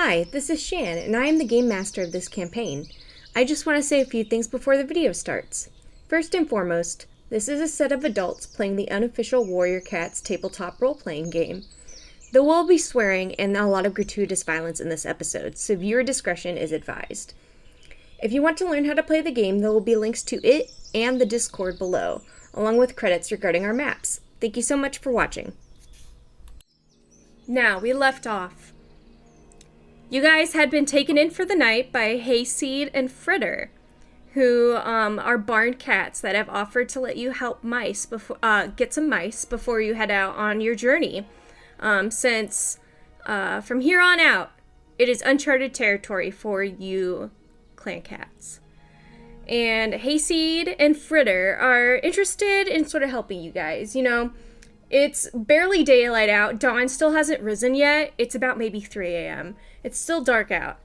Hi, this is Shan, and I am the Game Master of this campaign. I just want to say a few things before the video starts. First and foremost, this is a set of adults playing the unofficial Warrior Cats tabletop role-playing game. There will be swearing and a lot of gratuitous violence in this episode, so viewer discretion is advised. If you want to learn how to play the game, there will be links to it and the Discord below, along with credits regarding our maps. Thank you so much for watching. Now, we left off. You guys had been taken in for the night by Hayseed and Fritter, who are barn cats that have offered to let you help get some mice before you head out on your journey. Since from here on out, it is uncharted territory for you clan cats. And Hayseed and Fritter are interested in sort of helping you guys. You know, it's barely daylight out. Dawn still hasn't risen yet. It's about maybe 3 a.m. It's still dark out.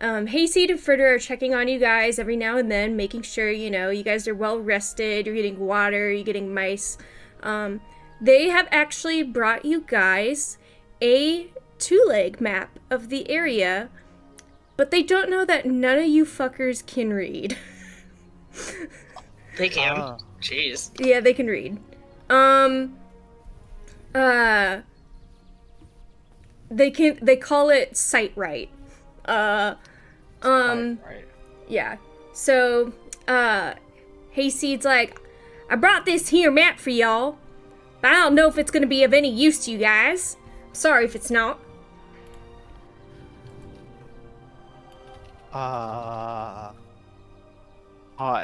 Hayseed and Fritter are checking on you guys every now and then, making sure, you know, you guys are well rested, you're getting water, you're getting mice. They have actually brought you guys a two-leg map of the area, but they don't know that none of you fuckers can read. They can. Jeez. Yeah, they can read. They call it sight right. Yeah. So, Hayseed's like, I brought this here map for y'all, but I don't know if it's gonna be of any use to you guys. Sorry if it's not. Are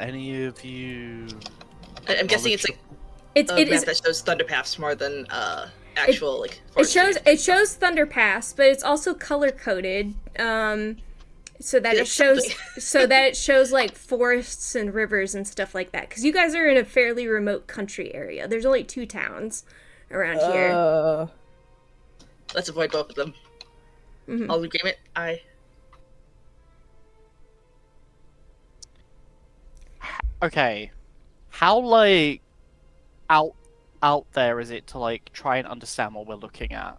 any of you... I'm guessing it's like it map is that shows thunder paths more than actual like. It shows thunder paths, but it's also color coded, so that it shows like forests and rivers and stuff like that. Because you guys are in a fairly remote country area. There's only 2 towns around here. Let's avoid both of them. Mm-hmm. All in agreement. Okay. How, like, out there is it to, like, try and understand what we're looking at?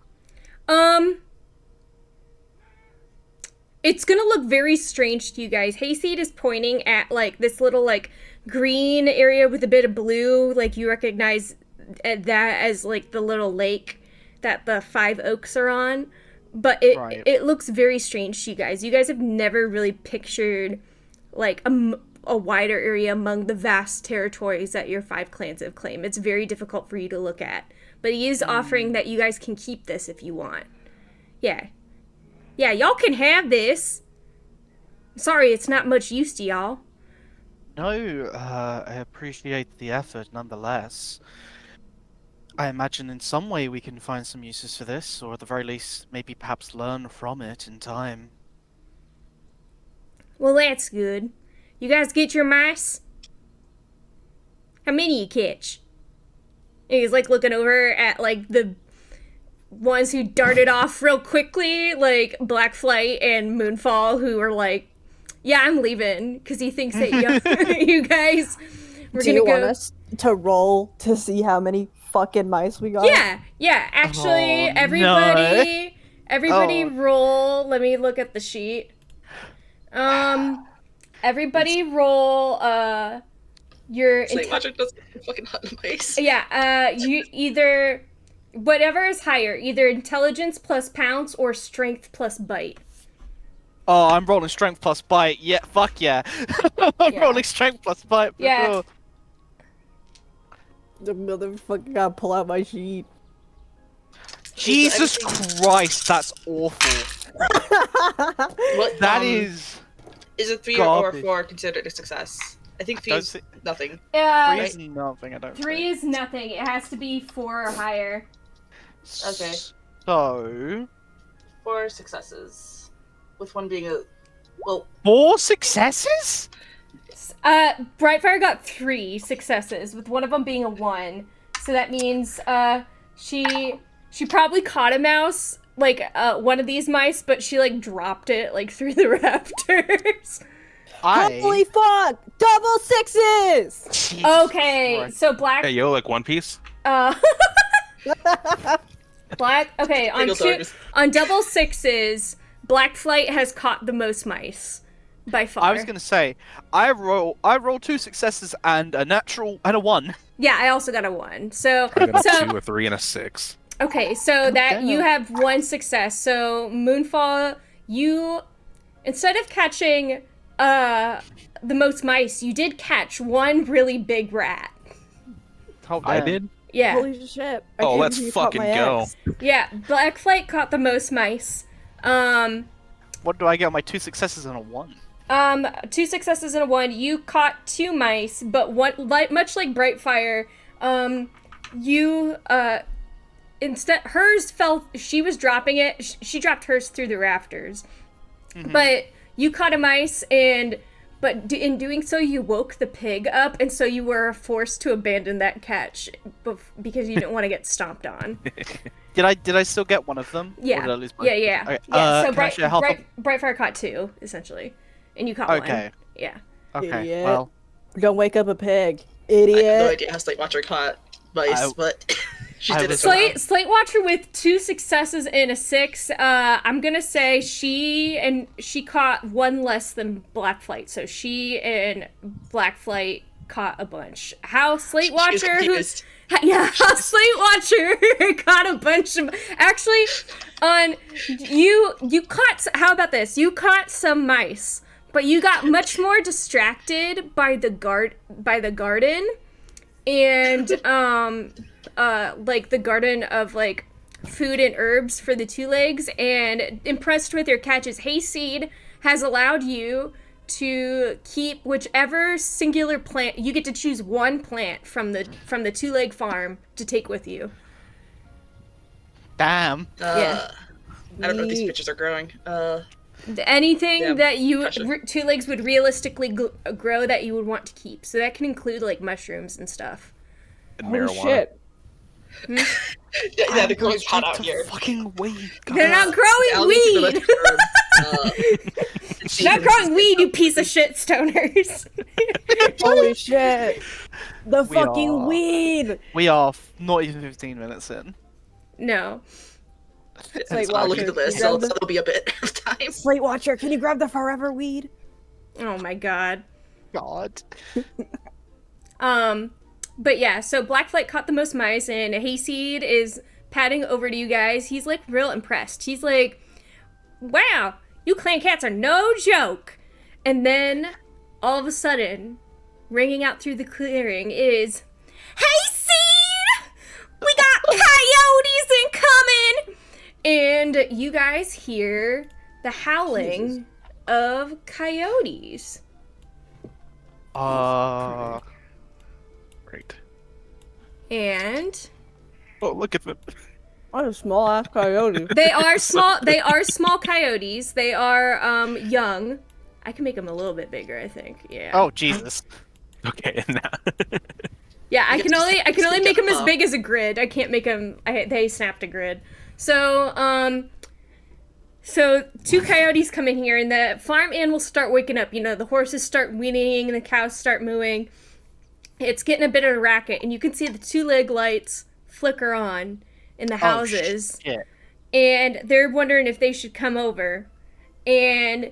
It's gonna look very strange to you guys. Hayseed is pointing at, like, this little, like, green area with a bit of blue. Like, you recognize that as, like, the little lake that the 5 oaks are on. But it looks very strange to you guys. You guys have never really pictured, like, a wider area among the vast territories that your 5 clans have claimed. It's very difficult for you to look at. But he is offering that you guys can keep this if you want. Yeah. Yeah, y'all can have this. Sorry, it's not much use to y'all. No, I appreciate the effort nonetheless. I imagine in some way we can find some uses for this, or at the very least, maybe perhaps learn from it in time. Well, that's good. You guys get your mice? How many you catch? And he's like looking over at like the ones who darted off real quickly, like Blackflight and Moonfall, who are like, yeah, I'm leaving, because he thinks that you guys were gonna go. Do you want us to roll to see how many fucking mice we got? Yeah, actually, everybody roll. Let me look at the sheet. Everybody roll, your... Magic doesn't fucking hunt mice. Yeah, you either... Whatever is higher, either intelligence plus pounce or strength plus bite. Oh, I'm rolling strength plus bite. Yeah, fuck yeah. I'm rolling strength plus bite. Yeah. Sure. The motherfucker gotta pull out my sheet. Jesus Christ, that's awful. What, that is... Is a 3 garbage. or 4 considered a success? I think 3 is nothing. 3 is nothing, I don't 3 is nothing. It has to be 4 or higher. Okay. So... 4 successes. With 1 being a... Well... 4 successes? Brightfire got 3 successes, with one of them being a 1. So that means, she probably caught a mouse, like, one of these mice, but she, like, dropped it, like, through the rafters. Holy fuck! Double 6s! Jesus Okay, Christ. so Black... Hey, yo, like One Piece? Black... Okay, on double 6s, Blackflight has caught the most mice by far. I was gonna say, I roll 2 successes and a natural and a 1. Yeah, I also got a 1. So I got a 2, a 3, and a 6. okay, so that damn. you have 1 success. So Moonfall, you instead of catching the most mice, you did catch 1 really big rat. Oh, I damn. did? Yeah. Holy shit. I Oh, can't let's believe you caught fucking my go. ex. Yeah, Blackflight caught the most mice. What do I get on my 2 successes and a 1? 2 successes and a 1. You caught 2 mice, but much like Brightfire, you instead hers fell. She was dropping it. She dropped hers through the rafters, but you caught a mice But in doing so, you woke the pig up, and so you were forced to abandon that catch because you didn't want to get stomped on. Did I still get one of them? Yeah. Or did I lose both? Yeah. Okay. So can I share half of- Brightfire caught 2 essentially, and you caught 1. Okay. Yeah. Okay. Idiot. Well, Don't wake up a pig. I have no Idiot. idea how Slate Watcher caught mice, but she I did it was- somehow. Slate Watcher with 2 successes and a 6. I'm gonna say she caught 1 less than Blackflight, so she and Blackflight caught a bunch. How Slate She was Watcher, confused. how Slate Watcher caught a bunch of. Actually, you caught. How about this? You caught some mice, but you got much more distracted by the garden. And like the garden of like food and herbs for the 2 legs, and impressed with your catches, Hayseed has allowed you to keep whichever singular plant. You get to choose 1 plant from the 2-leg farm to take with you. damn. Yeah. I don't know if these pictures are growing. Anything Yeah, that you gotcha. 2 legs would realistically grow that you would want to keep. So that can include like mushrooms and stuff. And Holy marijuana. shit. Yeah, they're growing hot out here. Fucking weed. They're not growing I'll weed. leave the Not growing weed, you piece of shit, stoners. Holy shit. The We fucking are- weed. We are not even 15 minutes in. No. Slate I'll look at Watcher, the list, can you so grab the- that'll be a bit of time. Slate Watcher, can you grab the forever weed? Oh my god. God. But yeah, so Blackflight caught the most mice, and Hayseed is patting over to you guys. He's like real impressed. He's like, wow, you clan cats are no joke. And then all of a sudden, ringing out through the clearing is, Hayseed! We got coyotes incoming! And you guys hear the howling of coyotes. Great. And Oh, look at them. What a small ass coyote. they are small. They are small coyotes. They are young. I can make them a little bit bigger, I think. Yeah. Oh, Jesus. Okay, now. Yeah, I You can get to only stick make them them as up. big as a grid. I can't make them. They snapped a grid. So 2 coyotes come in here, and the farm animals start waking up. You know, the horses start whinnying, and the cows start mooing. It's getting a bit of a racket, and you can see the 2-leg lights flicker on in the houses. Oh, shit. And they're wondering if they should come over. And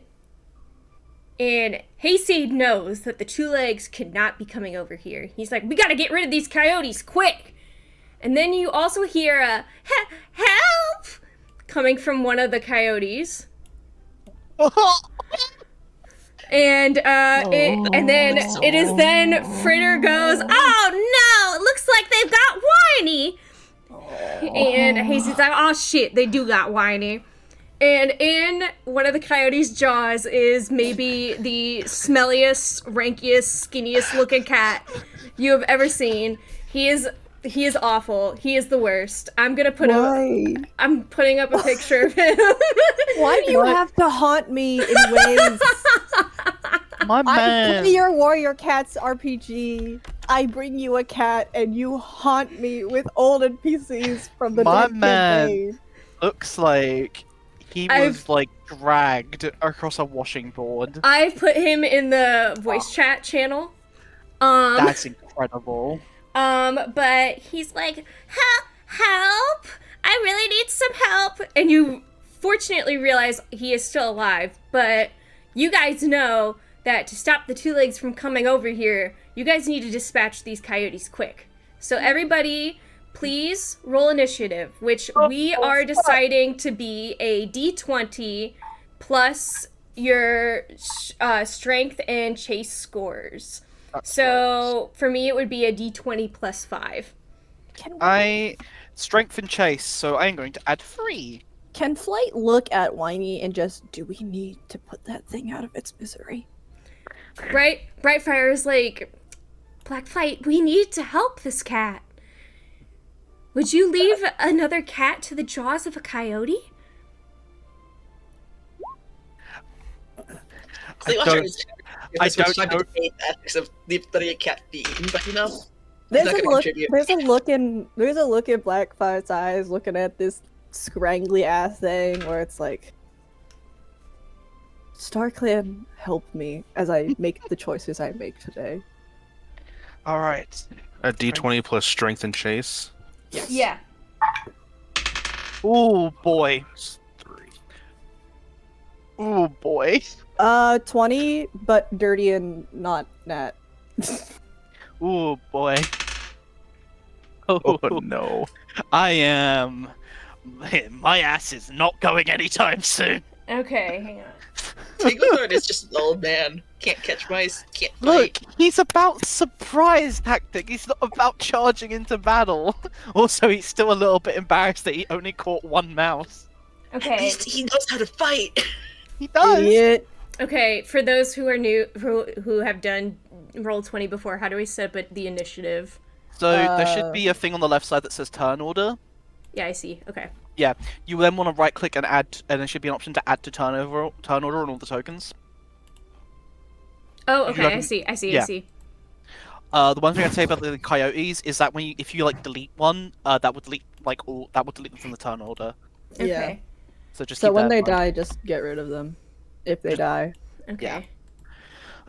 Hayseed knows that the 2 legs could not be coming over here. He's like, we gotta get rid of these coyotes, quick! And then you also hear a, help! Coming from one of the coyotes. And and then it is then Fritter goes, oh no, it looks like they've got whiny. And Hayseed's like, oh shit, they do got whiny. And in one of the coyotes' jaws is maybe the smelliest, rankiest, skinniest looking cat you have ever seen. He is awful. He is the worst. I'm putting up a picture of him. Why do you have to haunt me in ways? My I man. play your Warrior Cats RPG. I bring you a cat, and you haunt me with old NPCs from the My main man. campaign. Looks like he was like dragged across a washing board. I've put him in the voice chat channel. That's incredible. But he's like, help! I really need some help. And you fortunately realize he is still alive, but you guys know that to stop the two legs from coming over here, you guys need to dispatch these coyotes quick. So everybody, please roll initiative, which we are deciding to be a d20 plus your strength and chase scores. So for me, it would be a d20 plus 5. Strength and chase, so I'm going to add 3. Can Flight look at Whiny and just, do we need to put that thing out of its misery? Brightfire is like, Blackflight, we need to help this cat. Would you leave another cat to the jaws of a coyote? I don't know. Debate the ethics of letting a cat be eaten, but you know, There's not a gonna look. contribute. There's a look in Blackfire's eyes, looking at this scrangly ass thing, where it's like, StarClan, help me as I make the choices I make today. Alright. A d20 plus strength and chase. Yes. Yeah. Ooh, boy. 3. Ooh, boy. 20, but dirty and not nat. Ooh, boy. Oh no. I am... My ass is not going anytime soon. Okay, hang on. Tanglethorn is just an old man. Can't catch mice. Can't Look, fight. he's about surprise tactic. He's not about charging into battle. Also, he's still a little bit embarrassed that he only caught one mouse. At Okay. least he knows how to fight. He does. Idiot. Okay, for those who are new, who have done Roll20 before, how do we set up the initiative? So there should be a thing on the left side that says turn order. Yeah, I see. Okay. You then want to right click and add, and there should be an option to add to turn order on all the tokens. Oh, You okay. I haven't- see. I see. yeah. I see. The one thing I'd say about the coyotes is that if you like delete one, that would delete them from the turn order. Okay. Yeah. So just So keep when that they in mind. die, just get rid of them. If they die. Okay. Yeah.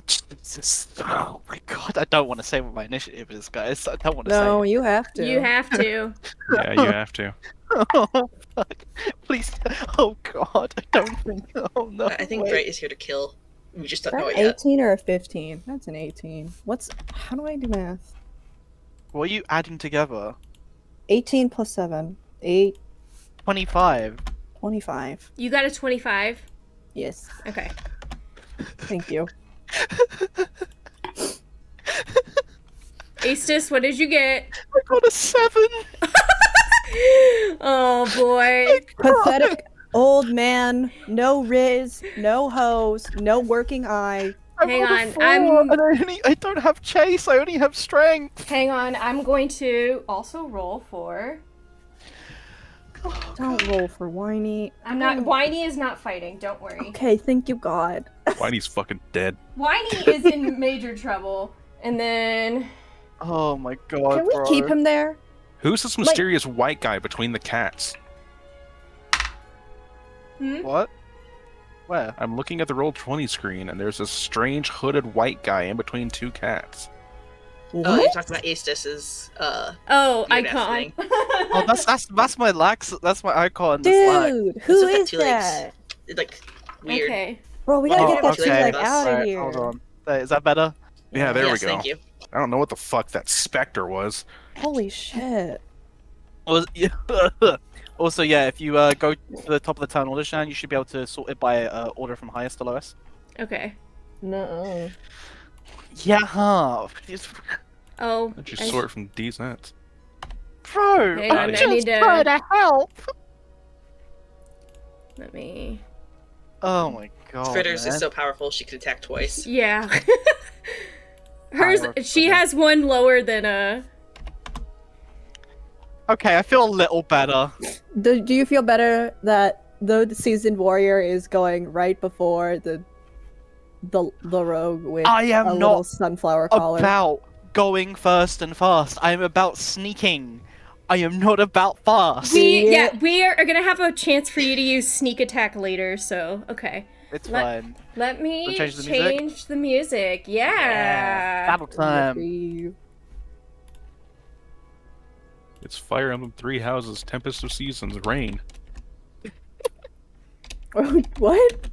Jesus. Oh my god, I don't want to say what my initiative is, guys. I don't want to No, say. you have to. You have to. Yeah, you have to. Oh fuck! Please. Oh god, I don't think. Oh no. I think wait. Bright is here to kill. We just Is don't know that it yet. 18 or a 15? That's an 18. How do I do math? What are you adding together? 18 plus 7. 8, 25. 25. You got a 25. Yes. Okay. Thank you. Astis, what did you get? I got a 7. Oh boy. Pathetic old man. No Riz. No hose. No working eye. Hang on, I don't have chase. I only have strength. Hang on. I'm going to also roll for. Don't roll for whiny. I'm not. Whiny is not fighting. Don't worry. Okay, thank you, God. Whitey's fucking dead. Whiny is in major trouble. And then. Oh my god. Can we bro. keep him there? Who's this mysterious white guy between the cats? What? Where? I'm looking at the Roll20 screen, and there's a strange hooded white guy in between 2 cats. Oh, you're talking about Astis's Oh, weird ass icon. thing. Oh, that's my lax. That's my icon. That's Lax. Dude, It's who with the is 2 legs. that? It's like weird. Okay. Bro, we gotta Oh, get that okay. shit like Right, out of Right, here. hold on. There, is that better? Yeah, there Yes, we go. thank you. I don't know what the fuck that specter was. Holy shit. Also, yeah, if you go to the top of the turn order, Shan, you should be able to sort it by order from highest to lowest. Okay. No. Yeah, huh? Oh. Did you I- sort from D's nuts? Bro, Hang on, I'm I just need to- trying to help. Let me. Oh my god. Fritters man. is so powerful she could attack twice. Yeah. Hers. Power She fritter. has one lower than a. Okay, I feel a little better. Do you feel better that the seasoned warrior is going right before the rogue with I a am little not sunflower collar? about going first and fast. I am about sneaking. I am not about fast. We are gonna have a chance for you to use sneak attack later. So okay. It's Let- fine. Let me Wanna change the music? change the music. Yeah. Battle time. Reprieve. It's Fire Emblem 3 Houses, Tempest of Seasons, Rain. What?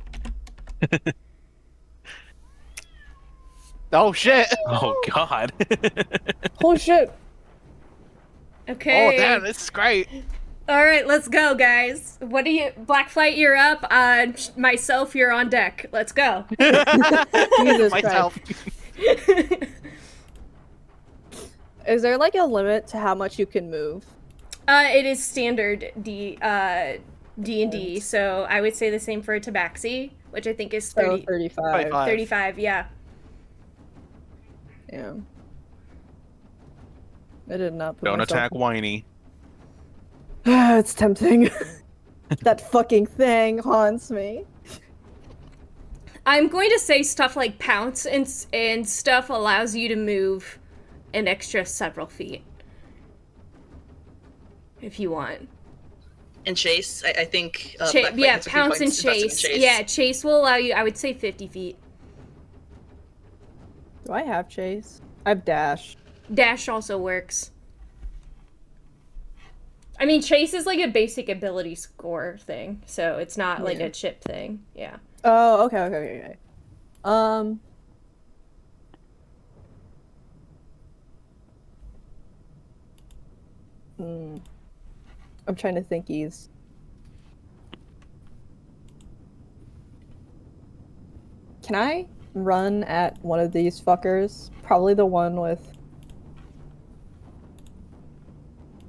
Oh shit! Oh god. Holy shit! Okay. Oh damn, this is great. All right, let's go, guys. What do you, Blackflight? You're up. Myself, you're on deck. Let's go. Jesus Myself. Is there like a limit to how much you can move? It is standard D&D, so I would say the same for Tabaxi, which I think is 30, 35. 35, yeah. Yeah. I did not put Don't myself- attack Whiny. It's tempting. That fucking thing haunts me. I'm going to say stuff like pounce and stuff allows you to move an extra several feet. If you want. And chase, I think. Yeah, Blacklight pounce and invested in chase. Yeah, chase will allow you, I would say 50 feet. Do I have chase? I have dash. Dash also works. I mean, chase is like a basic ability score thing, so it's not like Yeah. a chip thing. Yeah. Oh, okay. I'm trying to think ease. Can I run at one of these fuckers? Probably the one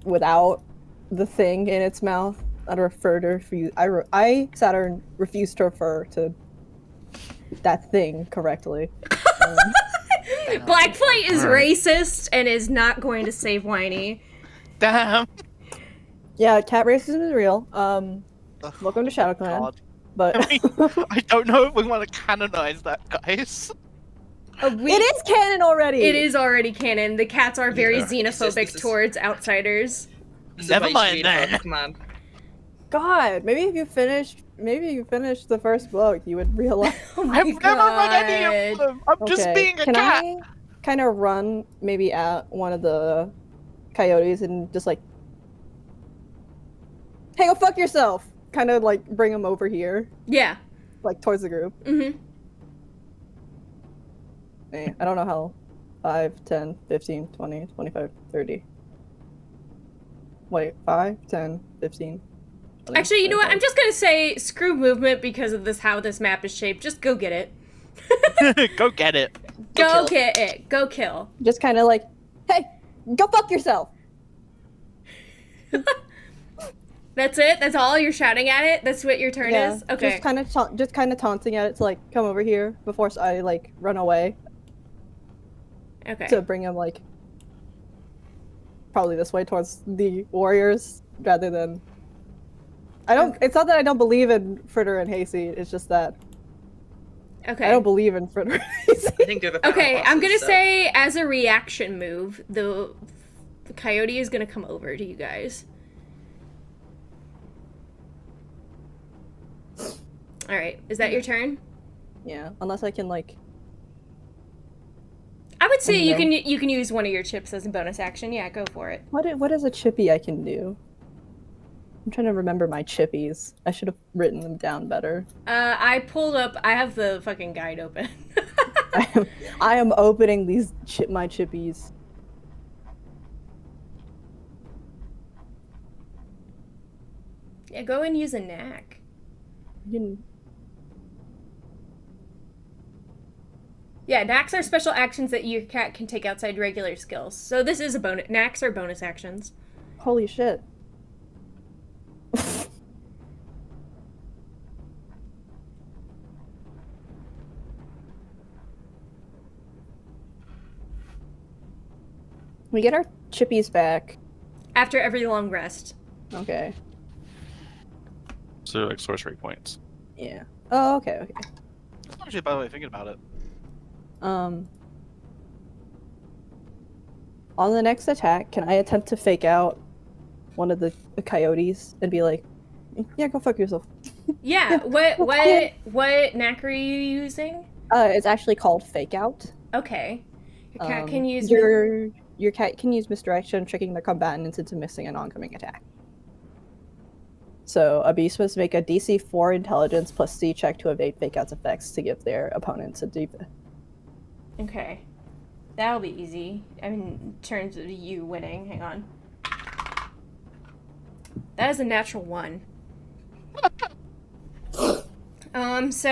without the thing in its mouth. I Saturn refuse to refer to that thing correctly. Blackflight is Alright. racist and is not going to save Whiny. Damn. Yeah, cat racism is real. Welcome to Shadow Clan. God. But I mean, I don't know if we want to canonize that, guys. it is canon already. It is already canon. The cats are very Yeah. xenophobic This is- towards outsiders. This is Never why you mind should read then. a book, Come on. God, maybe you finished the first book, you would realize. Oh my I've never read any of God. them. I'm just being a Can cat. I kind of run maybe at one of the coyotes and just like, hey, go fuck yourself? Kind of like bring them over here, Yeah. like towards the group. Mm-hmm. I don't know how. 5, 10, 15, 20, 25, 30. Wait, 5, 10, 15. 20, Actually, you know what? 25. I'm just gonna say screw movement because of how this map is shaped. Just go get it. Go get it. Go kill. get it. Go kill. Just kind of like, hey, go fuck yourself. That's it? That's all? You're shouting at it? That's what your turn is? Okay. Just kind of taunting at it to like come over here before I like run away Okay. to bring him like probably this way towards the warriors rather than. I don't. It's not that I don't believe in Fritter and Hayseed. It's just that Okay. I don't believe in Fritter and Hayseed. I think they're the power Okay, I'm bosses, gonna so- say as a reaction move, the coyote is gonna come over to you guys. Alright, is that your turn? Yeah, unless I can like. I would say I don't you can use one of your chips as a bonus action. Yeah, go for it. What is a chippy I can do? I'm trying to remember my chippies. I should have written them down better. I pulled up. I have the fucking guide open. I am opening these my chippies. Yeah, go and use a knack. You can- Yeah, knacks are special actions that your cat can take outside regular skills. So this is a bonus. Knacks are bonus actions. Holy shit. We get our chippies back. After every long rest. Okay. So they're like sorcery points. Yeah. Oh, okay. That's not actually a bad way of thinking about it. On the next attack, can I attempt to fake out one of the coyotes and be like, yeah, go fuck yourself. Yeah. What knack are you using? It's actually called fake out. Okay. Your cat can use. Your cat can use misdirection, tricking the combatant into missing an oncoming attack. So a beast must make a DC 4 intelligence plus C check to evade fake outs effects to give their opponents a deep. Okay. That'll be easy. I mean, in terms of you winning. Hang on. That is a natural 1. The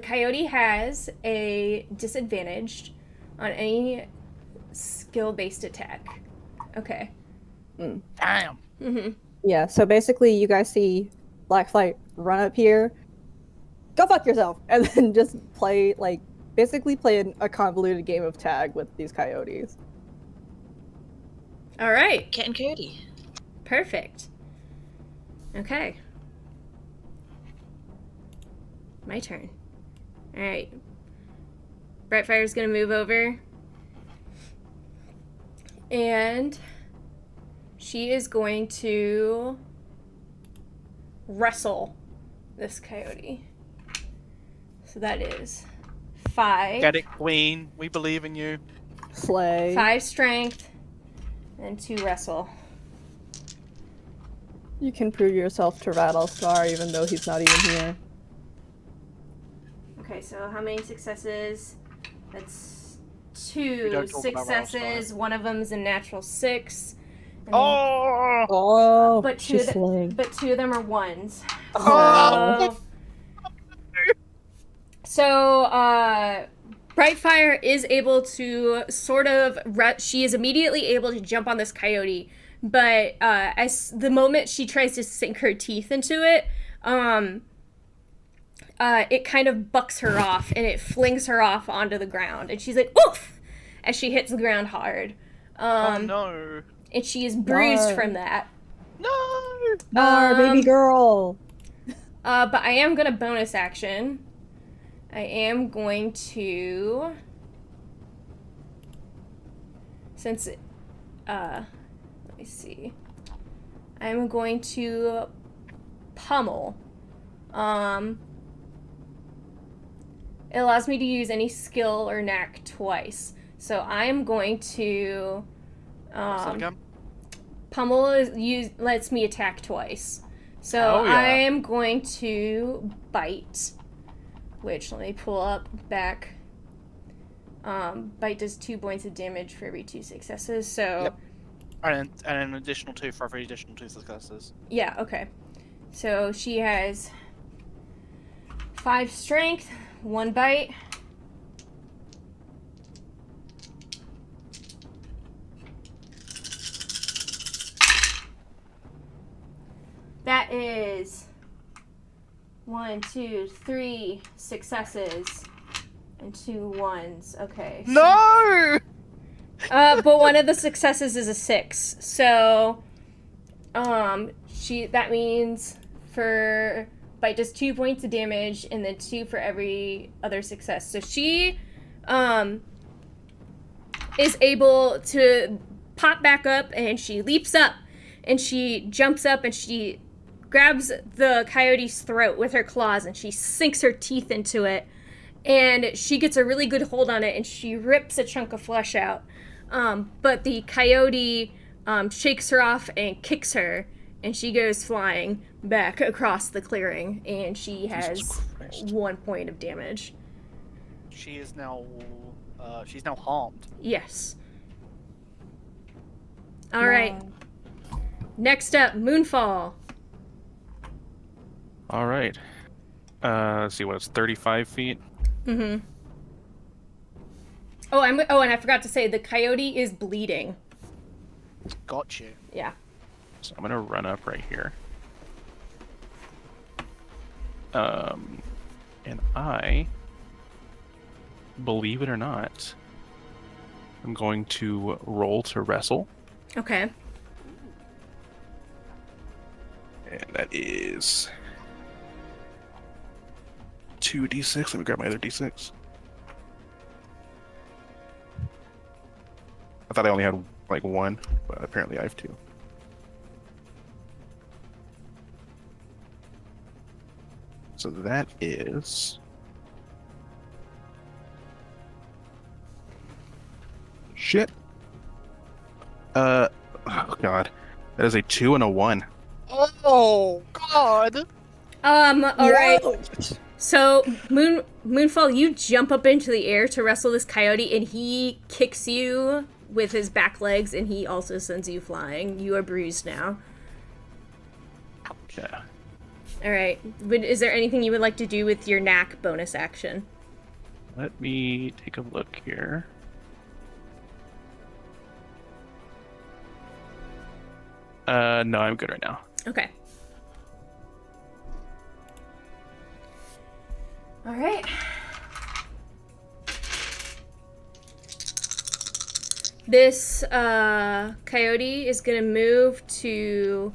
coyote has a disadvantage on any skill-based attack. Okay. Damn. Mm-hmm. Yeah, so basically you guys see Blackflight run up here, go fuck yourself, and then just play, like, basically play a convoluted game of tag with these coyotes. All right. Cat and Coyote. Perfect. Okay. My turn. All right. Brightfire's gonna move over, and she is going to wrestle this coyote. So that is 5. Get it, Queen. We believe in you. Slay. 5 strength, and 2 wrestle. You can prove yourself to Rattlestar even though he's not even here. Okay, so how many successes? That's We 2 don't talk about successes. One of them's a natural 6. And Oh! Oh, But she's slaying. but 2 of them are 1s. Oh! So Brightfire is able to sort of... she is immediately able to jump on this coyote, but as the moment she tries to sink her teeth into it, it kind of bucks her off, and it flings her off onto the ground. And she's like, oof! As she hits the ground hard. Oh no. And she is bruised No. from that. No! Nar, baby girl. But I am going to bonus action. I am going to... Since... let me see. I'm going to pummel. It allows me to use any skill or knack twice. So I'm going to... pummel lets me attack twice. So Oh, yeah. I am going to bite. Which, let me pull up back. Bite does 2 points of damage for every 2 successes. So... Yep. And an additional 2 for every additional 2 successes. Yeah, okay. So she has 5 strength, 1 bite. That is 1, 2, 3 successes and 2 1s. Okay. So, No! but one of the successes is a 6. So, that means for bite does 2 points of damage and then 2 for every other success. So she, is able to pop back up, and she leaps up and she jumps up and she grabs the coyote's throat with her claws and she sinks her teeth into it, and she gets a really good hold on it and she rips a chunk of flesh out. But the coyote shakes her off and kicks her, and she goes flying back across the clearing, and she has 1 point of damage. She is now she's now harmed. Yes. All right. Next up, Moonfall. All right. Let's see what it's 35 feet. Mm-hmm. And I forgot to say the coyote is bleeding. Got you. Yeah. So I'm gonna run up right here. And I, believe it or not, I'm going to roll to wrestle. Okay. And that is 2d6. Let me grab my other d6. I thought I only had like 1, but apparently I have 2. So that is shit. Oh god. That is a 2 and a 1. Oh God! All right. Ouch. So, Moonfall, you jump up into the air to wrestle this coyote, and he kicks you with his back legs, and he also sends you flying. You are bruised now. Okay. All right. Is there anything you would like to do with your knack bonus action? Let me take a look here. No, I'm good right now. Okay. All right. This coyote is gonna move to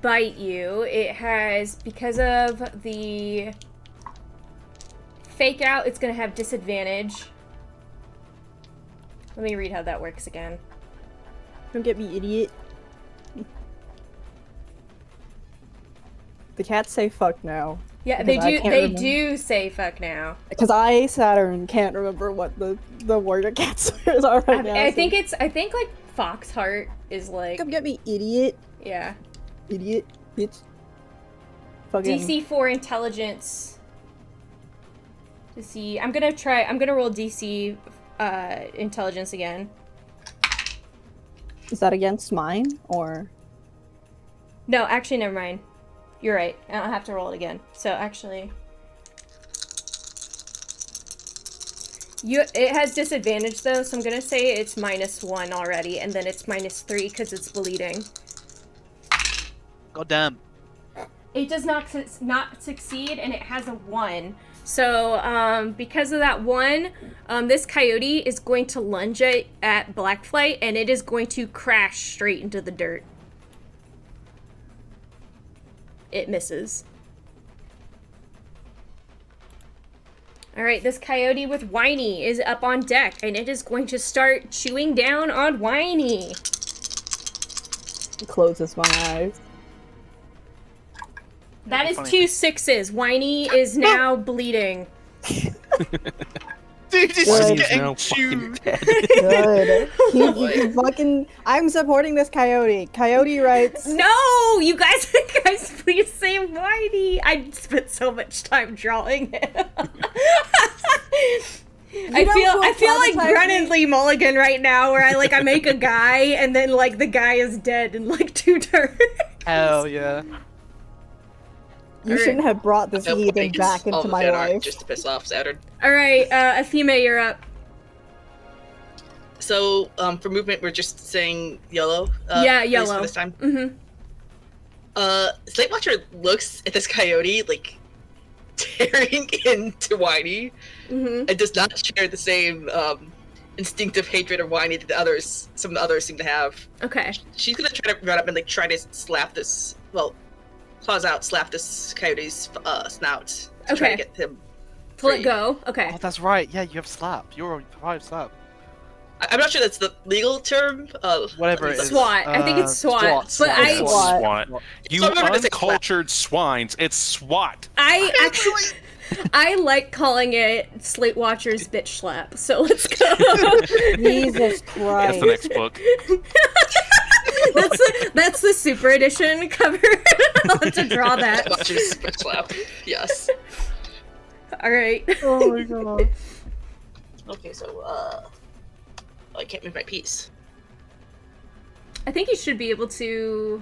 bite you. It has, because of the fake out, it's gonna have disadvantage. Let me read how that works again. Don't get me, idiot. The cats say fuck now. Yeah, Because I they can't remember. do say fuck now. Because I, Saturn, can't remember what the warrior cat swears are right now. I so- think like Foxheart is like, Come get me, idiot. yeah. Idiot. Bitch. Fucking... DC 4 intelligence. To see, I'm gonna roll DC intelligence again. Is that against mine, or...? No, actually, never mind. You're right. I don't have to roll it again. So actually, it has disadvantage though, so I'm gonna say it's -1 already, and then it's -3 because it's bleeding. God damn. It does not succeed, and it has a 1. So, because of that 1, this coyote is going to lunge at Blackflight, and it is going to crash straight into the dirt. It misses. Alright, this coyote with Whiny is up on deck, and it is going to start chewing down on Whiny. Closes my eyes. That is Funny. 2 6s. Whiny is now bleeding. Dude, he's Good. just Now getting fucking chewed. Good. he fucking... I'm supporting this coyote. Coyote writes... No! You guys, please say Whiny! I spent so much time drawing it. I feel like Brennan Lee Mulligan right now, where I make a guy, and then like the guy is dead in like 2 turns. Hell yeah. You shouldn't have brought this I'll heathen make back all into the my fan art life. just to piss off Saturn. Alright, Athema, you're up. So, for movement, we're just saying yellow. Yeah, at least yellow. For this time. Mm-hmm. Slate Watcher looks at this coyote like tearing into Whiny, Mm-hmm. and does not share the same instinctive hatred of Whiny that some of the others seem to have. Okay. She's gonna try to run up and like try to slap this. Well, claws out, slap this coyote's snout. To try Okay. to get him. To let free. go. Okay. Oh, that's right. Yeah, you have slap. You're on 5 slap. I'm not sure that's the legal term. Whatever it is. SWAT. I think it's SWAT. But I SWAT. SWAT. You So I'm gonna say SWAT. uncultured swines. It's SWAT. actually I like calling it Slate Watcher's bitch slap. So let's go. Jesus That's Christ. the next book. that's the super edition cover. I'll have to draw that. Watcher's bitch slap. Yes. All right. Oh my god. Okay, so I can't move my piece. I think you should be able to,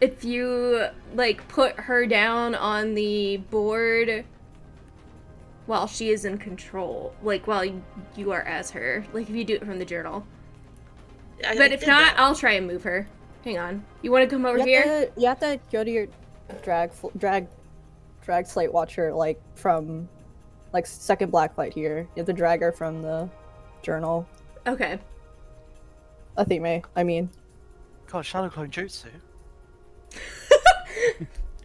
if you like put her down on the board while she is in control, like while you are as her, like if you do it from the journal. I But if did not, that. I'll try and move her. Hang on. You want to come over here? You have to go to your drag Slate Watcher, like, from, like, second Blacklight here. You have to drag her from the journal. Okay. I mean. God, Shadow Clone Jutsu.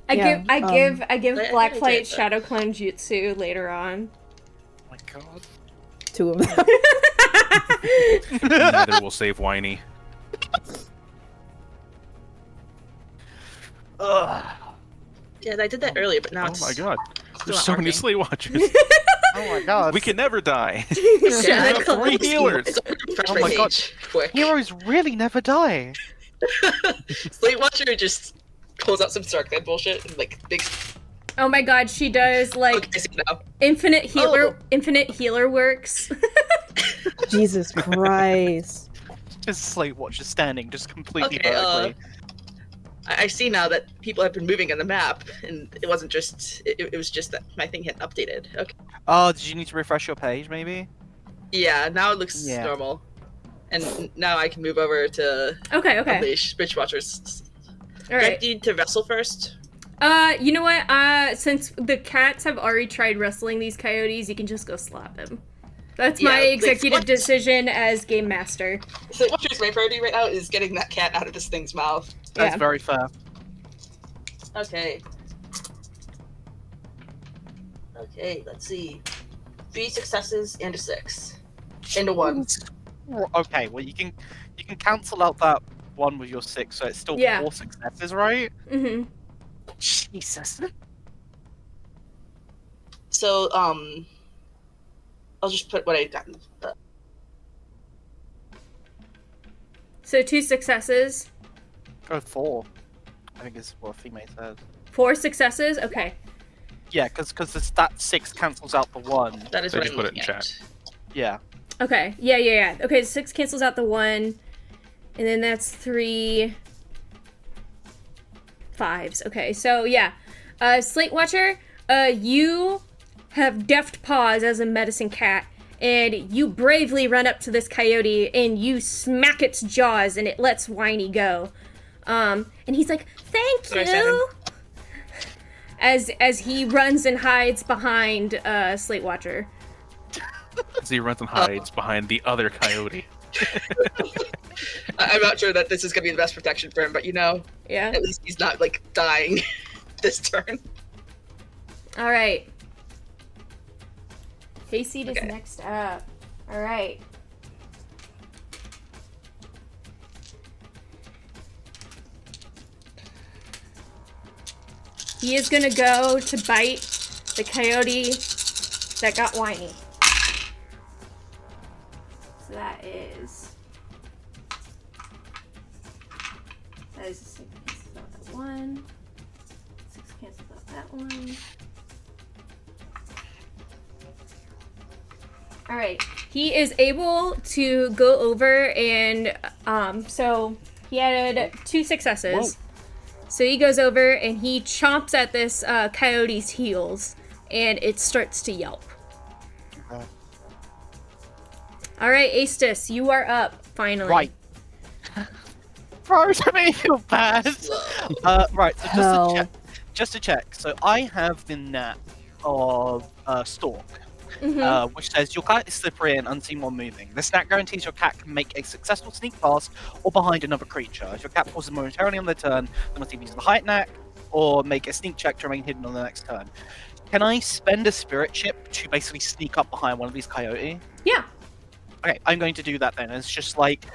I Yeah, give I think I Blacklight did, but- Shadow Clone Jutsu later on. Oh my god. 2 of them. Neither will save Whiny. Ugh. Yeah, I did that earlier, but now Oh it's my god. still There's not so many working. Slay Watchers. Oh Oh my god. We can never die. Santa have three Claus. healers. It's on refresh Oh my my god. page, quick. Heroes really never die. Slate Watcher just pulls out some Sarkman bullshit and like big. Oh my god, she does like Okay, I see now. infinite healer, Oh. infinite healer works. Jesus Christ. Just Slate Watcher standing just completely Okay, vertically. I see now that people have been moving on the map, and it wasn't just. It was just that my thing hadn't updated. Okay. Oh, did you need to refresh your page, maybe? Yeah, now it looks Yeah. normal, and now I can move over to Okay, okay. Unleash Bitch Watchers. All Do I right. need to wrestle first? You know what? Since the cats have already tried wrestling these coyotes, you can just go slap them. That's Yeah, my like, executive what? decision as game master. Slate Watcher's main priority right now is getting that cat out of this thing's mouth. That's Yeah. very fair. Okay. Okay, let's see. 3 successes and a 6. And a 1. Okay, well you can cancel out that one with your 6, so it's still Yeah. 4 successes, right? Mm-hmm. Jesus. So, I'll just put what I got in the... So 2 successes, Go 4. I think is what female says. 4 successes. Okay. Yeah, because that 6 cancels out the 1. That is They what just I'm put it looking in at. chat. Yeah. Okay. Yeah. Okay, 6 cancels out the 1, and then that's 3 5s. Okay, so yeah. Slate Watcher, you have deft paws as a medicine cat, and you bravely run up to this coyote and you smack its jaws and it lets Whiny go. And he's like, "Thank Sorry, you." As he runs and hides behind Slate Watcher. As he runs and hides behind the other coyote. I'm not sure that this is going to be the best protection for him, but Yeah. at least he's not, like, dying this turn. All right. Hayseed is Okay. next up. All right. He is gonna go to bite the coyote that got Whiny. So that is 6 cancels out that 1. 6 cancels out that 1. All right. He is able to go over and so he had 2 successes. Whoa. So he goes over and he chomps at this coyote's heels and it starts to yelp. Okay. All right, Aestus, you are up finally. Right. Bro, it made me feel bad. Right, so Hell. just to check. So I have the nap of Stalk, Mhm. which says your cat is slippery and unseen while moving. This snack guarantees your cat can make a successful sneak past or behind another creature. If your cat pauses momentarily on their turn, they must either use the height knack or make a sneak check to remain hidden on the next turn. Can I spend a spirit chip to basically sneak up behind one of these coyote? Yeah. Okay, I'm going to do that then. It's just like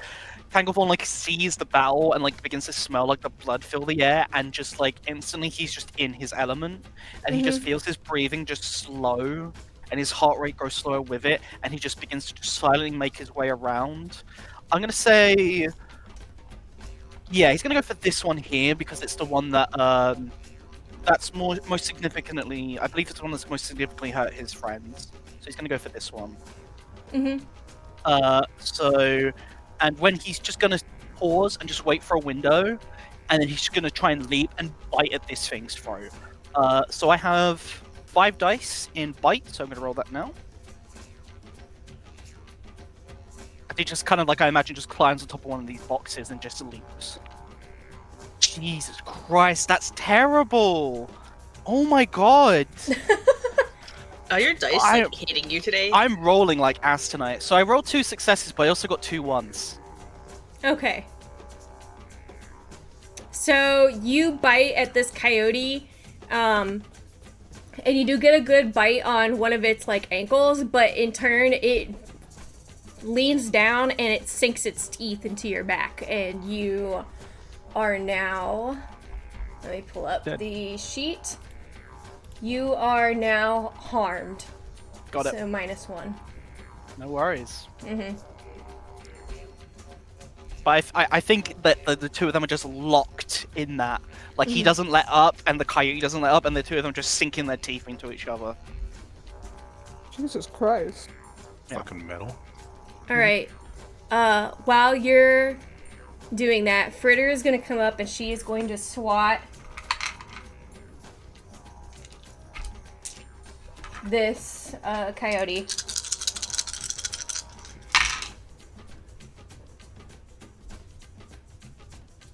Tanglethorn like sees the battle and like begins to smell like the blood fill the air, and just like instantly he's just in his element, and he just feels his breathing just slow, and his heart rate grows slower with it, and he just begins to just silently make his way around. I'm gonna say, yeah, he's gonna go for this one here because it's the one that that's most significantly, I believe it's the one that's most significantly hurt his friends. So he's gonna go for this one. Mhm. And when he's just gonna pause and just wait for a window, and then he's just gonna try and leap and bite at this thing's throat. So I have 5 dice in bite, so I'm gonna roll that now. I think just kind of like I imagine just climbs on top of one of these boxes and just leaps. Jesus Christ, that's terrible! Oh my god! Are your dice I- like, hating you today? I'm rolling like ass tonight. So I rolled 2 successes, but I also got 2 ones. Okay. So you bite at this coyote, and you do get a good bite on one of its like ankles, but in turn it leans down and it sinks its teeth into your back, and you are now. Let me pull up Dead. the sheet. You are now harmed. Got it. So -1. No worries. Mm-hmm. But I think that the two of them are just locked in that. Like, he Mhm. doesn't let up, and the coyote doesn't let up, and the two of them just sinking their teeth into each other. Jesus Christ. Yeah. Fucking metal. All right. While you're doing that, Fritter is going to come up and she is going to swat this coyote.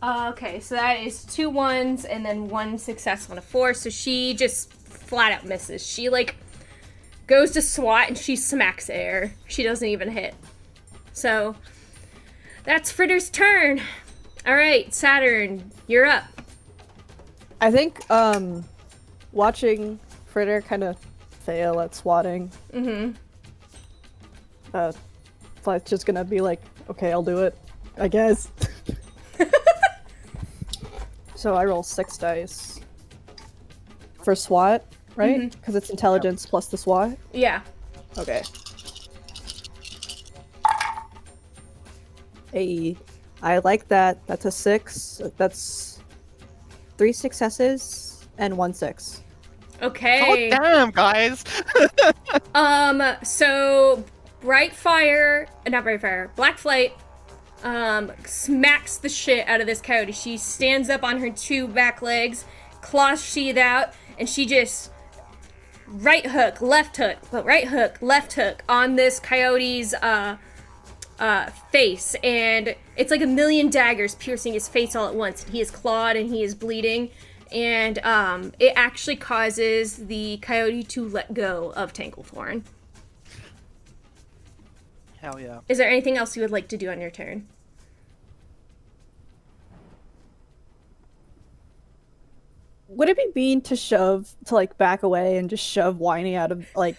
Okay, so that is 2 1s and then 1 success on a 4. So she just flat out misses. She like goes to swat and she smacks air. She doesn't even hit. So that's Fritter's turn. All right, Saturn, you're up. I think watching Fritter kind of fail at swatting, Flight's just gonna be like, okay, I'll do it, I guess. So I roll 6 dice for SWAT, right? Because it's intelligence plus the SWAT. Yeah. Okay. Hey, I like that. That's a 6. That's 3 successes and 1 6. Okay. God damn, guys! So Black Flight, smacks the shit out of this coyote. She stands up on her 2 back legs, claws sheath out, and she just right hook, left hook on this coyote's face, and it's like a million daggers piercing his face all at once. He is clawed and he is bleeding, and it actually causes the coyote to let go of Tanglethorn. Hell yeah. Is there anything else you would like to do on your turn? Would it be mean to like back away and just shove Whiny out of, like,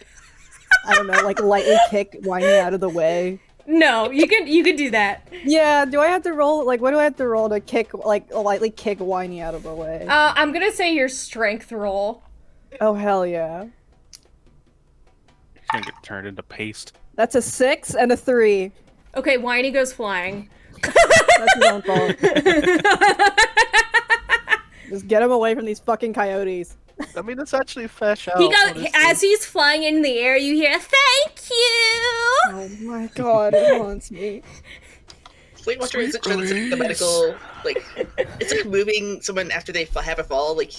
I don't know, like lightly kick Whiny out of the way? No, you can do that. Yeah, do I have to roll, like, what do I have to roll to kick, like, lightly kick Whiny out of the way? I'm gonna say your strength roll. Oh, hell yeah. He's gonna get turned into paste. That's a 6 and a 3. Okay, Whiny goes flying. That's his own fault. Just get him away from these fucking coyotes. I mean, it's actually a fair shout. He goes honestly. as he's flying in the air. You hear, "Thank you." Oh my god, it haunts me. Weight Watcher is the medical, like, it's like moving someone after they have a fall, like,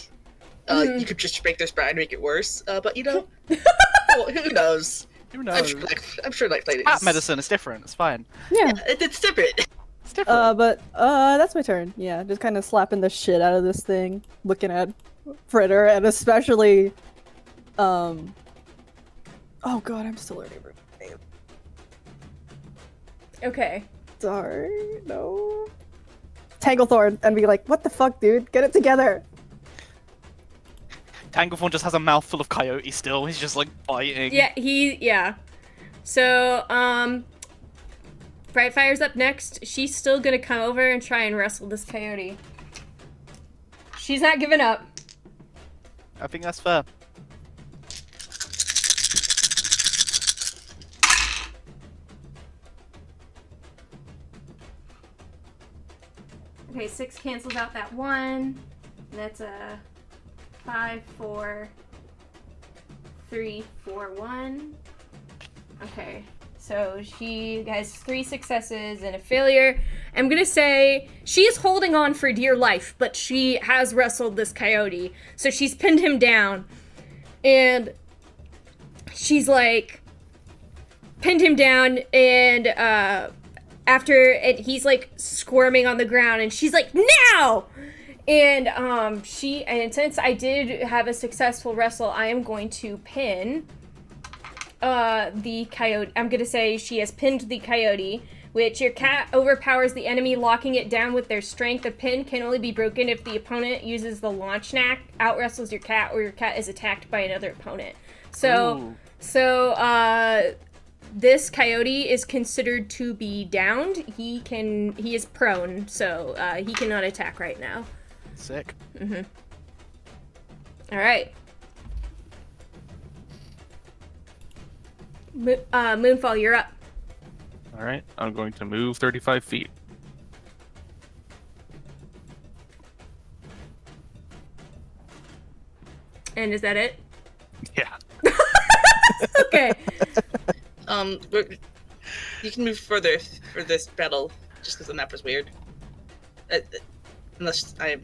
you could just break their spine and make it worse, but you know, well, who knows? Who knows? I'm sure like Cat medicine is different. It's fine. Yeah. it's different. It's different. But that's my turn. Yeah, just kind of slapping the shit out of this thing, looking at Fritter, and especially, oh god, I'm still learning. Okay. Sorry, no. Tanglethorn, and be like, what the fuck, dude? Get it together. Tanglethorn just has a mouthful of coyote still. He's just like biting. Yeah. So, Brightfire's up next. She's still gonna come over and try and wrestle this coyote. She's not giving up. I think that's fair. Okay, 6 cancels out that 1. That's a 5, 4, 3, 4, 1. Okay, so she has 3 successes and a failure. I'm gonna say she is holding on for dear life, but she has wrestled this coyote. So she's pinned him down, and she's like pinned him down, and after it, he's like squirming on the ground, and she's like, "Now!" And since I did have a successful wrestle, I am going to pin the coyote. I'm gonna say she has pinned the coyote, which your cat overpowers the enemy, locking it down with their strength. A pin can only be broken if the opponent uses the launch knack, out wrestles your cat, or your cat is attacked by another opponent. So this coyote is considered to be downed. He is prone, so he cannot attack right now. Sick. All right. Moonfall, you're up. All right, I'm going to move 35 feet. And is that it? Yeah. Okay. You can move further for this battle, just because the map is weird. Unless I'm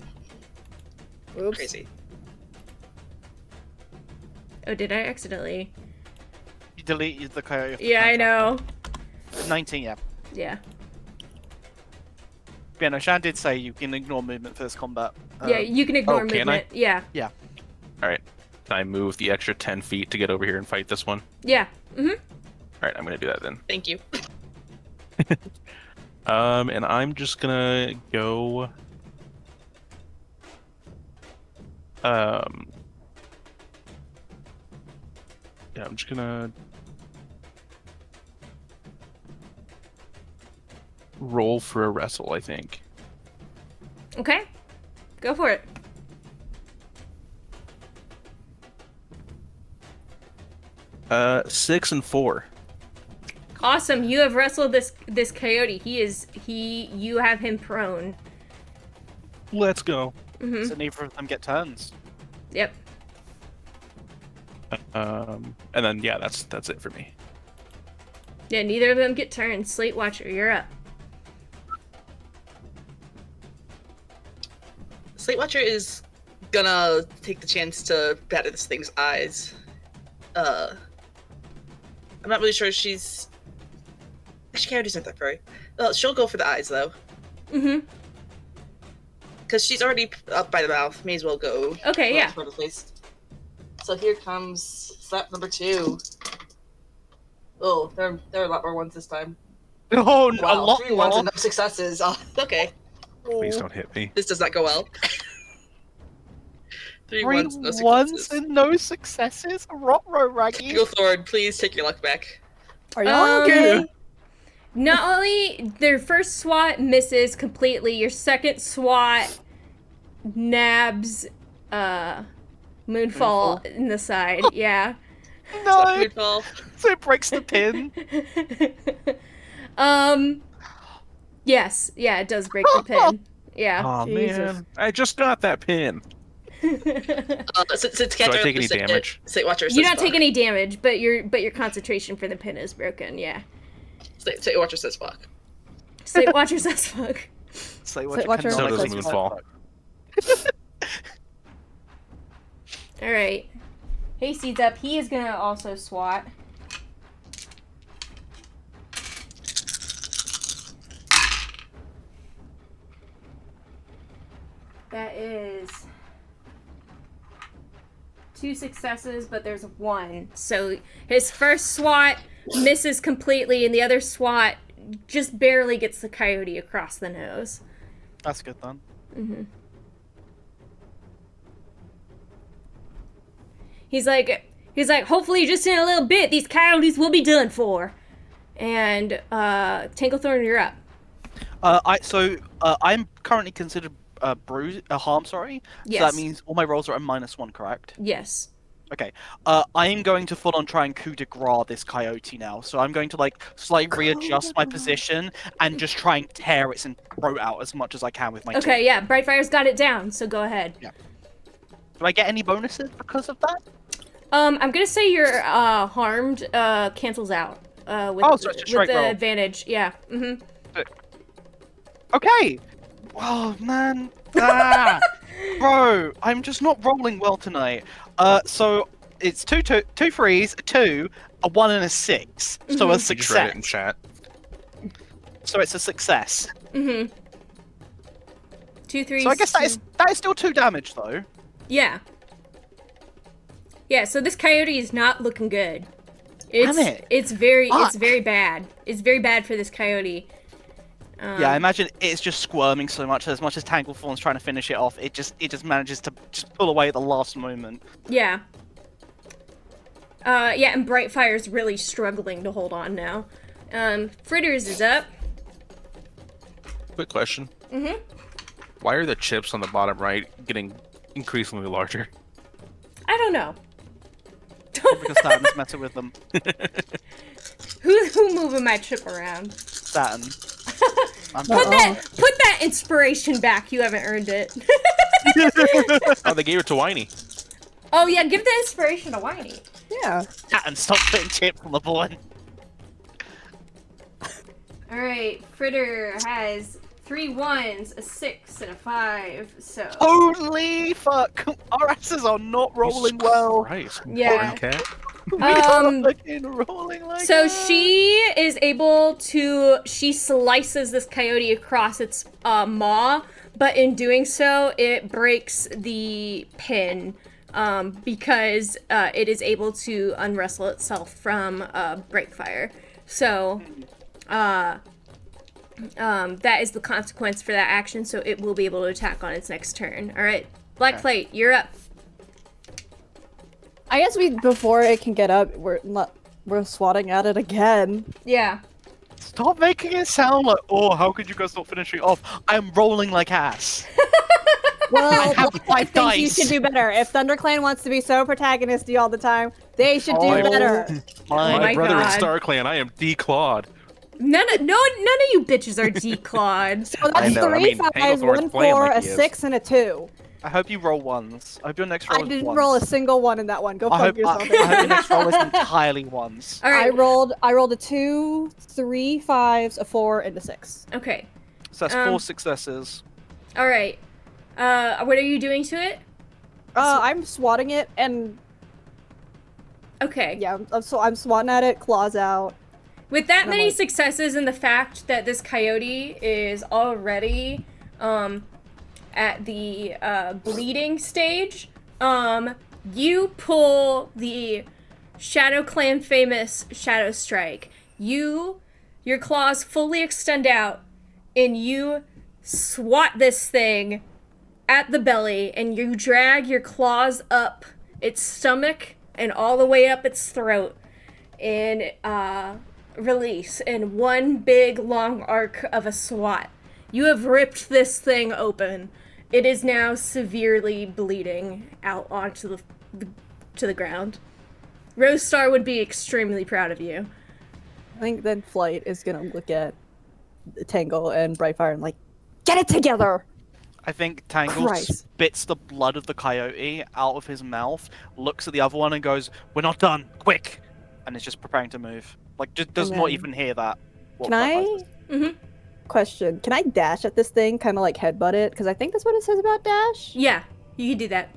Oops. crazy. Oh, did I accidentally? You deleted the coyote. off the Yeah, I know. contract. 19, yeah. Yeah. Yeah, no, Shan did say you can ignore movement for this combat. Yeah, you can ignore can I? movement. Yeah. All right. Can I move the extra 10 feet to get over here and fight this one? Yeah. All right, I'm going to do that then. Thank you. And I'm just gonna go. Yeah, I'm just gonna roll for a wrestle, I think. Okay. Go for it. Uh, 6 and 4. Awesome. You have wrestled this coyote. You have him prone. Let's go. So neither of them get turns. Yep. And then yeah, that's it for me. Yeah, neither of them get turns. Slate Watcher, you're up. Slate Watcher is gonna take the chance to batter this thing's eyes. I'm not really sure she's. Actually, coyotes aren't that furry. She'll go for the eyes though, because she's already up by the mouth. May as well go. Okay, yeah. For the face. So here comes slap number 2. Oh, there are a lot more ones this time. Oh, Wow, a lot 3 ones more. and no successes. Okay, Please don't hit me. this does not go well. 3 Three ones, no ones successes. and no successes? Rot-row raggy. Eagle Thorn, please take your luck back. Are y'all okay? Not only their first swat misses completely, your second swat nabs Moonfall in the side. Yeah. No! Moonfall. So it breaks the pin. Yes. Yeah, it does break the pin. Yeah. Oh Jesus. man, I just got that pin. Since Do I take any damage? Slate Watcher says You don't take fuck. any damage, but your concentration for the pin is broken. Yeah. Slate Watcher says fuck. Slate Watcher says fuck. Slate Slate Watcher So does says Moonfall. All right. Hasty's up. He is gonna also swat. That is 2 successes, but there's 1. So his first swat misses completely, and the other swat just barely gets the coyote across the nose. That's good then. He's like, hopefully just in a little bit, these coyotes will be done for. And Tanglethorn, you're up. I'm currently considered harm, sorry. Yes. So that means all my rolls are at -1, correct? Yes. Okay. I am going to full on try and coup de grace this coyote now. So I'm going to like slightly readjust my position and just try and tear its throat out as much as I can with my teeth. Okay, yeah, Brightfire's got it down, so go ahead. Yeah. Do I get any bonuses because of that? I'm gonna say your harmed cancels out. With, Oh, so it's a with straight the roll. advantage, yeah. Okay. Oh man. Ah. Bro, I'm just not rolling well tonight. So it's two threes, a 2, a 1, and a 6. So a Did you just write it in success. chat? So it's a success. 2 3. So I guess that is still 2 damage though. Yeah. Yeah, so this coyote is not looking good. Damn it. It's very Fuck. bad. It's very bad for this coyote. Yeah, I imagine it's just squirming so much. As much as Tanglethorn's trying to finish it off, it just manages to just pull away at the last moment. Yeah. Yeah, and Brightfire's really struggling to hold on now. Fritters is up. Quick question. Why are the chips on the bottom right getting increasingly larger? I don't know. Because Saturn's messing with them. Who moving my chip around? Saturn. Put that inspiration back. You haven't earned it. Oh, they gave it to Whiny. Oh yeah, give the inspiration to Whiny. Yeah. Saturn, stop putting chips on the board. All right, Fritter has 3 1s, a 6, and a 5. So Holy fuck! Our asses are not rolling well. Christ, Yeah. Cat. Fucking rolling like So that. she is able to. She slices this coyote across its maw, but in doing so, it breaks the pin. Because it is able to unwrestle itself from Breakfire. So, that is the consequence for that action, so it will be able to attack on its next turn. Alright, Black Plate, you're up. I guess before it can get up, we're swatting at it again. Yeah. Stop making it sound like, oh, how could you guys not finish it off? I'm rolling like ass. Well, have I 5 think you dice. should do better. If ThunderClan wants to be so protagonisty all the time, they should do Oh. better. My my brother God. in StarClan, I am declawed. None of you bitches are declawed. So I that's know, I 3 mean, 5s, Hanglethorn's 1 playing 4, like a he is. 6, and a 2. I hope you roll ones. I hope your next roll I is didn't ones. roll a single one in that one. Go I fuck hope, yourself. I hope your next roll is entirely ones. Alright, I rolled a 2, 3 5s, a 4, and a 6. okay. So that's 4 successes. Alright. What are you doing to it? I'm swatting it, and Okay. yeah, I'm swatting at it, claws out. With that And I'm many like- successes and the fact that this coyote is already at the bleeding stage, you pull the Shadow Clan famous Shadow Strike. Your claws fully extend out and you swat this thing at the belly and you drag your claws up its stomach and all the way up its throat and release in one big long arc of a swat. You have ripped this thing open. It is now severely bleeding out onto the ground. Rose Star would be extremely proud of you. I think then Flight is gonna look at Tangle and Brightfire and like, get it together! I think Tangle Christ. spits the blood of the coyote out of his mouth, looks at the other one and goes, "We're not done, quick!" And is just preparing to move. Like, just does And not then- even hear that. What Can I? Brightfire says. Mhm. Question: can I dash at this thing, kind of like headbutt it? Because I think that's what it says about dash. Yeah, you can do that.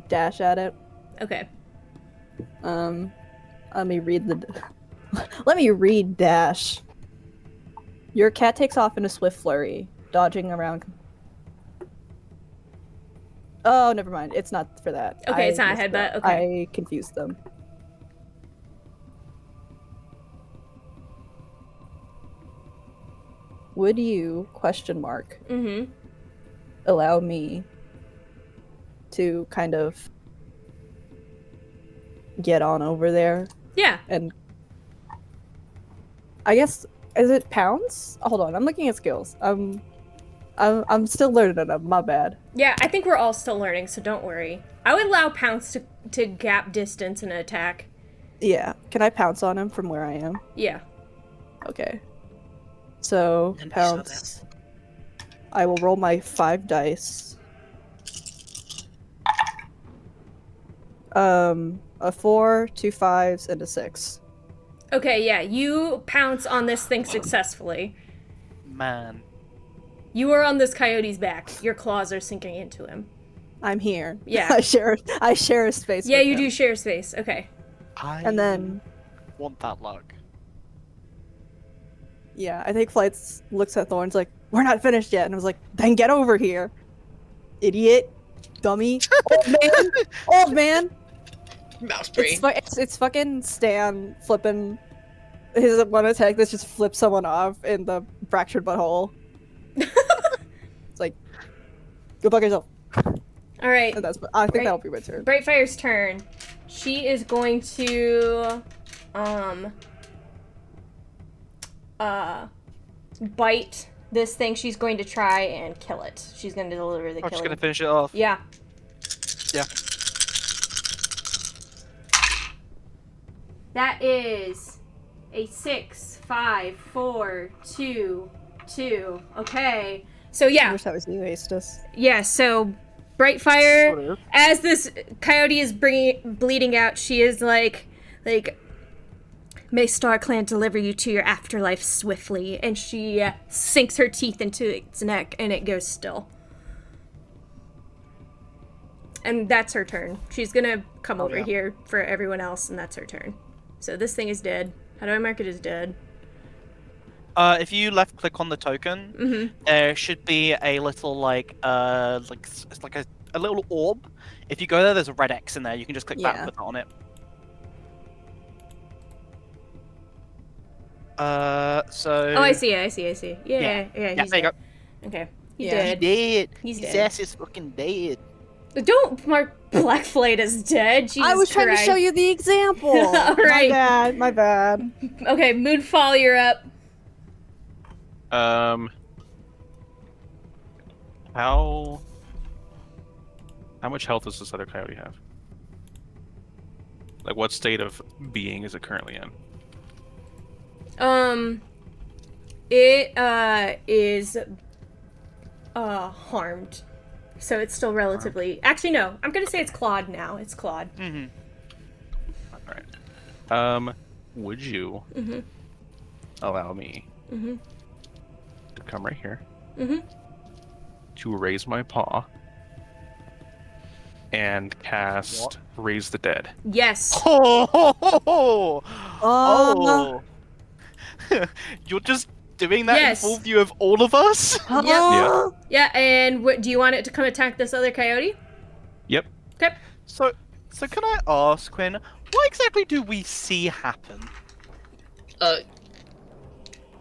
Dash at it. Okay. Let me read let me read dash. Your cat takes off in a swift flurry, dodging around. Oh, never mind. It's not for that. Okay, it's not a missed headbutt, that. okay. I confused them. Would you, question mark, Mm-hmm. allow me to kind of get on over there Yeah. and I guess, is it pounds? Hold on, I'm looking at skills. I'm still learning them. My bad. Yeah, I think we're all still learning, so don't worry. I would allow Pounce to gap distance and attack. Yeah, can I pounce on him from where I am? Yeah. Okay. So Let me show pounce. I will roll my 5 dice. A 4, 2 5s, and a 6. Okay, yeah, you pounce on this thing successfully. Man. You are on this coyote's back. Your claws are sinking into him. I'm here. Yeah. I share a space. Yeah, with you him. do share space. Okay. And then, want that luck. yeah, I think Flights looks at Thorns like, we're not finished yet. And I was like, then get over here. Idiot. Dummy. Old man. Old man. Mouse brain. It's fucking Stan flipping his one attack that just flips someone off in the fractured butthole. It's like, go fuck yourself. All right. And I think Right. that'll be my turn. Brightfire's turn. She is going to bite this thing. She's going to try and kill it. She's going to deliver the I'm just killing. gonna finish it off. Yeah. Yeah. That is a 6, 5, 4, 2, 2. Okay. So I yeah. wish that was you, Astus. Yeah, so Brightfire, as this coyote is bleeding out, she is like, may StarClan deliver you to your afterlife swiftly, and she sinks her teeth into its neck, and it goes still. And that's her turn. She's gonna come over here for everyone else, and that's her turn. So this thing is dead. How do I mark it as dead? If you left click on the token, there should be a little it's like a little orb. If you go there, there's a red X in there. You can just click that and put that on it. So. Oh, I see. Yeah, there he's you go. dead. Okay, he's Yeah. dead. Dead. He's His dead. ass is fucking dead. Don't mark Blackflight as dead. Jesus I was trying to Christ. show you the example. All right. My bad. Okay, Moonfall, you're up. How much health does this other coyote have? Like, what state of being is it currently in? It is harmed. So it's still relatively... Actually, no. I'm gonna say it's clawed now. It's clawed. Mm-hmm. Alright. Would you allow me to come right here to raise my paw and cast Raise the Dead? Yes. Oh! You're just doing that in full view of all of us? Yeah. Yeah, and do you want it to come attack this other coyote? Yep. Okay. So can I ask, Quinn, what exactly do we see happen?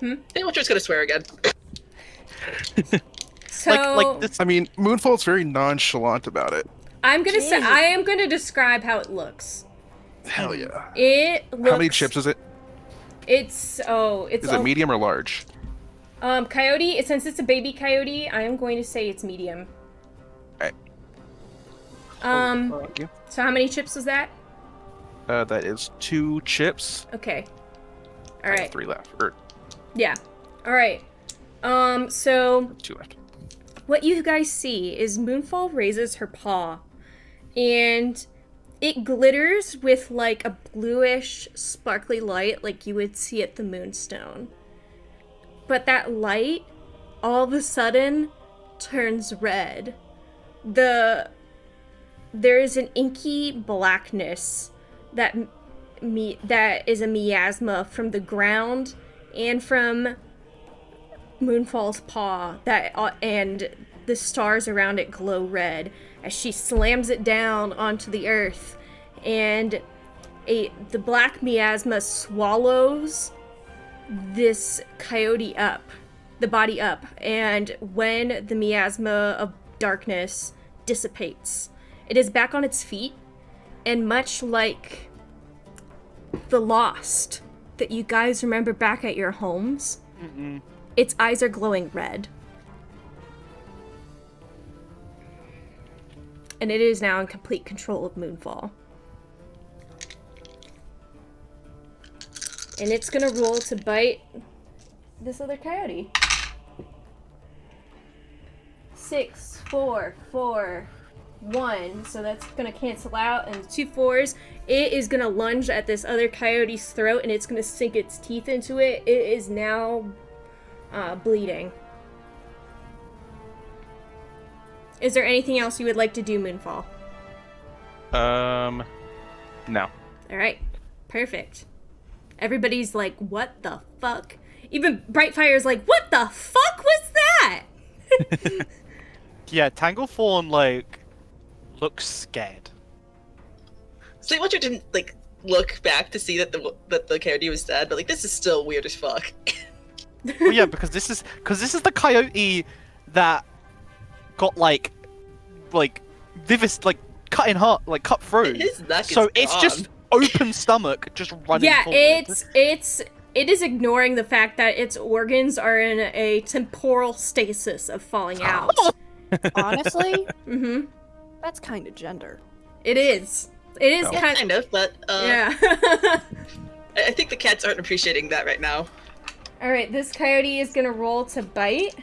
Baywatcher's gonna swear again. So Like this. I mean, Moonfall's very nonchalant about it. I am gonna describe how it looks. Hell yeah. It looks... How many chips is it? It's Is it medium or large? Coyote, since it's a baby coyote, I am going to say it's medium. Alright. Thank you. So how many chips was that? That is 2 chips. Okay. I have Alright. 3 left. Or Yeah. Alright. So 2 left. what you guys see is Moonfall raises her paw, and it glitters with like a bluish, sparkly light like you would see at the Moonstone. But that light, all of a sudden, turns red. There is an inky blackness that is a miasma from the ground and from Moonfall's paw, and the stars around it glow red as she slams it down onto the earth, and the black miasma swallows this coyote up, the body up, and when the miasma of darkness dissipates, it is back on its feet, and much like the Lost that you guys remember back at your homes, its eyes are glowing red. And it is now in complete control of Moonfall. And it's gonna roll to bite this other coyote. 6, 4, 4, 1. So that's gonna cancel out, and 2 4s. It is gonna lunge at this other coyote's throat, and it's gonna sink its teeth into it. It is now bleeding. Is there anything else you would like to do, Moonfall? No. Alright, perfect. Everybody's like, what the fuck? Even Brightfire's like, what the fuck was that? Yeah, Tanglethorn, like, looks scared. Sleepwatcher didn't look back to see that the coyote was dead, but this is still weird as fuck. Well, yeah, because this is the coyote that got cut in half, cut through. His neck So is it's gone. just open stomach, just running. Yeah, forward. it is ignoring the fact that its organs are in a temporal stasis of falling out. Honestly, Mm-hmm. that's kind of gender. It is. It is No. Yeah, kind of, but yeah. I think the cats aren't appreciating that right now. All right, this coyote is gonna roll to bite.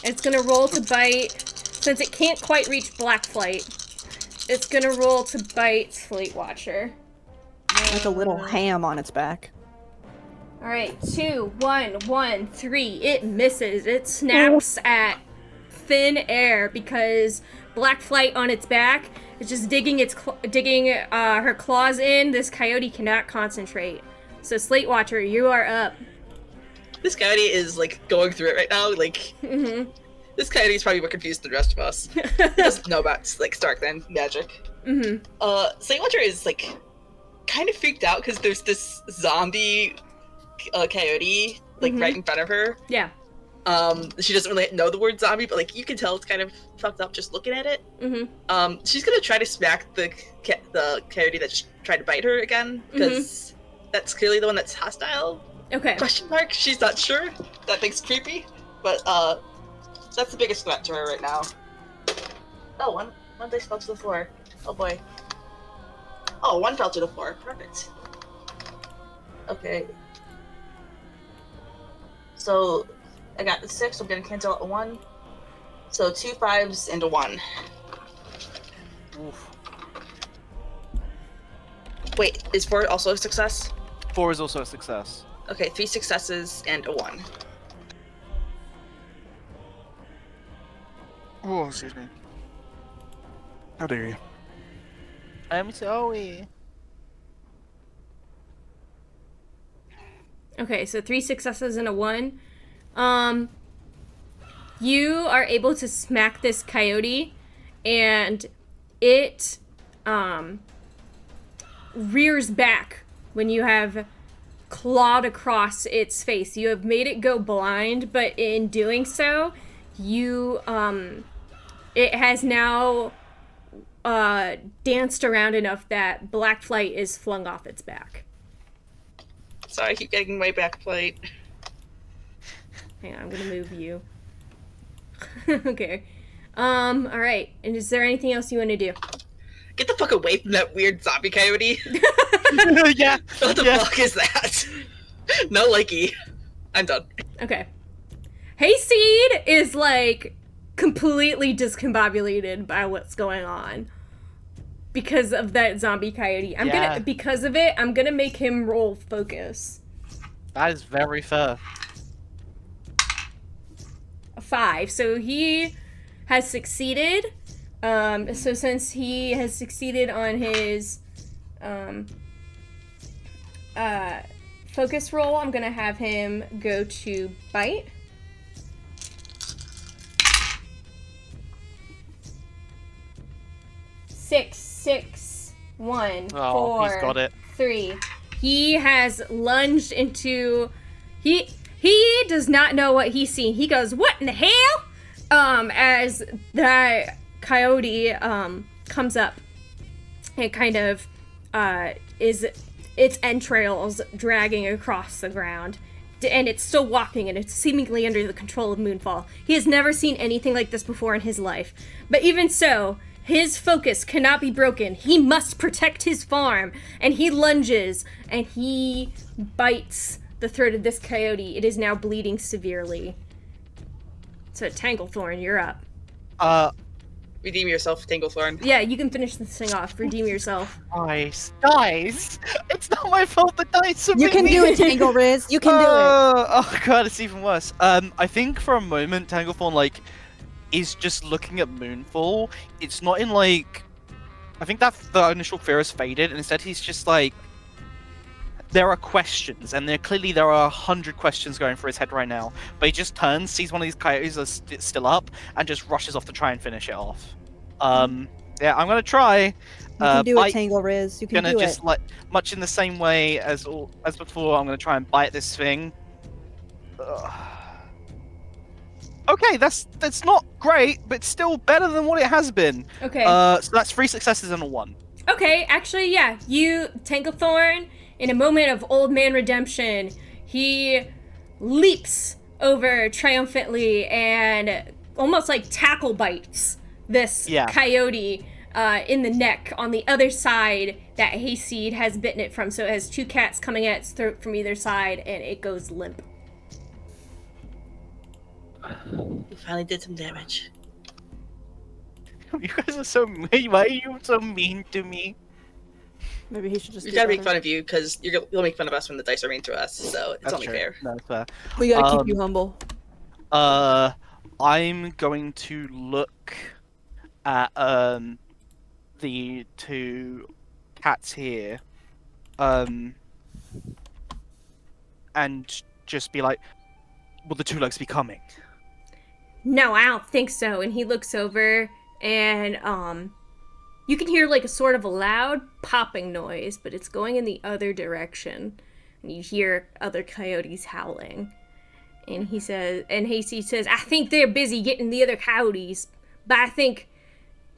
It's gonna roll to bite. Since it can't quite reach Blackflight, it's gonna roll to bite Slate Watcher. Like a little ham on its back. All right, 2, 1, 1, 3. It misses. It snaps at thin air because Blackflight on its back is just digging her claws in. This coyote cannot concentrate. So Slate Watcher, you are up. This coyote is like going through it right now. Like, this coyote is probably more confused than the rest of us. He doesn't know about like Starkland magic. Slate Watcher is like kind of freaked out because there's this zombie coyote like right in front of her. Yeah. She doesn't really know the word zombie, but like you can tell it's kind of fucked up just looking at it. She's gonna try to smack the coyote that just tried to bite her again because that's clearly the one that's hostile. Okay. Question mark? She's not sure. That thing's creepy, but that's the biggest threat to her right now. Oh, one dice fell to the floor. Oh boy. Oh, one fell to the floor. Perfect. Okay. So I got the 6, so I'm gonna cancel out a 1. So 2 5s and a 1. Oof. Wait, is 4 also a success? 4 is also a success. Okay, 3 successes and a 1. Oh, excuse me. How dare you? I'm sorry. Okay, so 3 successes and a 1. You are able to smack this coyote, and it rears back when you have clawed across its face. You have made it go blind, but in doing so, you it has now danced around enough that Blackflight is flung off its back. Sorry, I keep getting my back plate. Hang on, I'm gonna move you. Okay. Alright. And is there anything else you want to do? Get the fuck away from that weird zombie coyote. Yeah. What the yeah. fuck is that? No likey. I'm done. Okay. Hayseed is like completely discombobulated by what's going on because of that zombie coyote. Because of it, I'm gonna make him roll focus. That is very fair. A 5. So he has succeeded. So since he has succeeded on his focus roll, I'm gonna have him go to bite. Six, 1, Oh, 4, he's got it. 3. He has lunged into. He does not know what he's seen. He goes, "What in the hell?" As that coyote comes up, it kind of is its entrails dragging across the ground, and it's still walking, and it's seemingly under the control of Moonfall. He has never seen anything like this before in his life, but even so, his focus cannot be broken. He must protect his farm, and he lunges, and he bites the throat of this coyote. It is now bleeding severely. So Tanglethorn, you're up. Redeem yourself, Tanglethorn. Yeah, you can finish this thing off. Redeem yourself. Guys, it's not my fault. The dice are You can do it, Tangle Riz. You can do it. Oh god, it's even worse. I think for a moment, Tanglethorn is just looking at Moonfall. It's not in like, I think that the initial fear has faded, and instead he's just like, there are questions, and there are 100 questions going through his head right now. But he just turns, sees one of these coyotes that's still up, and just rushes off to try and finish it off. Yeah, I'm gonna try. You can do bite, it, Tangle Riz. You can gonna do just it. like much in the same way as before. I'm gonna try and bite this thing. Ugh. Okay, that's not great, but still better than what it has been. Okay. So that's 3 successes and a 1. Okay, actually, yeah. You, Tanglethorn, in a moment of old man redemption, he leaps over triumphantly and almost like tackle bites this Yeah. coyote. in the neck on the other side that Hayseed has bitten it from. So it has 2 cats coming at its throat from either side, and it goes limp. You finally did some damage. You guys are so mean. Why are you so mean to me? Maybe he should just. We do gotta make better. fun of you because you'll make fun of us when the dice are mean to us. So it's That's only true. fair. No, that's fair. We gotta keep you humble. I'm going to look at the 2 cats here, and just be like, will the 2 legs be coming? No, I don't think so. And he looks over, and you can hear like a sort of a loud popping noise, but it's going in the other direction. And you hear other coyotes howling. And he says, and Hasty says, I think they're busy getting the other coyotes, but I think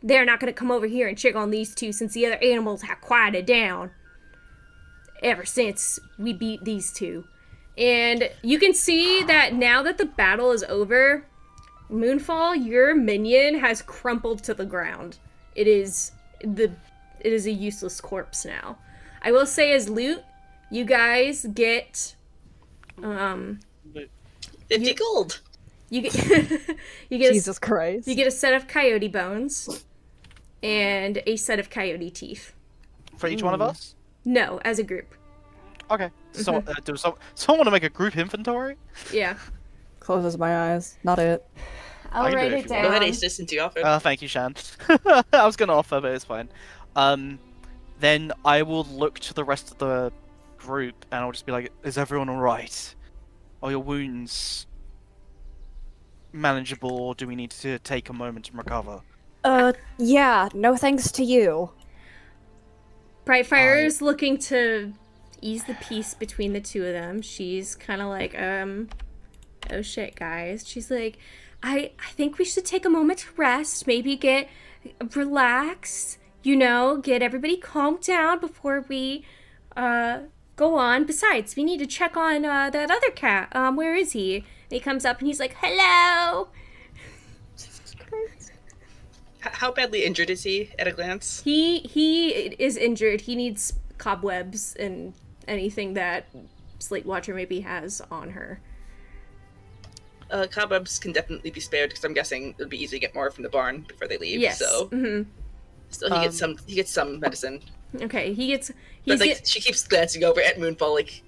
they're not going to come over here and check on these 2 since the other animals have quieted down ever since we beat these 2. And you can see that now that the battle is over, Moonfall, your minion has crumpled to the ground. It is a useless corpse now. I will say as loot, you guys get 50 gold. you get you get Jesus Christ. you get a set of coyote bones and a set of coyote teeth. For each one of us? No, as a group. Okay. So, does someone want to make a group inventory? Yeah. Closes my eyes. Not it. I'll I can do write it it if you down. Go ahead, Ace, this into your offer. Thank you, Shan. I was going to offer, but it's fine. Then I will look to the rest of the group, and I'll just be like, is everyone alright? Are your wounds manageable, or do we need to take a moment to recover? Yeah, no thanks to you. Brightfire is looking to ease the peace between the 2 of them. She's kind of like, oh shit, guys. She's like, I think we should take a moment to rest, maybe relax, get everybody calmed down before we go on. Besides, we need to check on that other cat. Where is he? And he comes up and he's like, hello. How badly injured is he at a glance? He is injured. He needs cobwebs and anything that Slate Watcher maybe has on her. Cobwebs can definitely be spared because I'm guessing it would be easy to get more from the barn before they leave. Yes. So still he gets some medicine. Okay, But she keeps glancing over at Moonfall like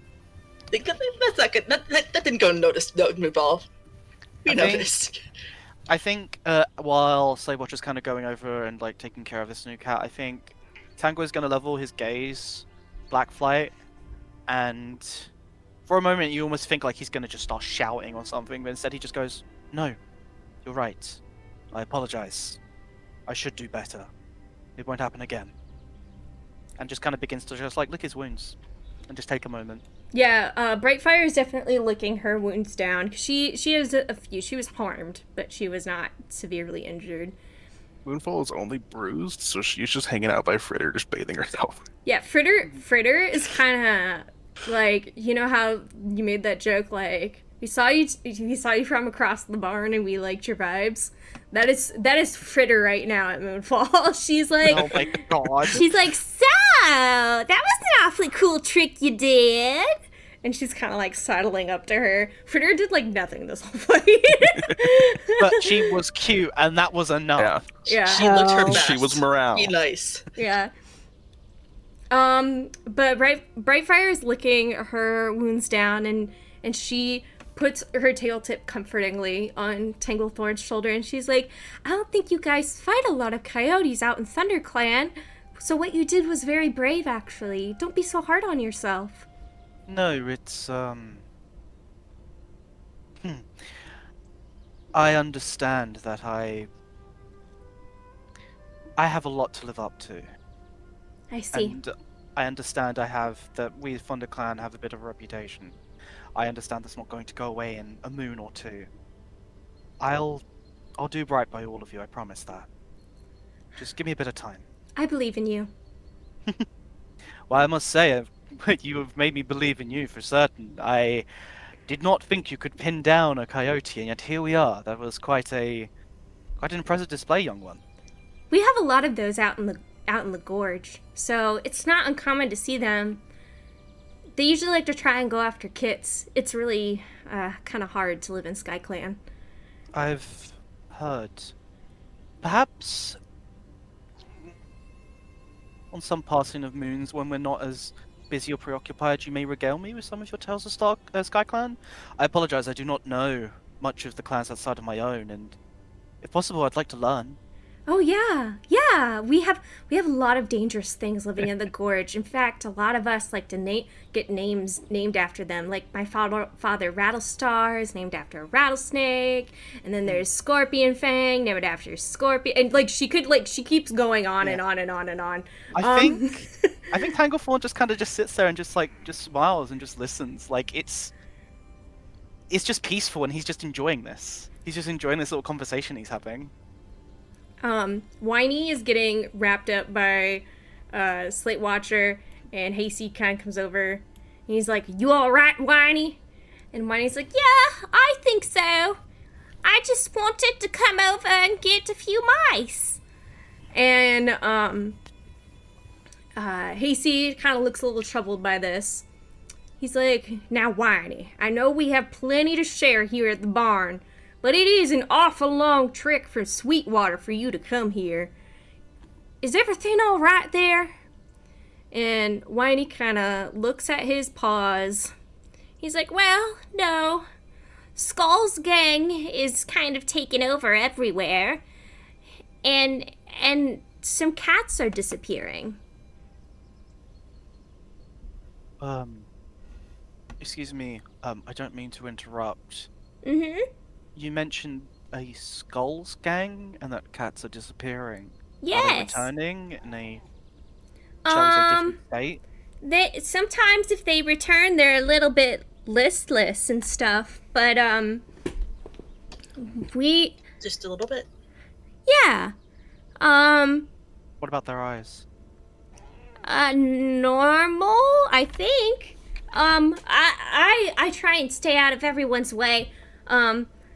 that's not good. That didn't go unnoticed, no, Moonfall. We noticed. I think while Slavewatcher's kind of going over and like taking care of this new cat, I think Tango's going to level his gaze, Blackflight, and for a moment you almost think like he's going to just start shouting or something, but instead he just goes, no, you're right. I apologize. I should do better. It won't happen again. And just kind of begins to just like lick his wounds and just take a moment. Yeah, Brightfire is definitely licking her wounds down. She has a few. She was harmed, but she was not severely injured. Moonfall is only bruised, so she's just hanging out by Fritter, just bathing herself. Yeah, Fritter is kind of like, you know how you made that joke like we saw you from across the barn and we liked your vibes. That is Fritter right now at Moonfall. She's like, Oh my god. she's like, so that was an awfully cool trick you did. And she's kind of like sidling up to her. Fritter did like nothing this whole fight. But she was cute, and that was enough. Yeah. She looked her Hell. best. She was morale. Be nice. Yeah. But Brightfire is licking her wounds down, and she puts her tail tip comfortingly on Tanglethorn's shoulder, and she's like, I don't think you guys fight a lot of coyotes out in ThunderClan, so what you did was very brave, actually. Don't be so hard on yourself. No, it's I understand that I have a lot to live up to. I see. And I understand that we ThunderClan have a bit of a reputation. I understand that's not going to go away in a moon or 2. I'll do right by all of you, I promise that. Just give me a bit of time. I believe in you. Well, I must say, you have made me believe in you for certain. I did not think you could pin down a coyote, and yet here we are. That was quite an impressive display, young one. We have a lot of those out in the gorge, so it's not uncommon to see them. They usually like to try and go after kits. It's really kind of hard to live in SkyClan. I've heard. Perhaps on some passing of moons, when we're not as busy or preoccupied, you may regale me with some of your tales of SkyClan. I apologize, I do not know much of the clans outside of my own, and if possible, I'd like to learn. Oh yeah. We have a lot of dangerous things living in the gorge. In fact, a lot of us like to get names named after them. Like my father Rattlestar is named after a rattlesnake, and then there's Scorpion Fang named after a scorpion. And like she keeps going on and on and on and on. I think Tanglethorn just kind of just sits there and just smiles and just listens. Like it's just peaceful, and he's just enjoying this. He's just enjoying this little conversation he's having. Whiny is getting wrapped up by Slate Watcher, and Hasty kind of comes over, and he's like, "You all right, Whiny?" And Whiny's like, "Yeah, I think so. I just wanted to come over and get a few mice." And Hasty kind of looks a little troubled by this. He's like, "Now, Whiny, I know we have plenty to share here at the barn, but it is an awful long trek from Sweetwater for you to come here. Is everything all right there?" And Whiny kind of looks at his paws. He's like, "Well, no. Skull's gang is kind of taking over everywhere. And some cats are disappearing." Excuse me, I don't mean to interrupt. Mm-hmm. You mentioned a Skulls gang and that cats are disappearing. Yes. Are they returning in a, shall we say, different state? Sometimes if they return, they're a little bit listless and stuff, but we Just a little bit. yeah. What about their eyes? Normal, I think. I try and stay out of everyone's way.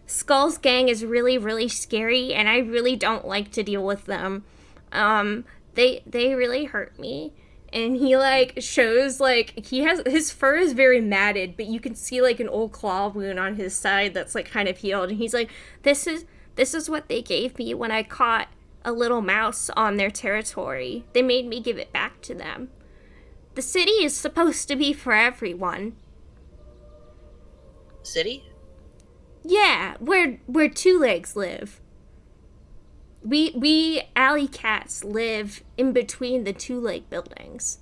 Skull's gang is really, really scary, and I really don't like to deal with them. They really hurt me. And he shows his fur is very matted, but you can see an old claw wound on his side that's kind of healed. And he's like, this is what they gave me when I caught a little mouse on their territory. They made me give it back to them. The city is supposed to be for everyone. City? Yeah, where Two Legs live. We alley cats live in between the Two Leg buildings.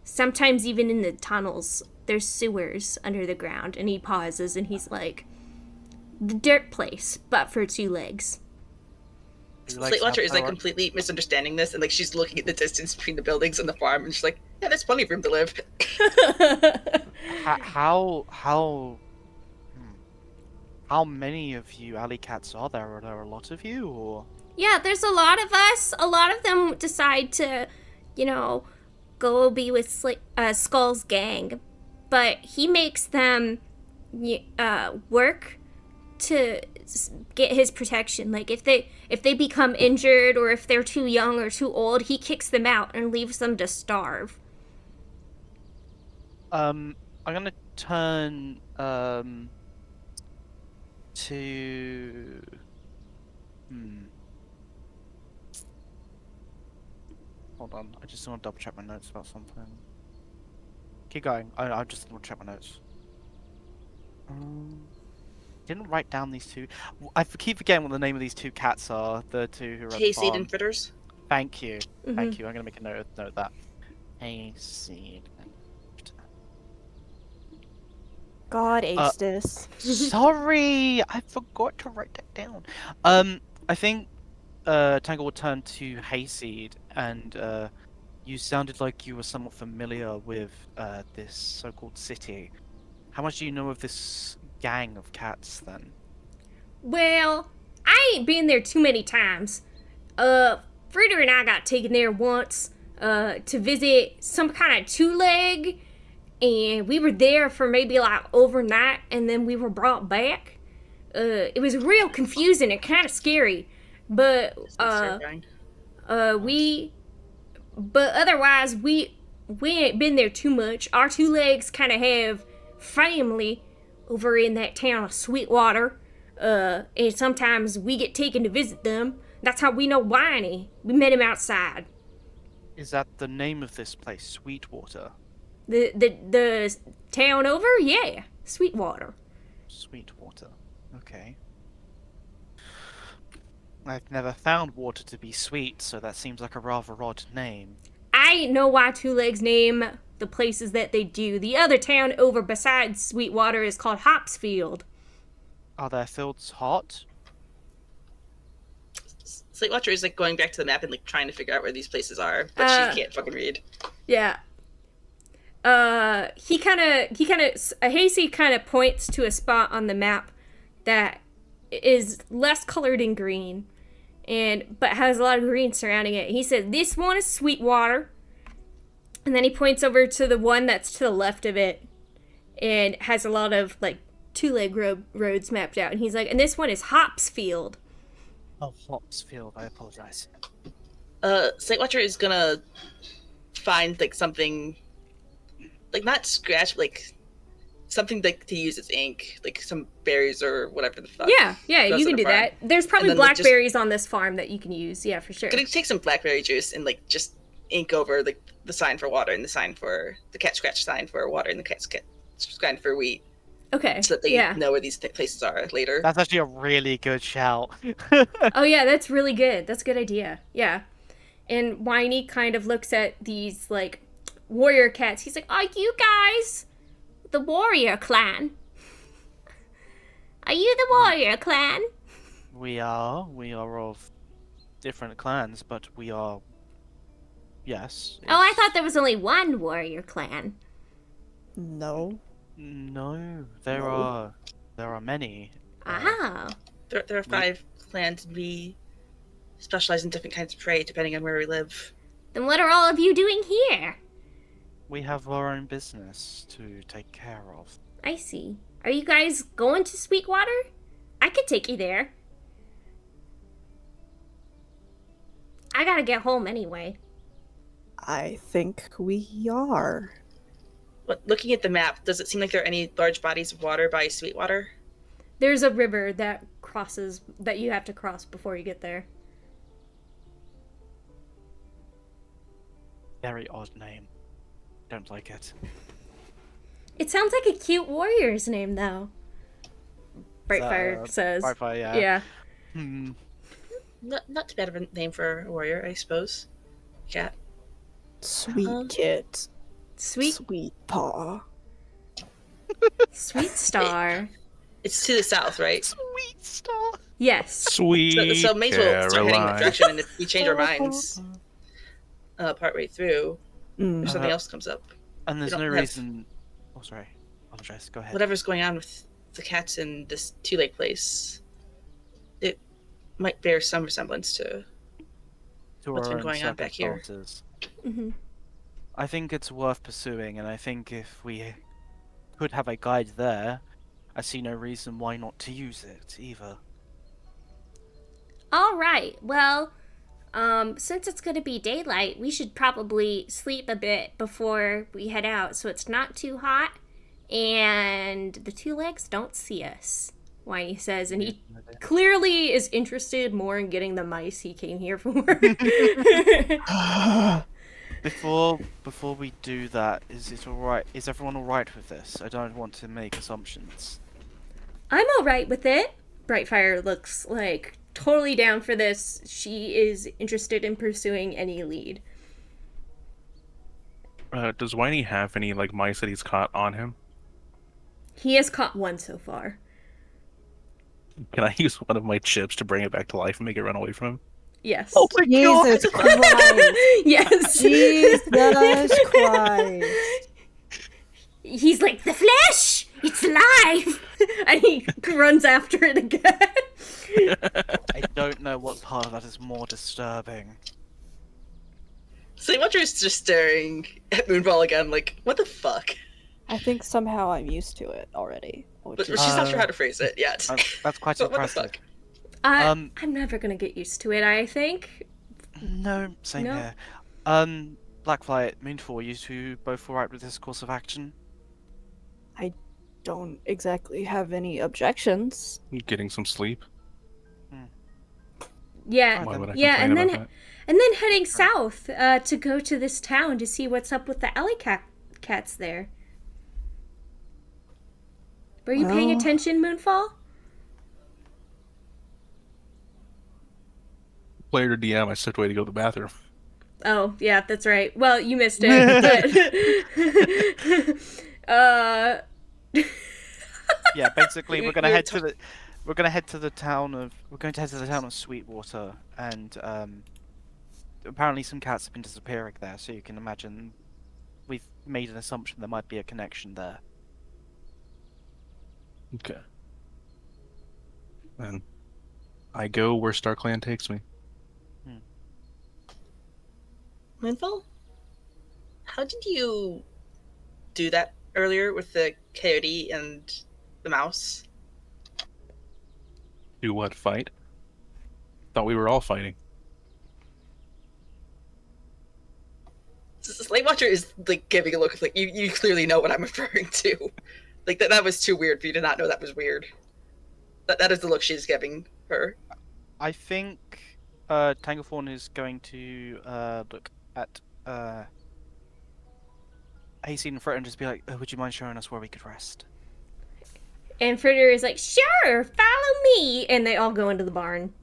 Sometimes even in the tunnels, there's sewers under the ground. And he pauses and he's like, the dirt place, but for Two Legs. Slate Watcher is completely misunderstanding this, and she's looking at the distance between the buildings and the farm, and she's like, "Yeah, there's plenty of room to live." How many of you alley cats are there? Are there a lot of you, or? Yeah, there's a lot of us. A lot of them decide to, go be with Skull's gang, but he makes them work to get his protection. If they become injured or if they're too young or too old, he kicks them out and leaves them to starve. I'm gonna turn to hold on, I just want to double check my notes about something. Keep going. I just want to check my notes. Didn't write down these two. I keep forgetting what the name of these two cats are. The two who are at the Hayseed farm. and Fritters. Thank you. Mhm. Thank you. I'm gonna make a note of that. Hayseed. God, Aestus. Sorry, I forgot to write that down. I think Tangle will turn to Hayseed, and you sounded like you were somewhat familiar with this so-called city. How much do you know of this gang of cats, then? Well, I ain't been there too many times. Fritter and I got taken there once to visit some kind of two-leg, and we were there for maybe overnight, and then we were brought back. It was real confusing and kind of scary, but But otherwise, we ain't been there too much. Our two legs kind of have family over in that town of Sweetwater. And sometimes we get taken to visit them. That's how we know Whiny. We met him outside. Is that the name of this place, Sweetwater? The town over? Yeah, Sweetwater. Sweetwater. Okay. I've never found water to be sweet, so that seems like a rather odd name. I know why Two Legs name the places that they do. The other town over besides Sweetwater is called Hopsfield. Are their fields hot? Slatewatcher is like going back to the map and like trying to figure out where these places are, but she can't fucking read. Yeah. Hasty kind of points to a spot on the map that is less colored in green, but has a lot of green surrounding it. He said, "This one is Sweetwater," and then he points over to the one that's to the left of it, and has a lot of like two-leg roads mapped out. And he's like, "And this one is Hopsfield." Oh, Hopsfield. I apologize. Slatewatcher is gonna find like something, like not scratch, like something like to use as ink, like some berries or whatever the fuck. Yeah, you can do that. There's probably blackberries on this farm that you can use. Yeah, for sure. Gonna take some blackberry juice and like just ink over like the sign for water and the sign for the cat scratch sign for water and the cat sign for wheat. Okay. So that they know where these places are later. That's actually a really good shout. Oh yeah, that's really good. That's a good idea. Yeah. And Whiny kind of looks at these like warrior cats. He's like, "Are you guys the warrior clan? Are you the warrior clan?" We are of different clans, but we are. Yes. Oh, I thought there was only one warrior clan. No. No, there are many. Ah. There are 5 clans, and we specialize in different kinds of prey depending on where we live. Then what are all of you doing here? We have our own business to take care of. I see. Are you guys going to Sweetwater? I could take you there. I gotta get home anyway. I think we are. But looking at the map, does it seem like there are any large bodies of water by Sweetwater? There's a river that you have to cross before you get there. Very odd name. Don't like it. It sounds like a cute warrior's name, though. Brightfire says. Brightfire, yeah. Yeah. Hmm. Not too bad of a name for a warrior, I suppose. Cat. Sweet kit. Sweet paw. Sweet Star. It's to the south, right? Sweet Star. Yes. Sweet So may as well start heading in that Caroline. direction, and if we change our minds partway through, or something else comes up. And there's We no don't have- reason. Oh, sorry. Apologize. Go ahead. Whatever's going on with the cats in this two-leg place, it might bear some resemblance to To what's our been own going on back here. circumstances. Mm-hmm. I think it's worth pursuing, and I think if we could have a guide there, I see no reason why not to use it either. All right. Well, since it's going to be daylight, we should probably sleep a bit before we head out so it's not too hot and the two legs don't see us, Whiny says. And he clearly is interested more in getting the mice he came here for. Before we do that, is it alright? Is everyone alright with this? I don't want to make assumptions. I'm all right with it. Brightfire looks like totally down for this. She is interested in pursuing any lead. Does Whiny have any like mice that he's caught on him? He has caught one so far. Can I use one of my chips to bring it back to life and make it run away from him? Yes. Oh my Jesus Christ. Yes. Jesus Christ. He's like, the flesh! It's alive! And he runs after it again. I don't know what part of that is more disturbing. Watcher is just staring at Moonball again, like, what the fuck? I think somehow I'm used to it already. But she's not sure how to phrase it yet. That's quite But what the impressive. fuck? I'm never gonna get used to it, I think. No, same No? here. Blackflight, Moonfall, you two both alright with this course of action? Don't exactly have any objections. Getting some sleep. Yeah, Alright Why then. would I yeah, complain about that? and then heading south to go to this town to see what's up with the cats there. Were you paying Well- attention, Moonfall? Player to DM, I stepped away to go to the bathroom. Oh, yeah, that's right. Well, you missed it, but Yeah, basically we're gonna We're head to the we're going to head to the town of Sweetwater, and apparently some cats have been disappearing there, so you can imagine we've made an assumption there might be a connection there. Okay. Then I go where StarClan takes me. Moonfall? How did you do that earlier with the coyote and the mouse? Do what? Fight? Thought we were all fighting. Slate Watcher is like giving a look of like you clearly know what I'm referring to. Like that was too weird for you to not know that was weird. That is the look she's giving her. I think Tanglethorn is going to look at Hayseed and Fred and just be like, would you mind showing us where we could rest? and Fritter is like, sure, follow me, and they all go into the barn.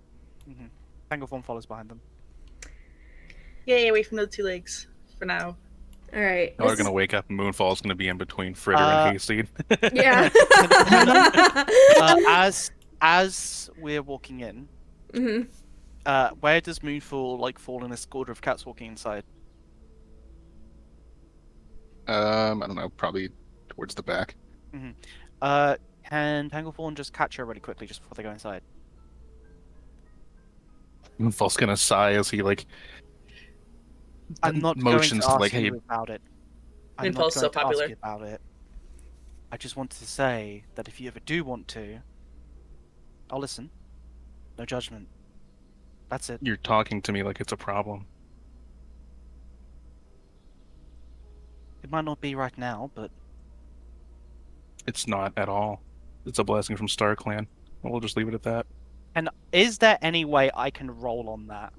Tanglethorn follows behind them. Yay, away from the two legs for now. All right. Y'all are gonna wake up and Moonfall's gonna be in between Fritter and Hayseed. Yeah. As we're walking in, where does Moonfall like fall in a squad of cats walking inside? I don't know, probably towards the back. Can Tanglethorn just catch her really quickly just before they go inside? Moonfall's gonna sigh as he like I'm not motions going to ask like, hey, you about it. I'm not Moonfall's so going to ask popular. you about it. I just wanted to say that if you ever do want to, I'll listen. No judgment. That's it. you're talking to me like it's a problem. It might not be right now, but It's not at all. It's a blessing from StarClan. We'll just leave it at that. and is there any way I can roll on that?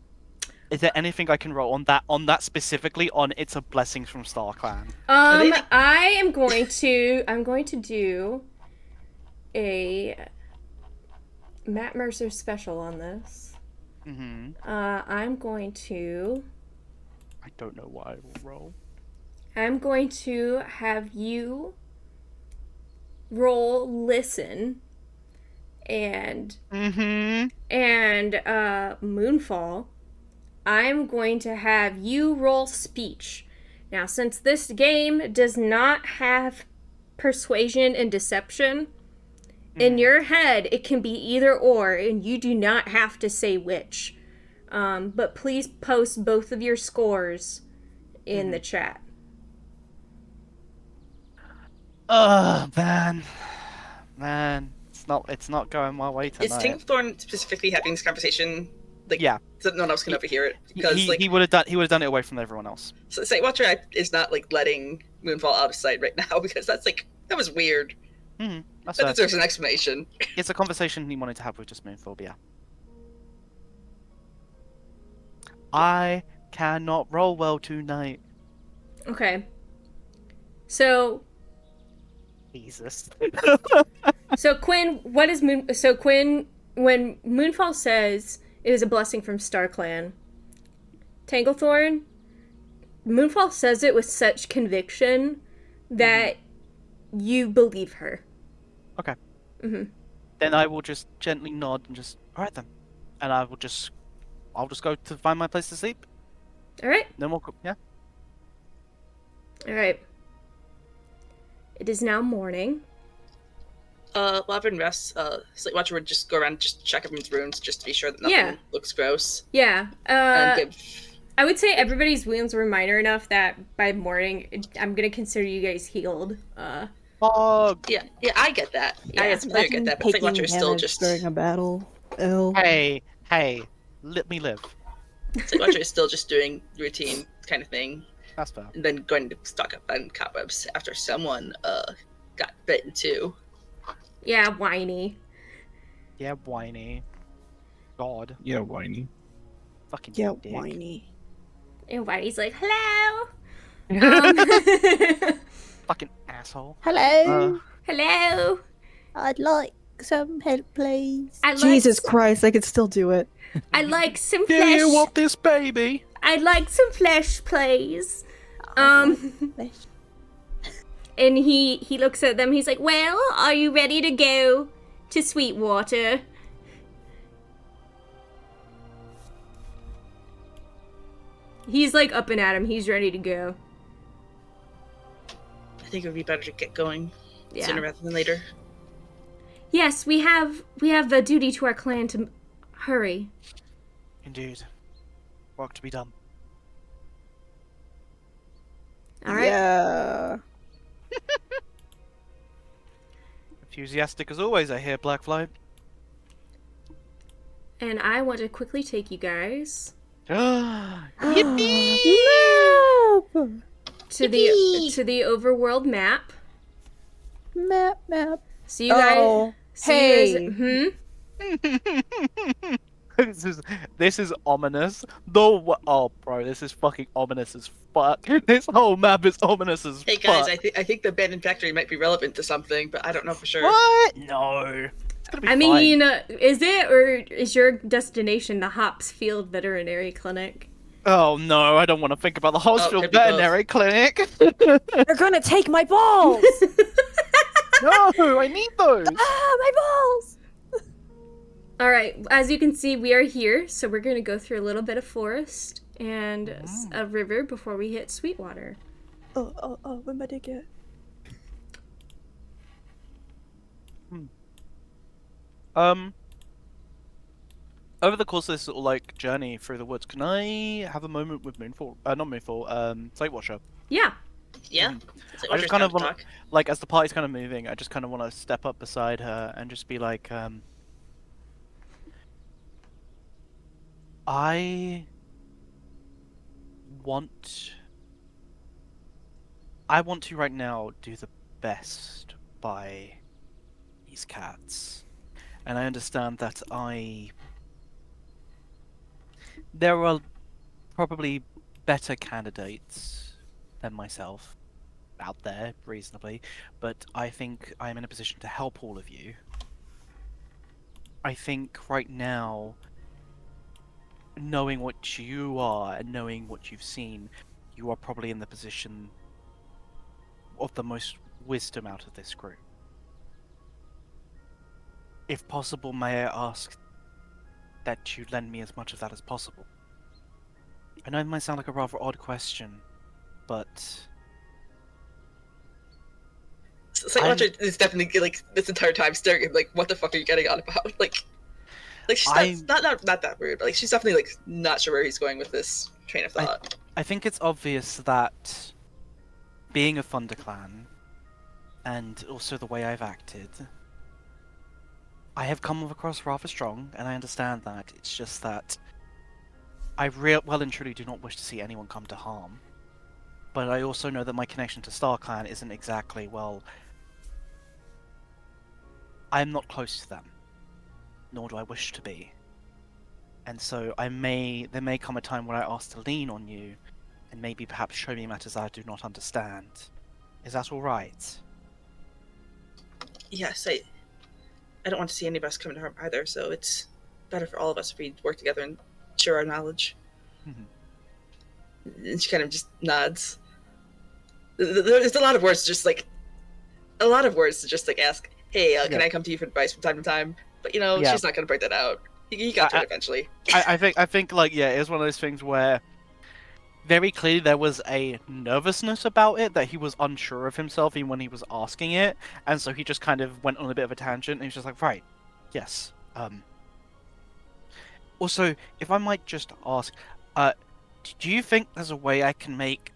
Is there anything I can roll on that specifically on it's a blessing from StarClan? I'm going to do a Matt Mercer special on this. I'm going to I don't know why I will roll. I'm going to have you roll listen and Moonfall. I'm going to have you roll speech. Now, since this game does not have persuasion and deception, in your head it can be either or, and you do not have to say which. But please post both of your scores in the chat. Man, it's not going my way Is tonight. Tinglethorn specifically having this conversation? Like, Yeah. so no one else can overhear it because He would have done it away from everyone else. so Slate Watcher is not like letting Moonfall out of sight right now because that was weird. That's That fair. deserves an explanation. It's a conversation he wanted to have with just Moonphobia. I cannot roll well tonight. Okay. So Jesus. Quinn, what is Moon? So Quinn, when Moonfall says it is a blessing from StarClan, Tanglethorn, Moonfall says it with such conviction that you believe her. Okay. Then I will just gently nod and just, alright then. And I'll just go to find my place to sleep. All right. No more, yeah. All right. It is now morning. While everyone rests, Slate Watcher would just go around and just check everyone's rooms just to be sure that nothing looks gross. Yeah. And give I would say everybody's wounds were minor enough that by morning, I'm gonna consider you guys healed. Fog! yeah, I get that. Yeah. I completely get that, but Slate Taking Watcher is still damage just during a battle. Ew. Hey, let me live. So Watcher is still just doing routine kind of thing, That's fair. and then going to stock up on cobwebs after someone got bitten too. Yeah, whiny. Yeah, whiny. God. Yeah, whiny. Fucking Yeah, dick. whiny. And whiny's like, hello. Um, Fucking asshole. Hello. hello. I'd like some help, please. I'd like Jesus s- Christ, I could still do it. I'd like some Do flesh. you want this baby? I'd like some flesh, please. Flesh. And he looks at them. He's like, well, are you ready to go to Sweetwater? He's like up and at him. He's ready to go. I think it would be better to get going sooner Yeah. rather than later. Yes, we have the duty to our clan to hurry. Indeed. Work to be done. All right. Yeah. Enthusiastic as always, I hear, Blackfly. And I want to quickly take you guys Yippee! Map! to the overworld map. Map. So you guys. Oh, So hey. You guys, this is ominous. Oh, bro, this is fucking ominous as fuck. This whole map is ominous as Hey guys, fuck. I think the abandoned factory might be relevant to something, but I don't know for sure. What? No. It's gonna be I fine. mean, is it or is your destination the Hops Field Veterinary Clinic? Oh no, I don't want to think about the hospital could be both. veterinary clinic. They're gonna take my balls! No, I need those. My balls! All right, as you can see, we are here, so we're going to go through a little bit of forest and a river before we hit Sweetwater. Oh, where my dick at? Over the course of this little like journey through the woods, can I have a moment with Moonfall? Not Moonfall. Slate Watcher. Yeah. Yeah. I just kind of want, like, as the party's kind of moving, I just kind of want to step up beside her and just be like, I want to right now do the best by these cats, and I understand that there are probably better candidates than myself out there, reasonably, but I think I'm in a position to help all of you. I think right now, knowing what you are and knowing what you've seen, you are probably in the position of the most wisdom out of this group. If possible, may I ask that you lend me as much of that as possible? I know it might sound like a rather odd question, but Watcher is definitely like this entire time staring at him, like, what the fuck are you getting on about? Like she's not that rude, but like she's definitely like not sure where he's going with this train of thought. I think it's obvious that being a ThunderClan, and also the way I've acted, I have come across rather strong, and I understand that. It's just that I well and truly do not wish to see anyone come to harm. But I also know that my connection to StarClan isn't exactly, well, I'm not close to them, nor do I wish to be. And so there may come a time where I ask to lean on you, and maybe perhaps show me matters I do not understand. Is that alright? Yes, I don't want to see any of us come to harm either, so it's better for all of us if we work together and share our knowledge. And she kind of just nods. There's a lot of words to just ask, hey, can I come to you for advice from time to time? But she's not going to break that out. You got to it eventually. I think like, yeah, it's one of those things where very clearly there was a nervousness about it, that he was unsure of himself even when he was asking it, and so he just kind of went on a bit of a tangent, and he was just like, right, yes. Also, if I might just ask, do you think there's a way I can make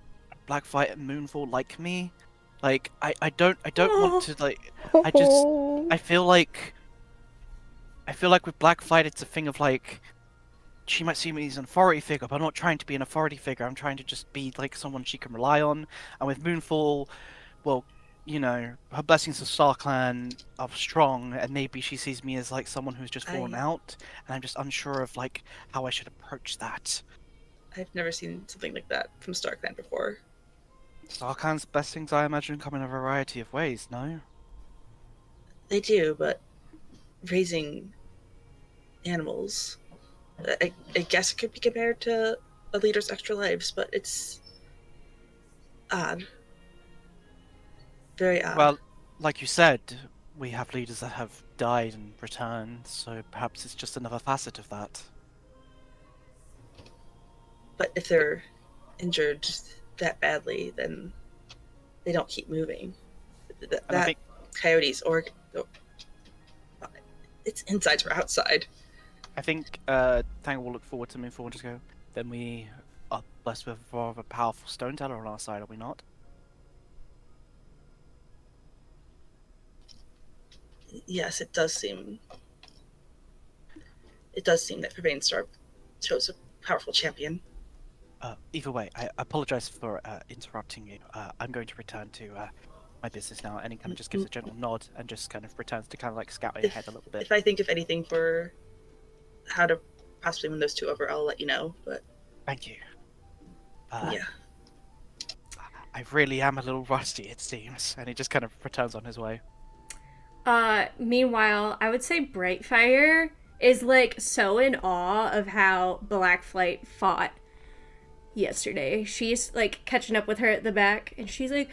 Blackflight and Moonfall like me? Like, I don't want to, like, I feel like with Blackflight it's a thing of like, she might see me as an authority figure, but I'm not trying to be an authority figure. I'm trying to just be like someone she can rely on. And with Moonfall, well, you know, her blessings of StarClan are strong, and maybe she sees me as like someone who's just fallen out, and I'm just unsure of like how I should approach that. I've never seen something like that from StarClan before. StarClan's blessings, I imagine, come in a variety of ways, no? They do, but raising animals, I guess it could be compared to a leader's extra lives, but it's odd. Very odd. Well, like you said, we have leaders that have died and returned, so perhaps it's just another facet of that. But if they're injured that badly, then they don't keep moving. That think... coyotes or its insides or outside. I think Tangle will look forward to Moonfall and just go, then we are blessed with a rather powerful stone teller on our side, are we not? Yes, it does seem that Forbane Star chose a powerful champion. Either way, I apologize for interrupting you. I'm going to return to my business now, and he kind of just gives a gentle nod and just kind of returns to kind of like scouting ahead a little bit. If I think of anything for how to possibly win those two over, I'll let you know. But thank you. Yeah. I really am a little rusty, it seems, and he just kind of returns on his way. Meanwhile, I would say Brightfire is like so in awe of how Blackflight fought yesterday. She's like catching up with her at the back, and she's like,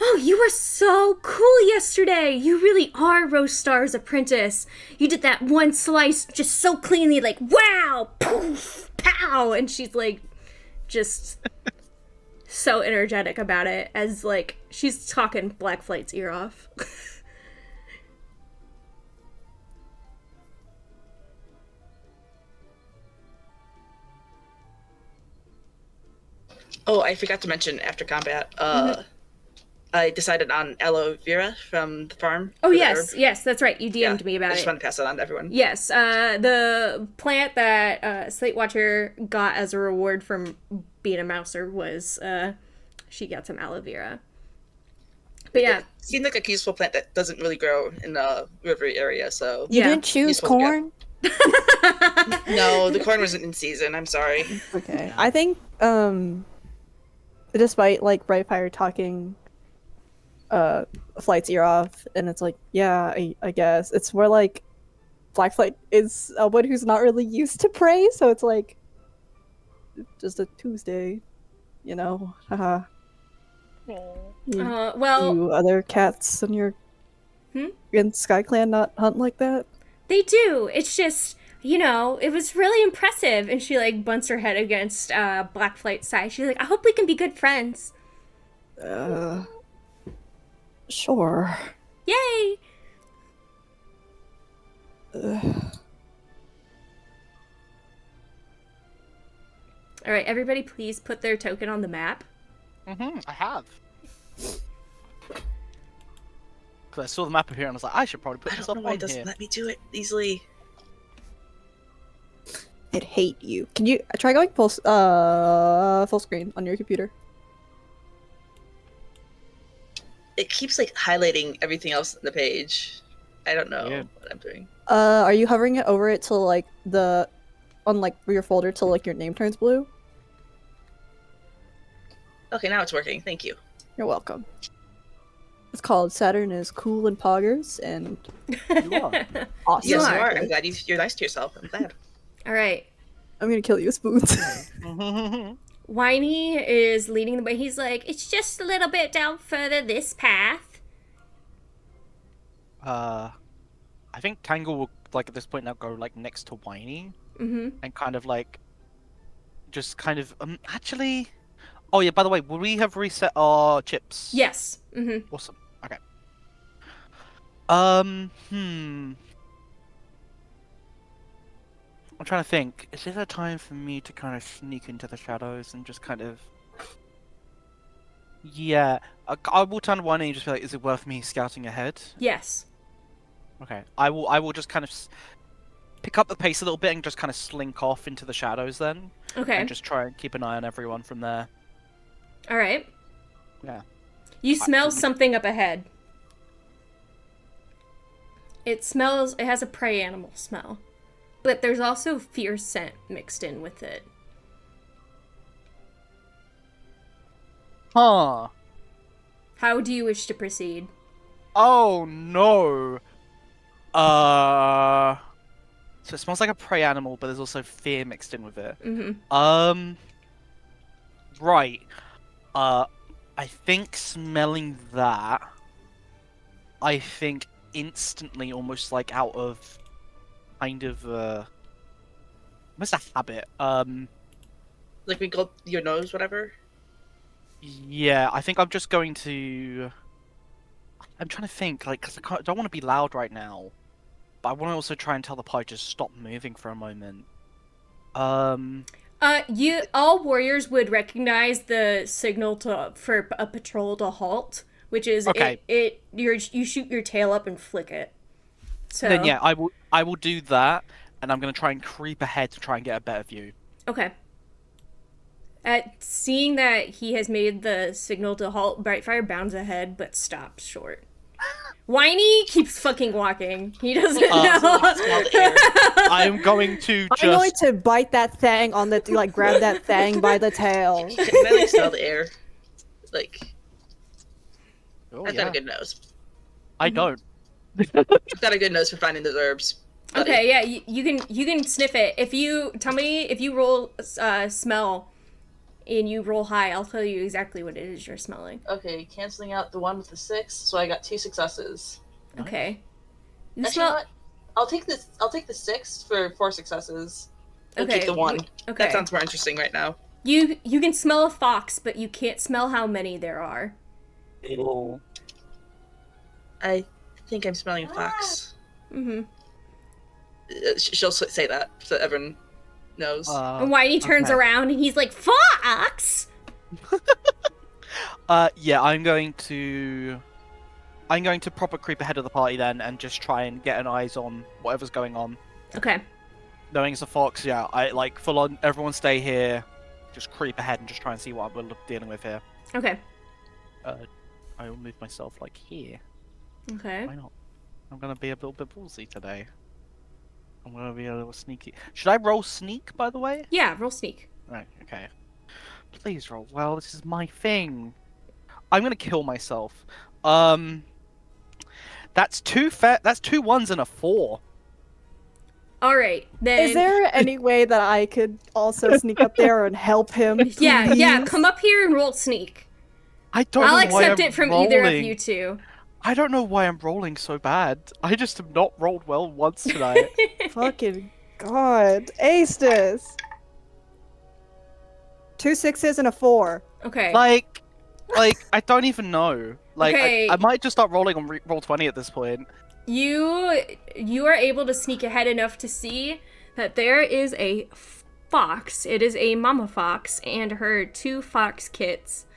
"Oh, you were so cool yesterday. You really are Rose Star's apprentice. You did that one slice just so cleanly, like, wow, poof, pow." And she's like, just so energetic about it, as like she's talking Blackflight's ear off. Oh, I forgot to mention after combat, I decided on aloe vera from the farm. Oh, yes, yes, that's right. You DM'd me about it. I just want to pass it on to everyone. Yes, the plant that Slate Watcher got as a reward from being a mouser was, she got some aloe vera. But yeah. It seemed like a useful plant that doesn't really grow in the river area, so... You didn't choose corn? No, the corn wasn't in season, I'm sorry. Okay. I think, despite like Brightfire talking Flight's ear off, and it's like, yeah, I guess it's more like Blackflight is someone who's not really used to prey, so it's like just a Tuesday, you know. Haha. Well, do other cats in your in SkyClan not hunt like that? They do. It's just, you know, it was really impressive. And she like bunts her head against Blackflight's side. She's like, I hope we can be good friends. Sure. Yay! All right, everybody, please put their token on the map. I have. Because I saw the map appear and I was like, I should probably put this up on here. I don't know why it doesn't let me do it easily. I'd hate you. Can you try going full screen on your computer? It keeps like highlighting everything else on the page. I don't know what I'm doing. Are you hovering it over it till like on like your folder till like your name turns blue? Okay, now it's working. Thank you. You're welcome. It's called Saturn is Cool and Poggers, and You are. awesome. Yes, you are. I'm glad you're nice to yourself. I'm glad. All right. I'm gonna kill you with spoons. Whiny is leading the way. He's like, it's just a little bit down further this path. I think Tangle will, like, at this point now go, like, next to Whiny. And kind of, like, just kind of, actually... Oh, yeah, by the way, will we have reset our chips? Yes. Awesome. Okay. I'm trying to think. Is it a time for me to kind of sneak into the shadows and just kind of... Yeah. I will turn one and just be like, is it worth me scouting ahead? Yes. Okay. I will just kind of pick up the pace a little bit and just kind of slink off into the shadows then. Okay. And just try and keep an eye on everyone from there. All right. Yeah. You smell didn't- something up ahead. It has a prey animal smell. But there's also fear scent mixed in with it. Huh. How do you wish to proceed? Oh no. So it smells like a prey animal, but there's also fear mixed in with it. Mm-hmm. Right. I think smelling that, I think instantly, almost like out of kind of almost a habit. Like we go your nose, whatever. Yeah, I think I'm just going to. I'm trying to think, like, because I don't want to be loud right now, but I want to also try and tell the party to stop moving for a moment. All warriors would recognize the signal for a patrol to halt, which is Okay. you shoot your tail up and flick it. So Then yeah, I will do that, and I'm gonna try and creep ahead to try and get a better view. Okay. At seeing that he has made the signal to halt, Brightfire bounds ahead but stops short. Whiny keeps fucking walking. He doesn't know. Smell the air. I'm going to I'm going just. to bite that thing on the like grab that thing by the tail. Can I like smell the air? Like Oh, I've yeah. got a good nose. I don't. I've got a good nose for finding those herbs. buddy. Okay, yeah, you can sniff it. If you tell me if you roll smell and you roll high, I'll tell you exactly what it is you're smelling. Okay, canceling out the one with the 6, so I got 2 successes. Okay. You Actually, smell. you know what? I'll take the 6 for 4 successes. And Okay. keep the 1. Okay. That sounds more interesting right now. You can smell a fox, but you can't smell how many there are. Oh. I think I'm smelling a fox. Mm-hmm. She'll say that so everyone knows. And Whitey turns okay. around and he's like, "Fox!" Yeah, I'm going to proper creep ahead of the party then, and just try and get an eyes on whatever's going on. Okay. Knowing it's a fox, yeah, I like full on. Everyone stay here. Just creep ahead and just try and see what we're dealing with here. Okay. I will move myself like here. Okay. Why not? I'm gonna be a little bit ballsy today. I'm gonna be a little sneaky. Should I roll sneak, by the way? Yeah, roll sneak. Right. Okay. Please roll well. This is my thing. I'm gonna kill myself. That's That's 2 1s and a 4. All right. Then Is there any way that I could also sneak up there and help him? Yeah, please? come up here and roll sneak. I don't I'll know why accept I'm it from either of rolling. you two. I don't know why I'm rolling so bad. I just have not rolled well once tonight. Fucking God. Ace this. 2 6s and a 4. Okay. like I don't even know. Like Okay. I might just start rolling on roll 20 at this point. You are able to sneak ahead enough to see that there is a fox. It is a mama fox and her 2 fox kits.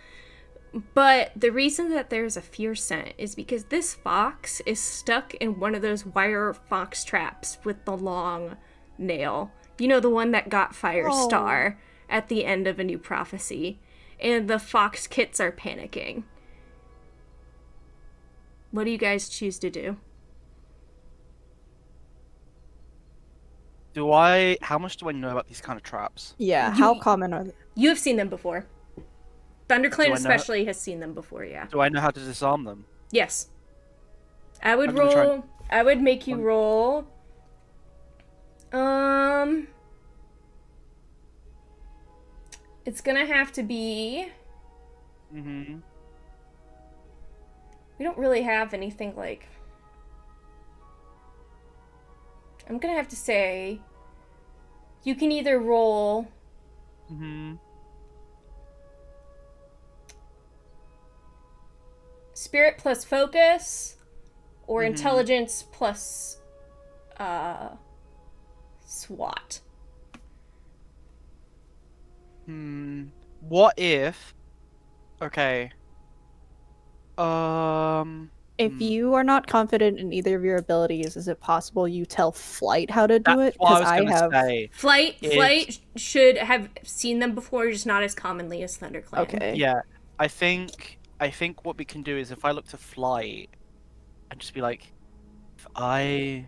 But the reason that there's a fear scent is because this fox is stuck in one of those wire fox traps with the long nail. You know, the one that got Firestar at the end of A New Prophecy. And the fox kits are panicking. What do you guys choose to do? How much do I know about these kind of traps? Yeah, how common are they? You have seen them before. ThunderClan Do I know- especially has seen them before, yeah. Do I know how to disarm them? Yes. I would I'm gonna try- roll... I would make you roll... It's gonna have to be... Mm-hmm. We don't really have anything like... I'm gonna have to say... You can either roll... Mm-hmm. Spirit plus focus, or intelligence plus SWAT. What if... Okay. If you are not confident in either of your abilities, is it possible you tell Flight how to do That's it? what I was I gonna have. say. Flight should have seen them before, just not as commonly as ThunderClan. Okay. Yeah, I think what we can do is if I look to Flight and just be like, if I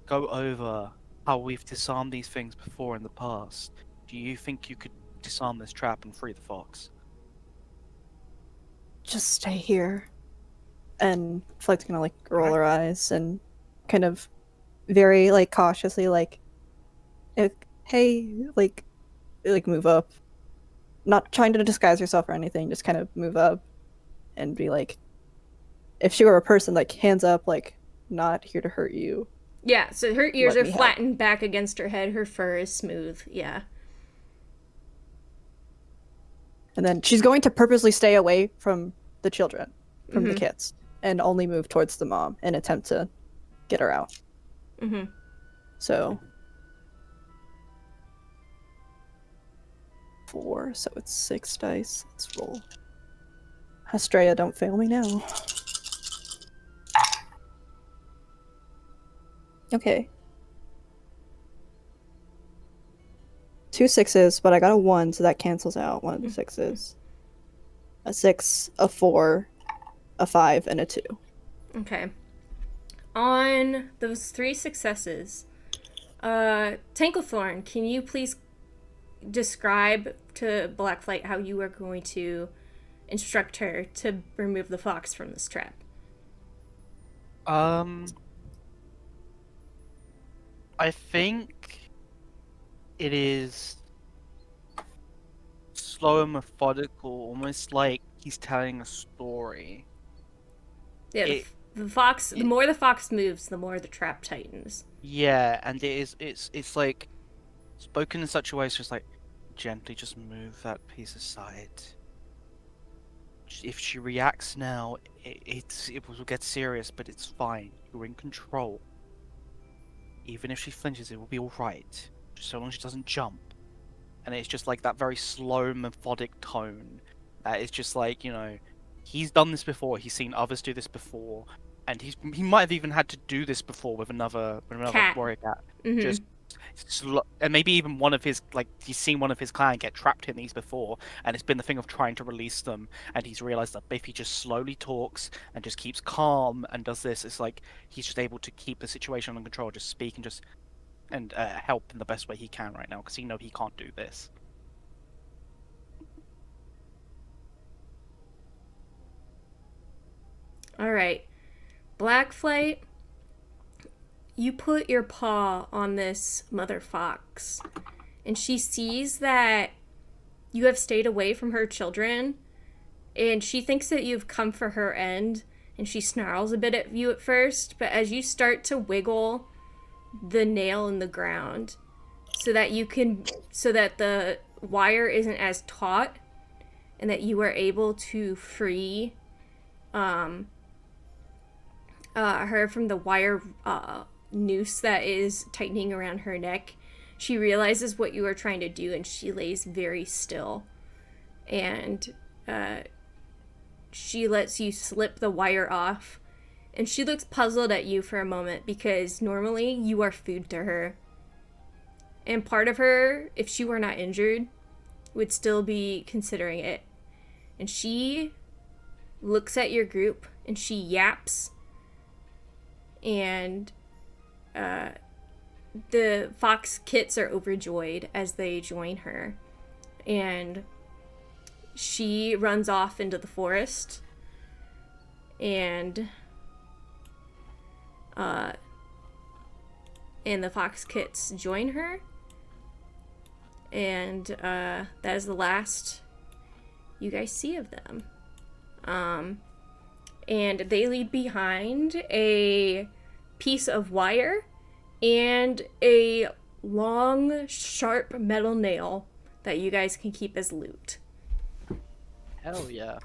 go over how we've disarmed these things before in the past, do you think you could disarm this trap and free the fox? Just stay here. And Flight's gonna like roll her eyes and kind of very like cautiously like, hey, like move up. Not trying to disguise herself or anything, just kind of move up and be like, if she were a person, like hands up, like not here to hurt you. Yeah, so her ears Let are me help. flattened back against her head. Her fur is smooth. Yeah. And then she's going to purposely stay away from the children, from the kids, and only move towards the mom and attempt to get her out. Mm-hmm. So 4, so it's 6 dice. Let's roll. Estrella, don't fail me now. Okay. 2 6s, but I got a 1, so that cancels out one of the 6s. A 6, a 4, a 5, and a 2. Okay. On those 3 successes, Tanklethorn, can you please describe to Blackflight how you are going to instruct her to remove the fox from this trap? I think it is slow and methodical, almost like he's telling a story. Yeah, the fox. The more the fox moves, the more the trap tightens. Yeah, and it's like spoken in such a way. It's just like gently, just move that piece aside. If she reacts now, it will get serious, but it's fine. You're in control. Even if she flinches, it will be all right, just so long as she doesn't jump. And it's just like that very slow, methodic tone. That is just like, you know, he's done this before. He's seen others do this before, and he might have even had to do this before with another Cat. warrior cat. Mm-hmm. Just and maybe even one of his, like, he's seen one of his clan get trapped in these before, and it's been the thing of trying to release them, and he's realized that if he just slowly talks and just keeps calm and does this, it's like he's just able to keep the situation under control, just speak and just help in the best way he can right now, because he knows he can't do this. All right, Blackflight, you put your paw on this mother fox, and she sees that you have stayed away from her children, and she thinks that you've come for her end, and she snarls a bit at you at first, but as you start to wiggle the nail in the ground so that the wire isn't as taut, and that you are able to free her from the wire noose that is tightening around her neck, she realizes what you are trying to do, and she lays very still, and she lets you slip the wire off, and she looks puzzled at you for a moment, because normally you are food to her, and part of her, if she were not injured, would still be considering it. And she looks at your group, and she yaps, and the fox kits are overjoyed as they join her, and she runs off into the forest, and the fox kits join her, and that is the last you guys see of them. And they leave behind a piece of wire and a long, sharp metal nail that you guys can keep as loot. Hell yeah.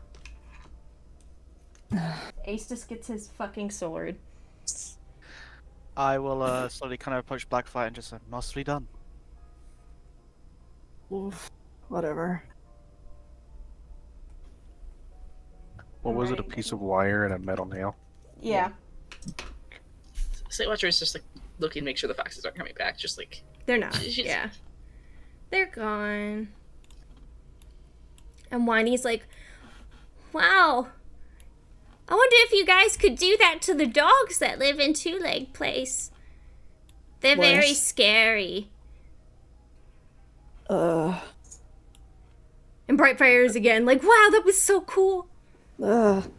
Aestus gets his fucking sword. I will slowly kind of approach Blackflight and just say, mostly done. Oof, whatever. What was it? A Alright. piece of wire and a metal nail? Yeah. Slate Watcher is just like looking to make sure the foxes aren't coming back. Just like They're not. She's- Yeah. They're gone. And Whiny's like, wow. I wonder if you guys could do that to the dogs that live in Two Leg Place. They're What? very scary. Ugh. And Brightfire is again like, wow, that was so cool. Ugh.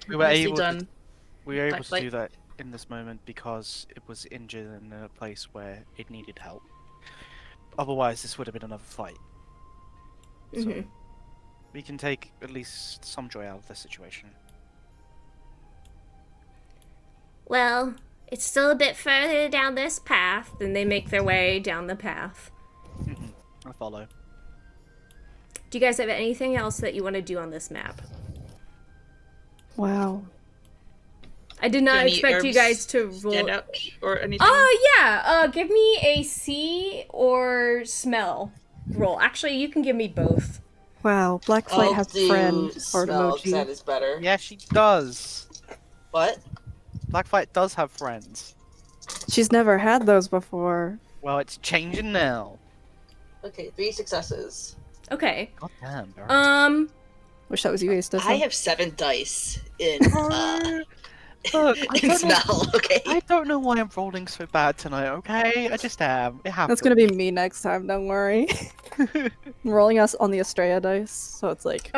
We were nicely able done. to, we were able to Blacklight. do that in this moment because it was injured in a place where it needed help. Otherwise, this would have been another fight. So Mhm. we can take at least some joy out of this situation. Well, it's still a bit further down this path. Then they make their way down the path. I follow. Do you guys have anything else that you want to do on this map? Wow. I did not Any expect you herbs guys to roll. stand out or anything. Oh yeah, give me a see or smell roll. Actually, you can give me both. Wow. Blackflight has friend heart That emoji. is better. Yeah, she does. What? Blackfight does have friends. She's never had those before. Well, it's changing now. Okay, 3 successes. Okay. God damn, Barrett. Wish that was you, Ace. I have 7 dice in Look, I in don't know. smell. Okay. I don't know why I'm rolling so bad tonight, okay? I just am. It happens. That's gonna be me next time, don't worry. I'm rolling us on the Estrella dice, so it's like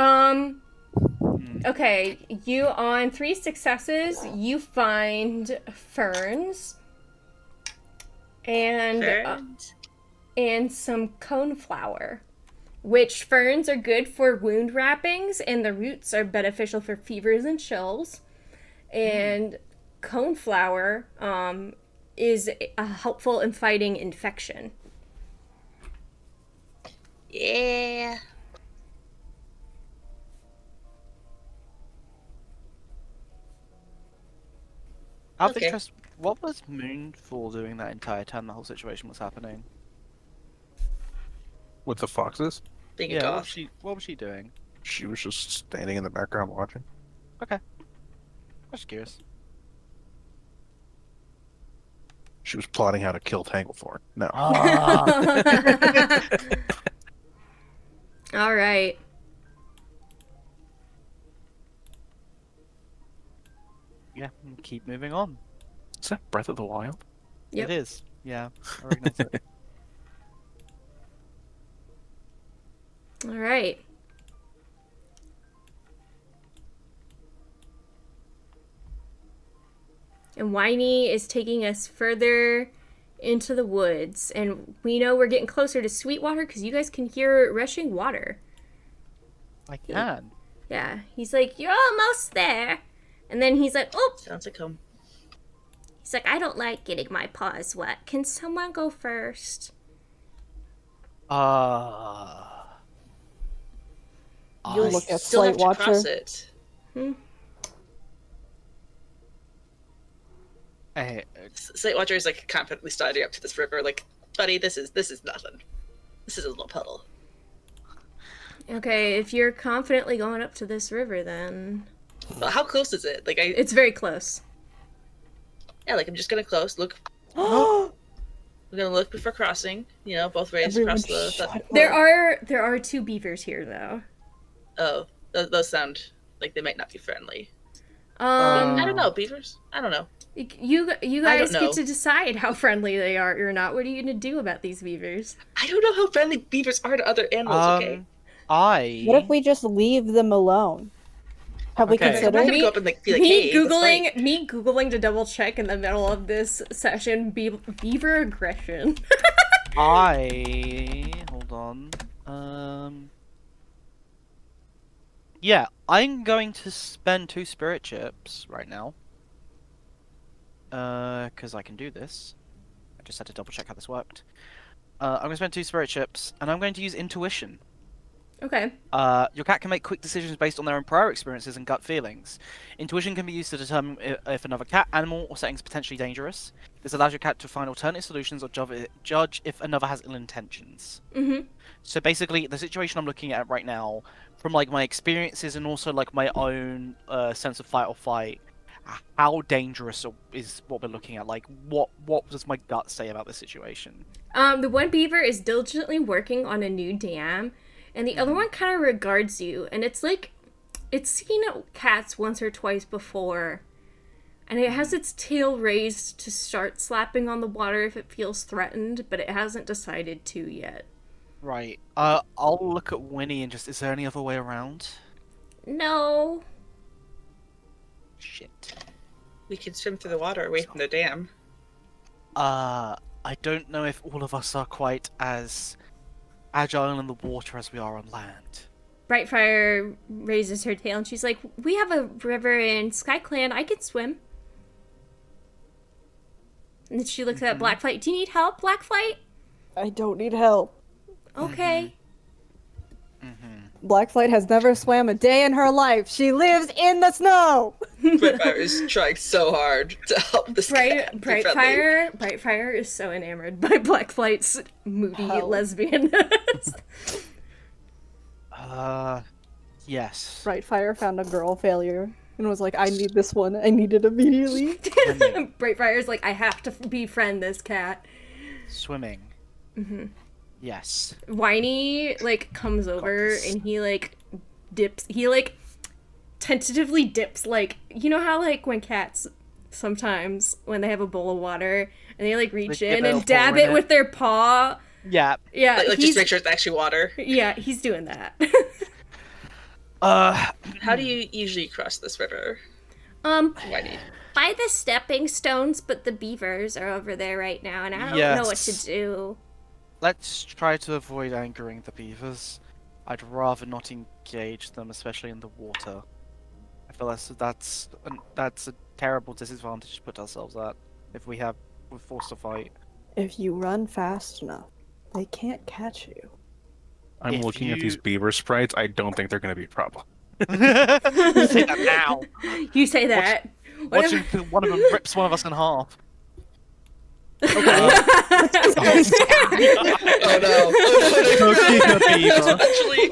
Okay, you on 3 successes, you find ferns and some coneflower. Which ferns are good for wound wrappings, and the roots are beneficial for fevers and chills. And coneflower is helpful in fighting infection. Yeah. Out of Okay. interest, what was Moonfall doing that entire time the whole situation was happening? With the foxes? Being a Yeah, goth. what was she doing? She was just standing in the background watching. Okay. I'm just curious. She was plotting how to kill Tanglethorn. No. All right. Yeah, keep moving on. Is that Breath of the Wild? Yep. It is. Yeah, I recognize it. All right. And Whiny is taking us further into the woods. And we know we're getting closer to Sweetwater because you guys can hear rushing water. I can. Yeah. He's like, you're almost there. And then he's like, oh. Sounds like home. He's like, I don't like getting my paws wet. Can someone go first? You'll look at Still have Slate to cross Watcher. it. Slate Watcher is like confidently striding up to this river, like, buddy, this is nothing. This is a little puddle. Okay, if you're confidently going up to this river, then Well, how close is it? Like it's very close. yeah, like I'm just gonna close. Look, Oh, we're gonna look before crossing. You know, both ways everyone across the. shut up. There are 2 beavers here though. Oh, those sound like they might not be friendly. Um, I don't know, beavers. I don't know. you I guys don't get know. to decide how friendly they are or not. What are you gonna do about these beavers? I don't know how friendly beavers are to other animals. Okay, What if we just leave them alone? Have we Okay. I'm considered? not gonna go up and like be like, me hey, let's fight. googling to double check in the middle of this session. Beaver aggression. Hold on. Yeah, I'm going to spend 2 spirit chips right now. Because I can do this. I just had to double check how this worked. I'm going to spend 2 spirit chips, and I'm going to use intuition. Okay. Your cat can make quick decisions based on their own prior experiences and gut feelings. Intuition can be used to determine if another cat, animal, or setting is potentially dangerous. This allows your cat to find alternative solutions or judge if another has ill intentions. Mm-hmm. So basically, the situation I'm looking at right now, from like my experiences and also like my own sense of fight or fight, how dangerous is what we're looking at? Like, what does my gut say about this situation? The one beaver is diligently working on a new dam, and the other one kind of regards you, and it's like, it's seen cats once or twice before, and it has its tail raised to start slapping on the water if it feels threatened, but it hasn't decided to yet. Right. I'll look at Winnie and just, is there any other way around? No. Shit. We can swim through the water away from the dam. I don't know if all of us are quite as agile in the water as we are on land. Brightfire raises her tail, and she's like, we have a river in SkyClan. I can swim. And then she looks at Blackflight. Do you need help, Blackflight? I don't need help. Okay. Blackflight has never swam a day in her life. She lives in the snow. Brightfire is trying so hard to help this cat. be friendly. Brightfire is so enamored by Blackflight's moody Hell. lesbianness. Yes. Brightfire found a girl failure and was like, I need this one. I need it immediately. Brightfire's like, I have to befriend this cat. Swimming. Yes. Whiny, like, comes over and he, like, dips. He, like, tentatively dips, like, you know how, like, when cats sometimes, when they have a bowl of water, and they, like, reach They in dip and a dab paw in it it. with their paw? Yeah. Yeah, Like he's, just make sure it's actually water. yeah, he's doing that. How do you usually cross this river? Whitey? By the stepping stones, but the beavers are over there right now, and I don't know what to Yes. do. Let's try to avoid angering the beavers. I'd rather not engage them, especially in the water. I feel that's a terrible disadvantage to put ourselves at if we're forced to fight. If you run fast enough, they can't catch you. I'm If looking at these you- beaver sprites. I don't think they're going to be a problem. Say that now. You say that. Watch until one of them rips one of us in half. Oh no! Actually,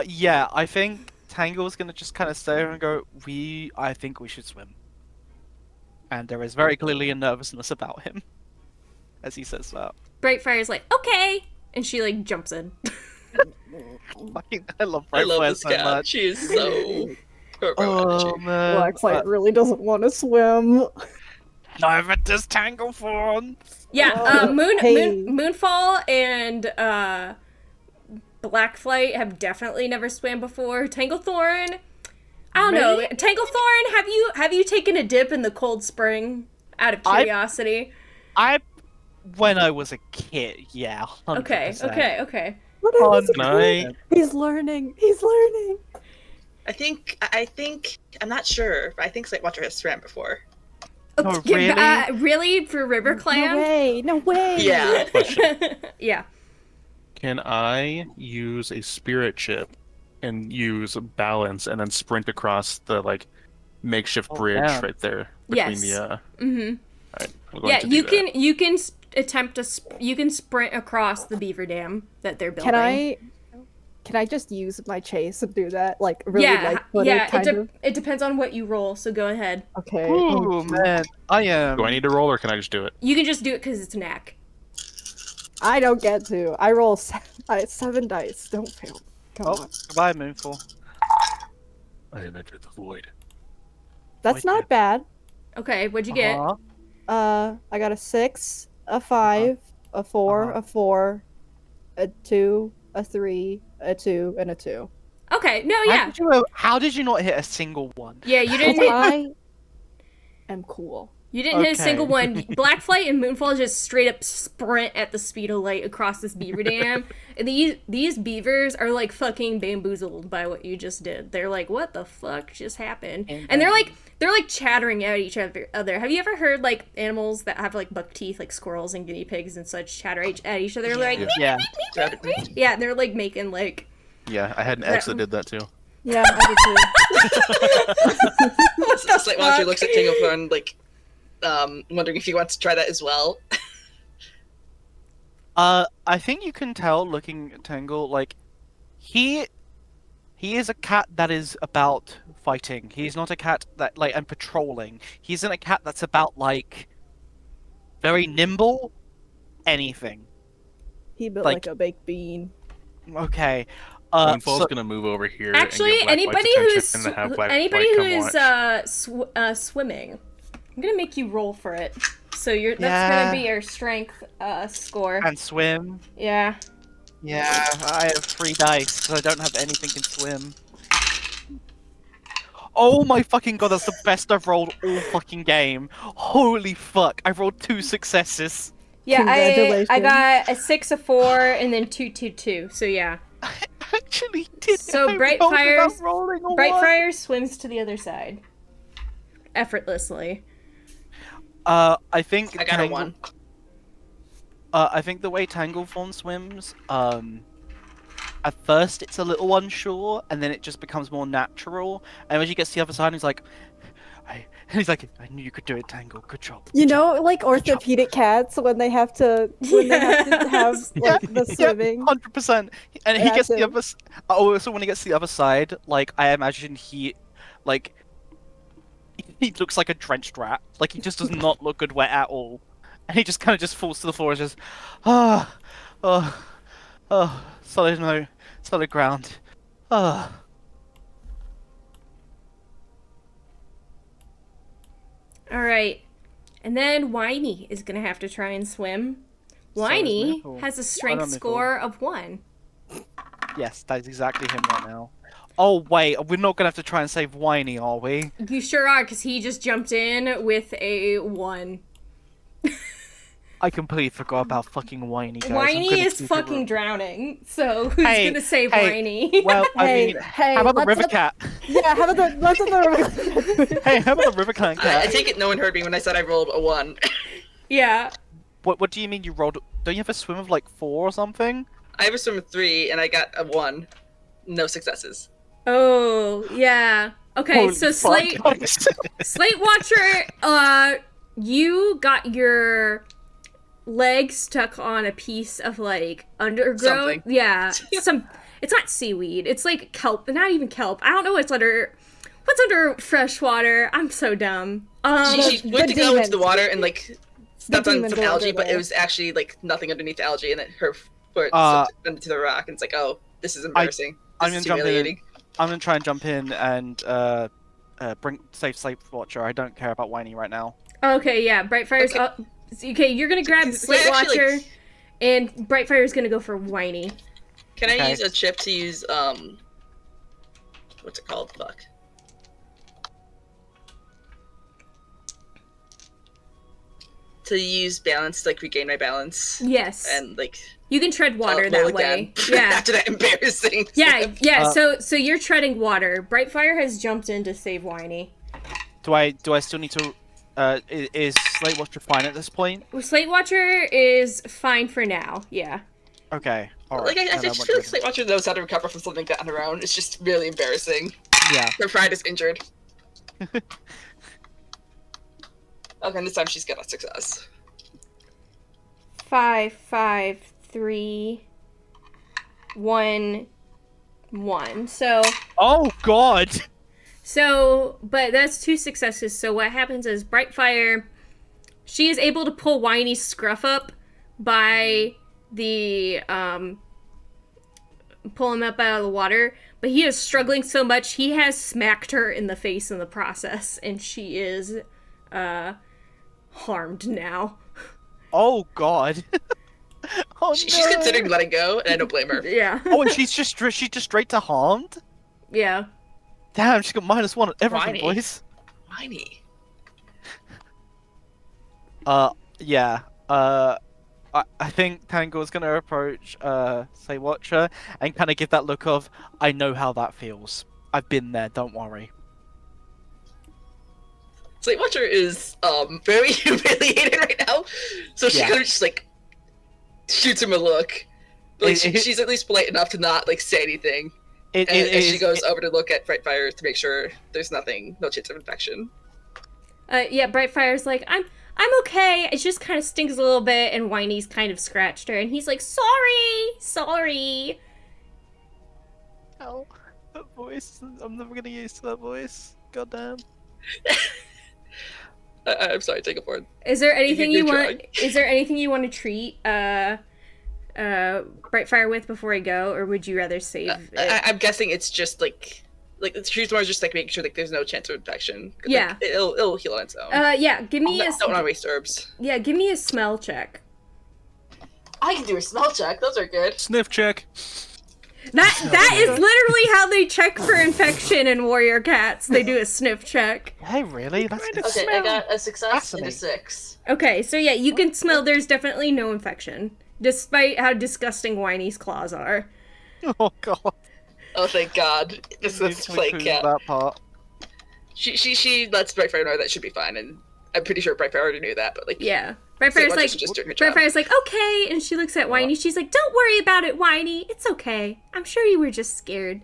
Yeah, I think Tangle's gonna just kind of stay there and go, I think we should swim. And there is very clearly a nervousness about him as he says that. Brightfire's like, okay! And she, like, jumps in. I love I love Brightfire this so cat. much. She is so. Oh man. Blackflight really doesn't want to swim. Neither does Tanglefawn. Yeah, Oh, hey. Moonfall and Blackflight have definitely never swam before. Tanglethorn, I don't know. Tanglethorn, have you taken a dip in the cold spring out of curiosity? When I was a kid, yeah. 100%. Okay. What is Night. He's learning. He's learning. I think I'm not sure, but I think Slightwatcher has swam before. Oh, really? Really? For River Clam? No way. Yeah. Yeah. Can I use a spirit chip and use balance and then sprint across the makeshift bridge yeah. right there between Yes. the Mm-hmm. Alright, I'm going Yeah, to do you that. can you can attempt to you can sprint across the beaver dam that they're building. Can I just use my chase and do that? Really Yeah, light-footed kind of? it depends on what you roll. So go ahead. Okay. Ooh, man. I am. Do I need to roll or can I just do it? You can just do it because it's knack. I don't get to. I roll 7 dice. Don't fail. Come Oh, on. goodbye, Moonfall. I have entered the void. That's not bad. Okay, what'd you get? Uh-huh. I got a 6, a 5, a 4, a 4, a 2, a 3, a 2, and a 2. Okay, no, How yeah, did you, how did you not hit a single one? yeah. You didn't hit, I am cool. you didn't hit a Okay. single one. Blackflight and Moonfall just straight up sprint at the speed of light across this beaver dam, and these beavers are like fucking bamboozled by what you just did. They're like, what the fuck just happened? And they're like they're like chattering at each other. Have you ever heard like animals that have like buck teeth, like squirrels and guinea pigs and such, chatter at each other? Like, Yeah. yeah, and they're like making like. Yeah, I had an ex that did that too. Yeah, I did too. Slate Watcher looks at Tinglethorn like, wondering if he wants to try that as well. I think you can tell looking at Tangle, like, he is a cat that is about fighting. He's not a cat that, like, and patrolling. He's in a cat that's about, like, very nimble, anything. He built Like- like a baked bean. Okay. Moonfall's So- gonna move over here. Actually, and get Black anybody White's who's attention and have Black anybody White who come is watch. swimming, I'm gonna make you roll for it. So that's Yeah. gonna be your strength score. and swim. Yeah. Yeah, I have 3 dice, so I don't have anything in swim. Oh my fucking god, that's the best I've rolled all fucking game. Holy fuck, I've rolled 2 successes. Yeah, I Congratulations. got a 6, a 4, and then 2, 2, 2. So yeah. I actually did it. So I rolled without Brightfire's rolling a 1. Brightfire swims to the other side. Effortlessly. I think I got a 1. I think the way Tanglefawn swims, at first it's a little unsure, and then it just becomes more natural. And as he gets to the other side, he's like, he's like, I knew you could do it, Tangle. Good job. You know, like orthopedic cats when they have to have like the swimming. 100%. And he That's gets the him. other. Oh, so when he gets to the other side, like I imagine he looks like a drenched rat. Like he just does not look good wet at all. And he just kind of just falls to the floor and just, solid ground. Alright. And then Whiny is gonna have to try and swim. So is Whiny Nickel. has a Well strength done, Nickel. score of 1. Yes, that is exactly him right now. Oh wait, we're not gonna have to try and save Whiny, are we? You sure are, because he just jumped in with a 1. I completely forgot about fucking Whiny, guys. I'm Whiny gonna is keep it fucking real. drowning, so who's Hey, gonna save hey, Whiny? Well, I Hey, mean, hey, how about the let's river let- cat? Yeah, how about the let's have the Hey, how about the river cat? I take it no one heard me when I said I rolled a 1. Yeah. What do you mean you rolled? Don't you have a swim of like 4 or something? I have a swim of 3, and I got a 1. No successes. Oh, yeah. Okay, Holy so fuck. Slate Watcher, you got your leg stuck on a piece of like undergrowth. Something. Yeah, it's not seaweed. It's like kelp, not even kelp. I don't know what's under fresh water. I'm so dumb. She went to go into the water and like stepped on demon some go algae, under but it there. was actually like nothing underneath the algae, and then her foot Uh, slipped into the rock, and it's like, oh, this is embarrassing. I'm This gonna is jump in. humiliating. I'm gonna try and jump in and save Slate Watcher. I don't care about Whiny right now. Okay, yeah, Brightfire's Okay. up. Okay, you're gonna grab Wait, Slate actually, Watcher, like, and Brightfire's gonna go for Whiny. can I Okay. use a chip to use what's it called? Fuck. To use balance, like regain my balance, Yes, and like you can tread water roll that again way. Yeah. after that embarrassing. Yeah, slip. yeah. Uh, So you're treading water. Brightfire has jumped in to save Whiny. Do I still need to? Is Slate Watcher fine at this point? Slate Watcher is fine for now. Yeah. Okay. All right. Like I then just won't feel do like Slate Watcher knows how to recover from something on her own. It's just really embarrassing. it. Yeah. Her pride is injured. Okay, and this time she's got a success. 5, 5, 3, 1, 1. Oh God. But that's 2 successes. So what happens is Brightfire, she is able to pull Whiny's scruff up by the pull him up out of the water. But he is struggling so much he has smacked her in the face in the process, and she is harmed now. Oh God. Oh She's no. considering letting go, and I don't blame her. Yeah. Oh, and she's just straight to harmed. Yeah. Damn, she's got -1 on everything, Whiny. boys. Whiny. Yeah. I think Tangle's gonna approach Say Watcher and kind of give that look of, I know how that feels. I've been there. Don't worry. Slate Watcher is very humiliated right now, so she Yeah. kind of just like shoots him a look. Like she's at least polite enough to not like say anything. And as she goes over to look at Brightfire to make sure there's no chance of infection. Yeah, Brightfire's like, I'm okay. It just kind of stings a little bit, and Whiny's kind of scratched her, and he's like, sorry. Oh, that voice. I'm never gonna get used to that voice. Goddamn. I'm sorry, take it forward. Is there anything you want? trying. Is there anything you want to treat Brightfire with before I go, or would you rather save it? I'm guessing it's just like she's more just like making sure like there's no chance of infection. Yeah. Like, it'll heal on its own. Yeah, give me Don't want to waste herbs. give me a smell check. I can do a smell check. Those are good. Sniff check. That is literally how they check for infection in Warrior Cats. They do a sniff check. Hey, really? That's good. Okay, I got a success and a Fascinating. 6. Okay, so yeah, you can smell there's definitely no infection, despite how disgusting Whiny's claws are. Oh god. Oh, thank God. This Need is to Flake include Cat. that part. She lets Brightfire know that should be fine, and I'm pretty sure Brightfire already knew that, but like Yeah. Slate Brightfire's Watcher's like, just doing her job. Brightfire's like, okay, and she looks at Whiny. She's like, don't worry about it, Whiny. It's okay. I'm sure you were just scared.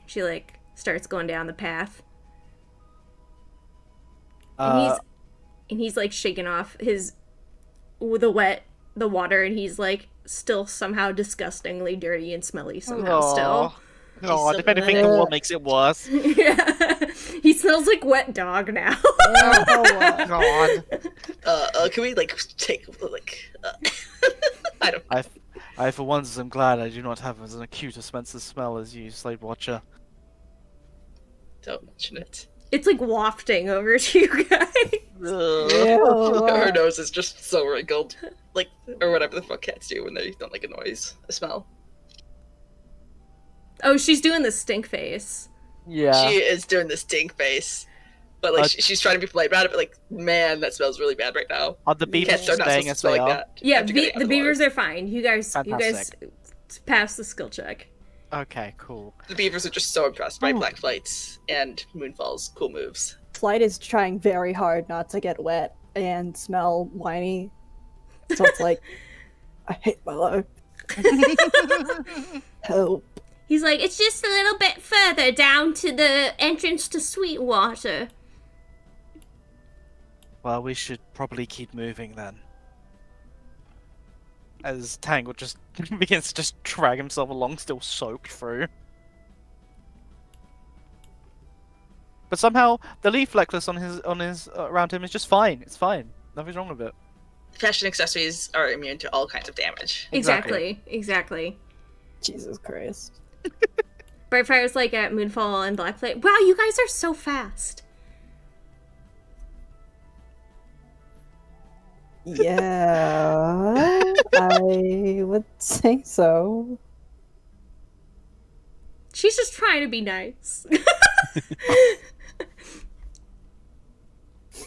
She like starts going down the path, and he's like shaking off the water, and he's like still somehow disgustingly dirty and smelly somehow still. God, if anything, Ugh. the war makes it worse. Yeah. He smells like wet dog now. Oh god. Can we like take like I don't I for once am glad I do not have as an acute offensive smell as you, Slade Watcher. don't mention it. It's like wafting over to you guys. Her nose is just so wrinkled, like or whatever the fuck cats do when they don't like a smell. Oh, she's doing the stink face. Yeah. She is doing the stink face, but like she's trying to be polite about it. But like, man, that smells really bad right now. Are the beavers Cats are not staying supposed to as smell they like are? that. Yeah, After getting out the of water. beavers are fine. You guys Fantastic. pass the skill check. Okay, cool. The beavers are just so impressed by Black Flight's and Moonfall's cool moves. Flight is trying very hard not to get wet and smell Whiny. So it's like, I hate my life. Help. He's like, it's just a little bit further down to the entrance to Sweetwater. Well, we should probably keep moving then. As Tangle just begins to just drag himself along, still soaked through. But somehow the leaf necklace on his around him is just fine. It's fine. Nothing's wrong with it. Fashion accessories are immune to all kinds of damage. Exactly. Jesus Christ. Brightfire's like at Moonfall and Blackflight. Wow, you guys are so fast. Yeah, I would say so. She's just trying to be nice.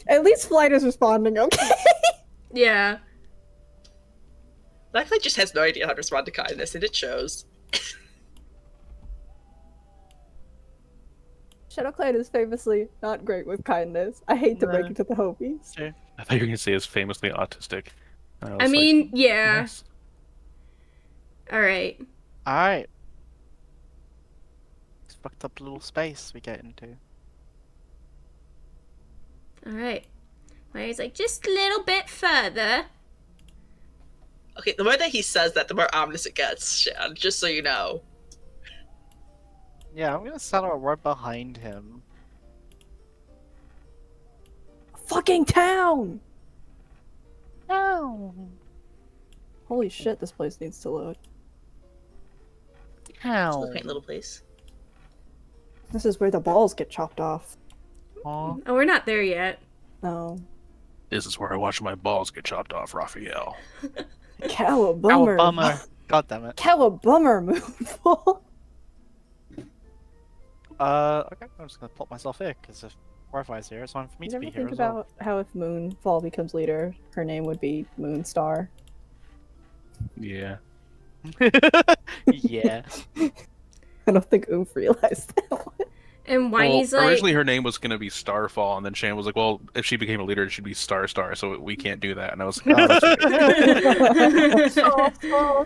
At least Flight is responding okay. Yeah. Black Flight just has no idea how to respond to kindness, and it shows. ShadowClan is famously not great with kindness. I hate to break it to the Hopies. Sure. I thought you were gonna say is famously autistic. I was I like, mean, yeah. nice. All right. Alright. It's fucked up little space we get into. All right. He's like, just a little bit further. Okay, the more that he says that, the more ominous it gets, Shad, just so you know. Yeah, I'm gonna settle right behind him. Fucking town! Ow! Holy shit, this place needs to load. It's Ow! a quaint little place. This is where the balls get chopped off. Aw. Oh, we're not there yet. No. This is where I watch my balls get chopped off, Raphael. Cowabummer. Bummer. God damn it. Cowabummer, Moonfall. Okay, I'm just gonna plot myself here, because if Wi-Fi's here, it's fine for me You to ever be here think as well. about how if Moonfall becomes leader, her name would be Moonstar? Yeah. Yeah. I don't think Oomph realized that one. And Well, Whitey's like, originally her name was going to be Starfall, and then Shan was like, well, if she became a leader, it should be Star, so we can't do that. And I was like, oh, that's right. Oh,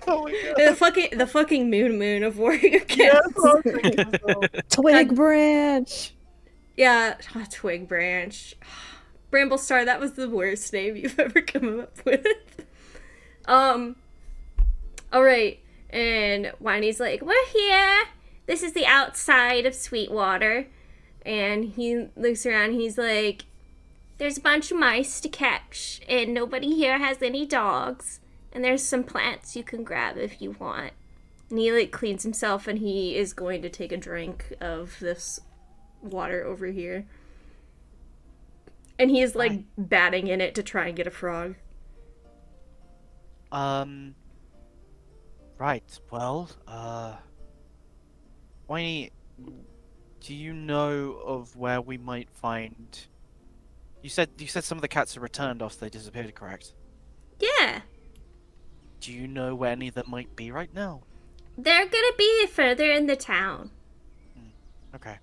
oh my god. the fucking moon of warrior Yes, cats. I was thinking so. Twig branch. Yeah, Twig Branch. Bramblestar, that was the worst name you've ever come up with. Alright. And Whitey's like, we're here. This is the outside of Sweetwater. And he looks around, he's like, there's a bunch of mice to catch, and nobody here has any dogs. And there's some plants you can grab if you want. And he like cleans himself, and he is going to take a drink of this water over here. And he is like batting in it to try and get a frog. Right, well, Whitey, do you know of where we might find... You said some of the cats are returned after they disappeared, correct? Yeah. Do you know where any of them might be right now? They're gonna be further in the town. Okay.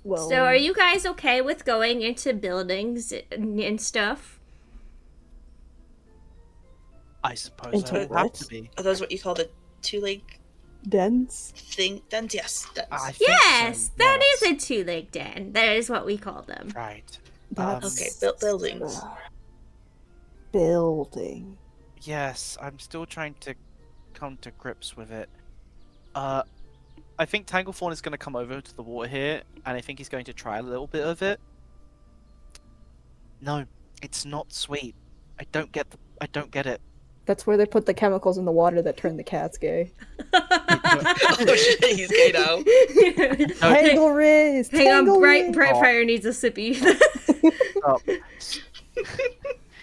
Well, So are you guys okay with going into buildings and stuff? I suppose Into I would have what? to be. Are those what you call the two-leg dens? thing? Then yes, dens. I think Yes, so, that yes. is a two-leg den. That is what we call them. Right. That's Okay, buildings. Building. Yes, I'm still trying to come to grips with it. I think Tanglefawn is going to come over to the water here, and I think he's going to try a little bit of it. No, it's not sweet. I don't get it. That's where they put the chemicals in the water that turn the cats gay. Oh shit, he's gay now. Tangle Riz! Hang on, Tangle Bright Riz! Fire needs a sippy. Stop.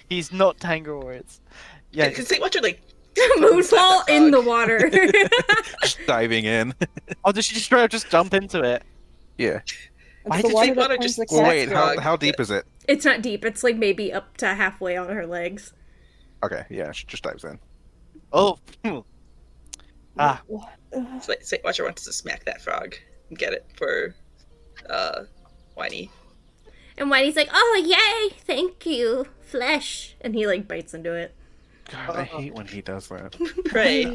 He's not Tanglewoods. Yeah, Because they watch her like Moonfall that in the frog. water. Just diving in. oh, did she just straight up just jump into it? Yeah. Why It's the did water you that wanna turns just- the Well, cats wait, gay. how deep is it? It's not deep. It's like maybe up to halfway on her legs. Okay, yeah, she just dives in. Oh. Ah, What? Say Watcher wants to smack that frog and get it for Whiny. And Whitey's like, oh, yay, thank you, flesh. And he like bites into it. God, I hate when he does that. Pray.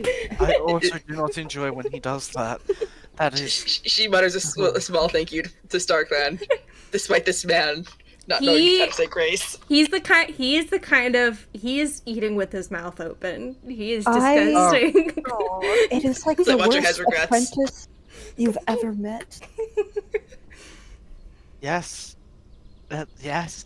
I also do not enjoy when he does that. That is. She mutters a small thank you to StarClan, despite this man not knowing He- how to say grace. He is the kind of he is eating with his mouth open. He is I- disgusting. It is like So the Watcher worst has regrets. apprentice you've ever met. Yes. Yes.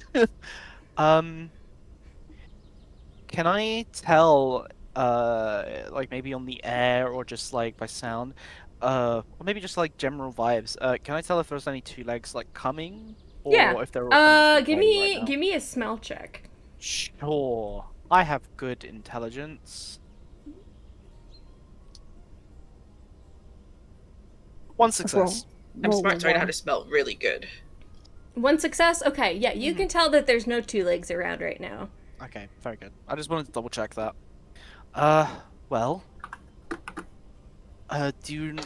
Can I tell, like maybe on the air or just like by sound, or maybe just like general vibes? Can I tell if there's any two legs like coming, or Yeah. if they're all coming Give right me now? give me a smell check. Sure. I have good intelligence. One success. I'm Roll smart, so I know how one. to smell really good. One success. Okay, yeah, you can tell that there's no two legs around right now. Okay, very good. I just wanted to double check that. Well, do you...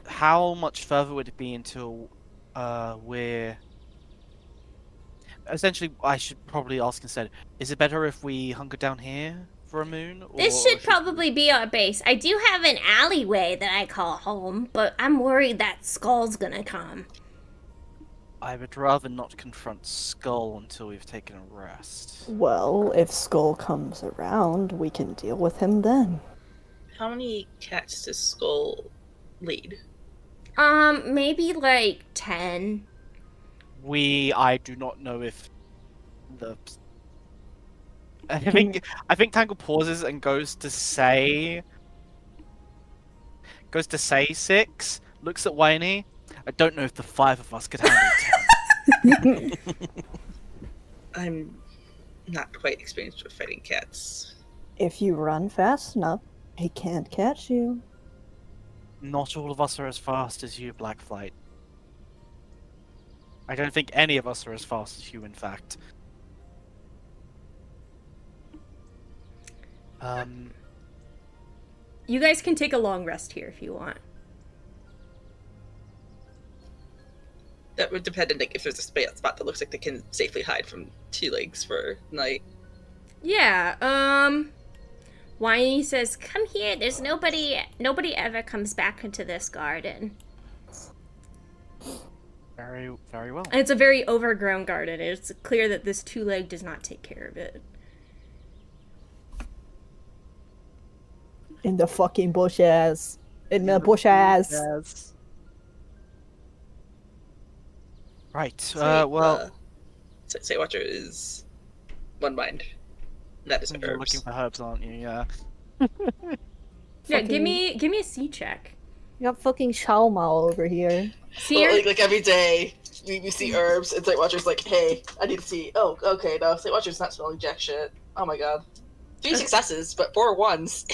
How much further would it be until, we're... Essentially, I should probably ask instead, is it better if we hunker down here for a moon? Or This should probably be our base. I do have an alleyway that I call home, but I'm worried that Skull's gonna come. I would rather not confront Skull until we've taken a rest. Well, if Skull comes around, we can deal with him then. How many cats does Skull lead? Maybe like 10. I do not know if the... I think Tangle pauses and goes to say 6, looks at Winey. I don't know if the 5 of us could handle 10. I'm not quite experienced with fighting cats. If you run fast enough, he can't catch you. Not all of us are as fast as you, Blackflight. I don't think any of us are as fast as you, in fact. You guys can take a long rest here if you want. That would depend on like if there's a spot that looks like they can safely hide from two legs for night. Yeah, Whiny says, "Come here, there's nobody ever comes back into this garden." Very, very well. And it's a very overgrown garden. It's clear that this two-leg does not take care of it. In the fucking bushes. In the bushes. Yes. Right. Say Watcher is one mind. That is You're looking herbs. for herbs, aren't you? Yeah. Yeah, Fucking- give me a C check. You got fucking Shaoma over here. See Well, her? like every day, you see herbs, and St. Watcher's like, hey, I need to see. Oh, okay, no, St. Watcher's not smelling jack shit. Oh my god. 3 successes, but 4 ones.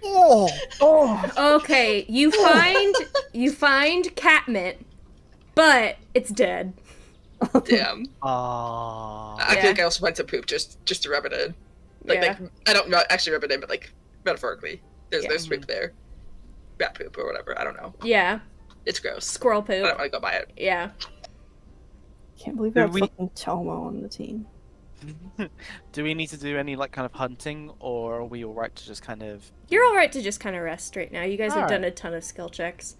Oh. Oh, Okay, you find catmint, but it's dead. Damn. Ah. I Yeah. feel like I also went to poop just to rub it in. Like I don't not actually rub it in, but like metaphorically, there's poop there, rat poop or whatever. I don't know. Yeah, It's gross. squirrel I don't poop. want to go buy it. Yeah. can't believe Do you have we- fucking Shaoma on the team. Do we need to do any like kind of hunting, or are we all right to just kind of? You're all right to just kind of rest right now. You guys have Alright. done a ton of skill checks.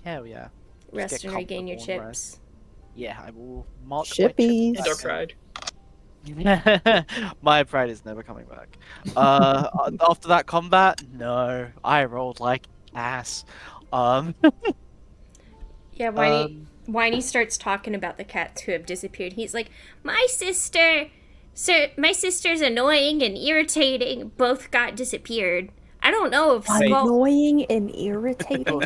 Hell yeah. Rest get and regain your comfortable and chips. Yeah, I will mark Shippies. Indoor pride. My pride is never coming back. After that combat, no, I rolled like ass. Yeah, Whiny starts talking about the cats who have disappeared. He's like, my sister's annoying and irritating. Both got disappeared. I don't know if Skull. Annoying and irritating.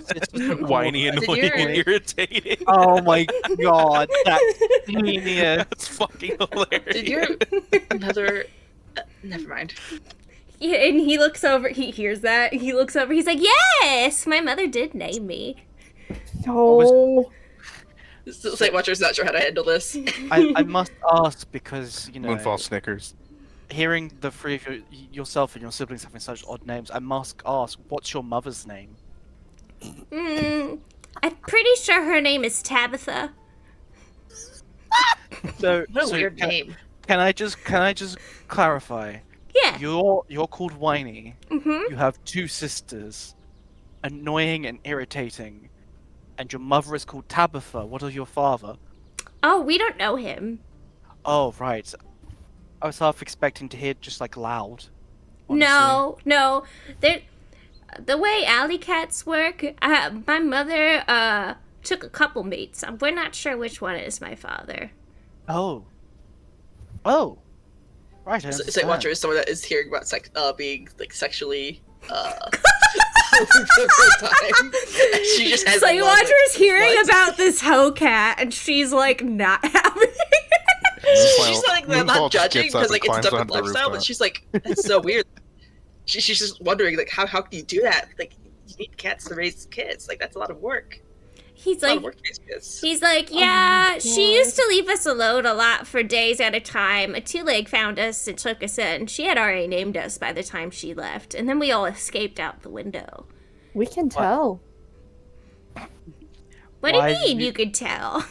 Whiny, annoying, you- and irritating. Oh my god, that's genius. That's fucking hilarious. Did your mother? Never mind. Yeah, and he looks over. He hears that. He looks over. He's like, yes, my mother did name me. No. St. Watcher's not sure how to handle this. I must ask because you know, Moonfall Snickers. hearing the three of yourself and your siblings having such odd names, I must ask, what's your mother's name? I'm pretty sure her name is Tabitha. So, What a so weird can, name. Can I just clarify? Yeah. You're called Whiny. Mm-hmm. You have 2 sisters, annoying and irritating, and your mother is called Tabitha. What of your father? Oh, we don't know him. Oh right. I was half expecting to hear just like loud. No. The way alley cats work, my mother took a couple mates. We're not sure which one is my father. Oh. Right. I St. understand. Watcher is someone that is hearing about being like sexually for the first time. And she just has Slay a lot of, Watcher is hearing what? about this hoe cat, and she's like not happy. She's like Moonfall not just judging gets up because and like it's a climbs different onto the lifestyle, but rooftop. she's like, that's so weird. She's just wondering like how can you do that? Like you need cats to raise kids. Like that's a lot of work. He's A lot like, of work to raise kids. He's like, yeah, she used to leave us alone a lot for days at a time. A two-leg found us and took us in. She had already named us by the time she left, and then we all escaped out the window. We can tell. What do Why you did mean you- you could tell?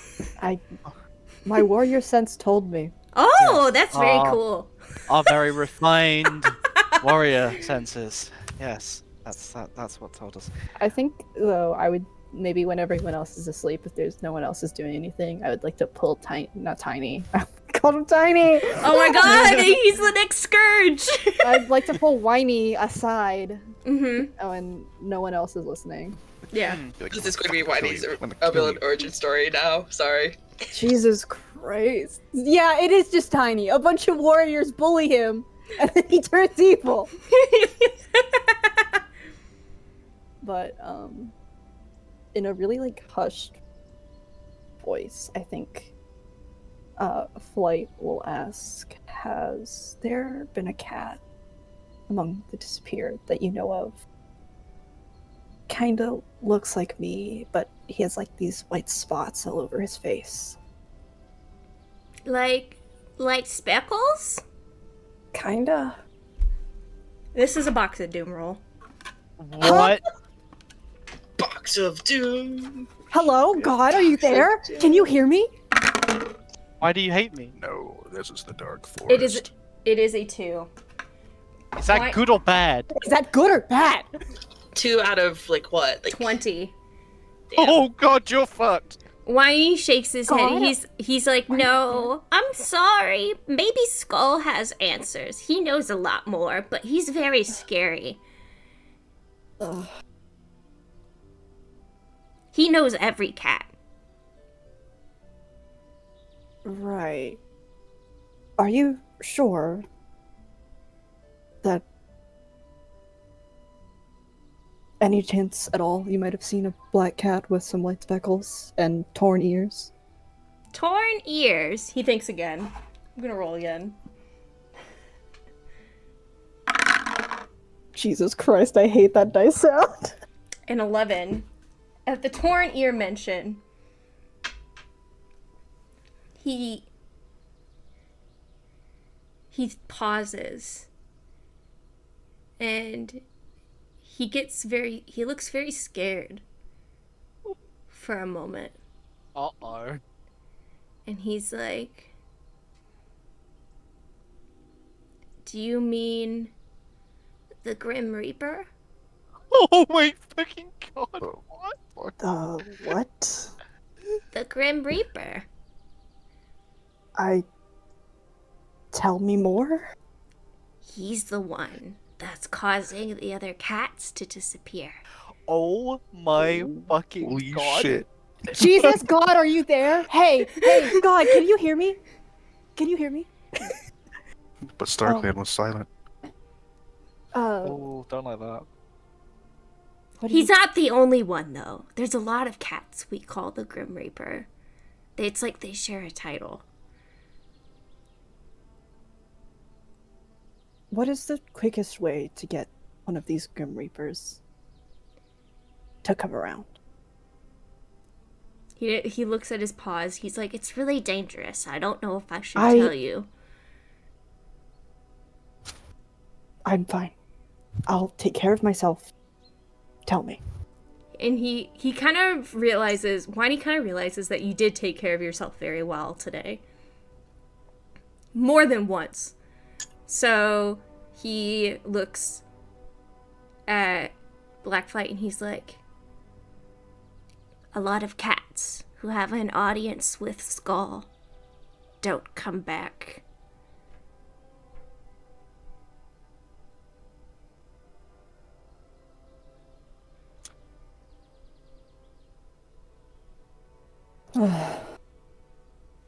My warrior sense told me. Oh, that's very Aw. cool. Our very refined warrior senses. Yes, that's what told us. I think though I would maybe when everyone else is asleep, if there's no one else is doing anything, I would like to pull not Tiny. I called him Tiny. Oh my god, he's the next Scourge! I'd like to pull Whiny aside. Mm-hmm. Oh, and no one else is listening. Yeah. This is going to be Whitey's I'm gonna a kill villain you. origin story now. Sorry. Jesus Christ. Yeah, it is just Tiny. A bunch of warriors bully him, and then he turns evil. But in a really like hushed voice, I think Flight will ask, has there been a cat among the disappeared that you know of? Kinda looks like me, but he has like these white spots all over his face. like speckles? Kinda. This is a box of doom roll. What? Box of Doom. Hello, God, are you there? Can you hear me? Why do you hate me? No, this is the dark forest. It is a 2. Is that Why- good or bad? Is that good or bad? 2 out of like what? Like 20. Damn. Oh god, you're fucked. Whiny shakes his God. head. He's like, no, I'm sorry. Maybe Skull has answers. He knows a lot more, but he's very scary. Ugh. He knows every cat. Right. Are you sure that any chance at all you might have seen a black cat with some white speckles and torn ears? Torn ears. He thinks again. I'm gonna roll again. Jesus Christ, I hate that dice sound. An 11. At the torn ear mention, he pauses and he looks very scared for a moment, Uh-oh. and he's like, do you mean the Grim Reaper? Oh my fucking god. Oh. What? What? The Grim Reaper. Tell me more? He's the one that's causing the other cats to disappear. Oh my fucking Holy god. shit. Jesus, God, are you there? Hey, God, can you hear me? Can you hear me? But StarClan was silent. Oh, don't like that. What do He's you- not the only one, though. There's a lot of cats we call the Grim Reaper. It's like they share a title. What is the quickest way to get one of these Grim Reapers to come around? He looks at his paws. He's like, it's really dangerous. I don't know if I should I- tell you. I'm fine. I'll take care of myself. Tell me. And he kind of realizes, Whiny kind of realizes that you did take care of yourself very well today. More than once. So he looks at Blackflight and he's like, a lot of cats who have an audience with Skull don't come back.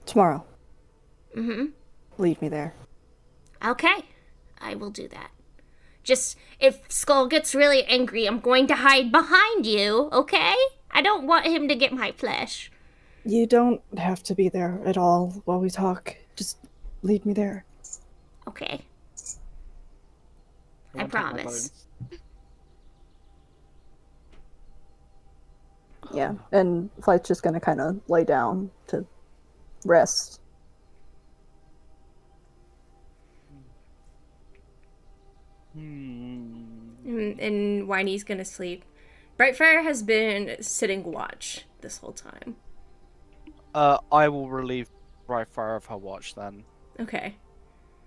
Tomorrow. Mm-hmm. Lead me there. Okay, I will do that. Just, if Skull gets really angry, I'm going to hide behind you, okay? I don't want him to get my flesh. You don't have to be there at all while we talk. Just lead me there. Okay. I won't take my promise. bones. Yeah, and Flight's just gonna kind of lay down to rest. And Whiny's gonna sleep. Brightfire has been sitting watch this whole time. I will relieve Brightfire of her watch then. Okay.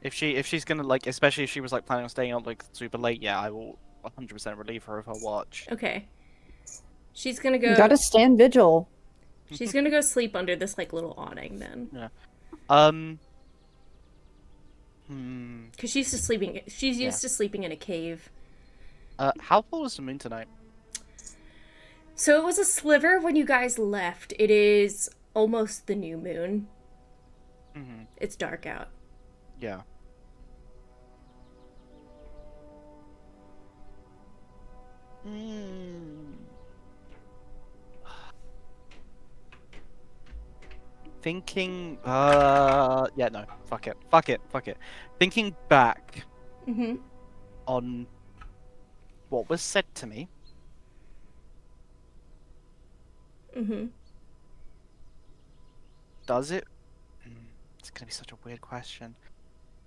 If she's gonna like, especially if she was like planning on staying up like super late, yeah, I will 100% relieve her of her watch. Okay. She's gonna You go. gotta stand vigil. She's gonna go sleep under this like little awning then, because she's just sleeping. She's used to sleeping in a cave. How full was the moon tonight? So it was a sliver when you guys left. It is almost the new moon. Mm-hmm. It's dark out. Yeah. Thinking, yeah, no, fuck it. Thinking back Mm-hmm. on what was said to me, Mm-hmm. does it? It's gonna be such a weird question.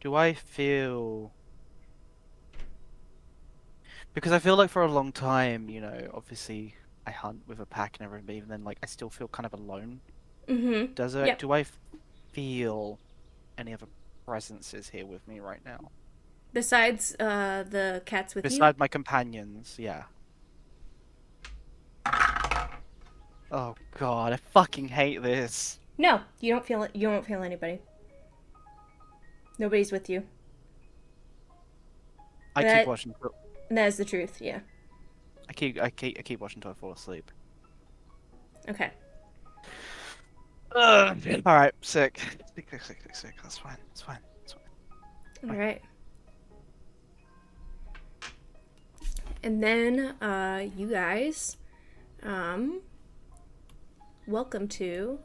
Do I feel? Because I feel like for a long time, you know, obviously I hunt with a pack and everything, but even then, like, I still feel kind of alone. Mm-hmm. Yep. Do I feel any other presences here with me right now? Besides the cats with you? Besides my companions, yeah. Oh god, I fucking hate this. No, you don't feel it. You won't feel anybody. Nobody's with you. I That- keep watching. And that is the truth, yeah. I keep watching until I fall asleep. Okay. All right, sick. Sick. That's fine. That's fine. All right. And then, you guys, welcome to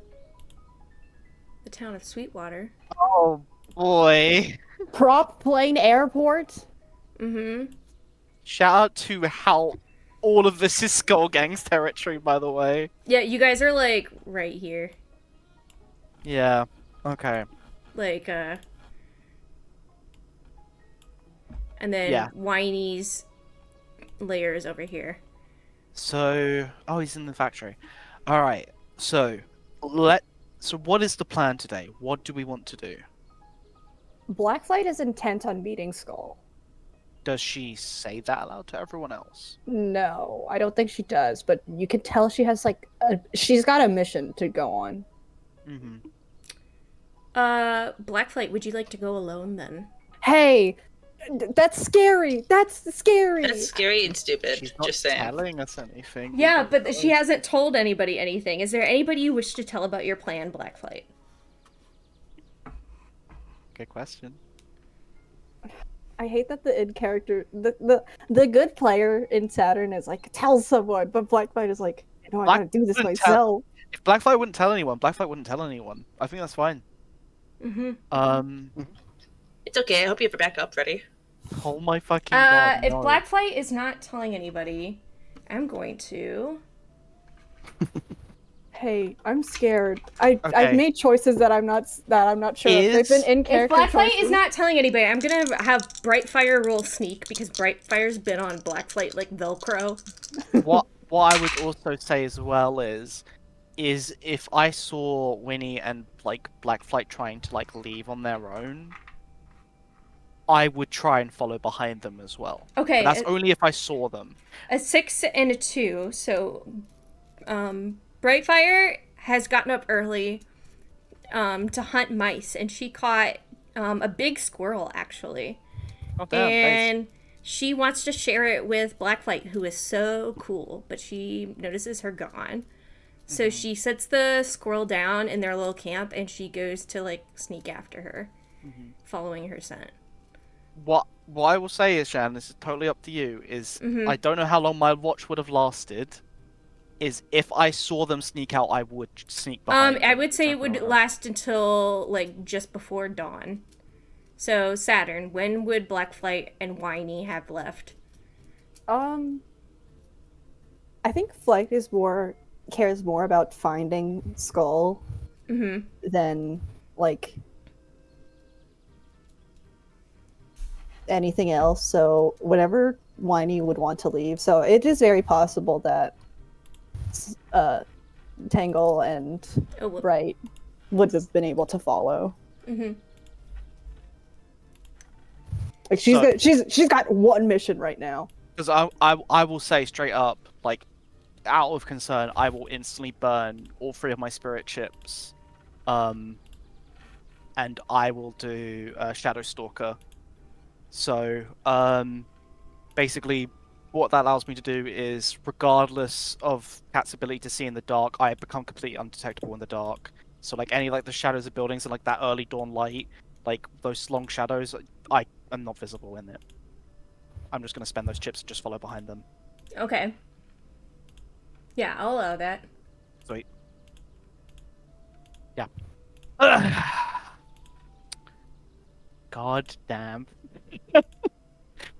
the town of Sweetwater. Oh boy. Prop plane airport. Mm-hmm. Shout out to how all of this is Skull Gang's territory, by the way. Yeah, you guys are like right here. Yeah. Okay. Like, and then Yeah. Whiny's lair is over here. So, oh, he's in the factory. All right. So, So, what is the plan today? What do we want to do? Blacklight is intent on meeting Skull. Does she say that aloud to everyone else? No, I don't think she does, but you can tell she has she's got a mission to go on. Mm-hmm. Blackflight, would you like to go alone then? Hey, that's scary. That's scary. That's scary and stupid. She's not Just saying. telling us anything. Yeah, but she hasn't told anybody anything. Is there anybody you wish to tell about your plan, Blackflight? Good question. I hate that the in character, the good player in Saturn is like, tell someone, but Blacklight is like, no, I gotta do this wouldn't myself. If Blackflight wouldn't tell anyone, Blackflight wouldn't tell anyone. I think that's fine. Mm-hmm. It's okay. I hope you have a backup ready. Oh my fucking god. If no. Blackflight is not telling anybody, I'm going to... Hey, I'm scared. I've Okay. made choices that I'm not sure of. They've been in If character Blackflight choices. is not telling anybody, I'm gonna have Brightfire roll sneak, because Brightfire's been on Blackflight like Velcro. what I would also say as well is if I saw Winnie and like Blackflight trying to like leave on their own, I would try and follow behind them as well. Okay, But that's only if I saw them. a 6 and a 2, so Brightfire has gotten up early to hunt mice, and she caught a big squirrel, actually. Oh, damn, nice. And she wants to share it with Blackflight, who is so cool, but she notices her gone. So she sets the squirrel down in their little camp, and she goes to like sneak after her, following her scent. What I will say is, Shan, this is totally up to you, is I don't know how long my watch would have lasted. Is if I saw them sneak out, I would sneak behind them, I would say it whichever would order. last until like just before dawn. So Saturn, when would Blackflight and Whiny have left? I think Flight cares more about finding Skull than like anything else. So whenever Whiny would want to leave, so it is very possible that Tangle and Bright would have been able to follow. Like she's got one mission right now. Because I will say straight up, like, out of concern, I will instantly burn all 3 of my spirit chips, and I will do Shadow Stalker. So basically, what that allows me to do is, regardless of Cat's ability to see in the dark, I become completely undetectable in the dark. So like any like the shadows of buildings and like that early dawn light, like those long shadows, I am not visible in it. I'm just gonna spend those chips and just follow behind them. Okay. Yeah, I'll allow that. Sweet. Yeah. God damn.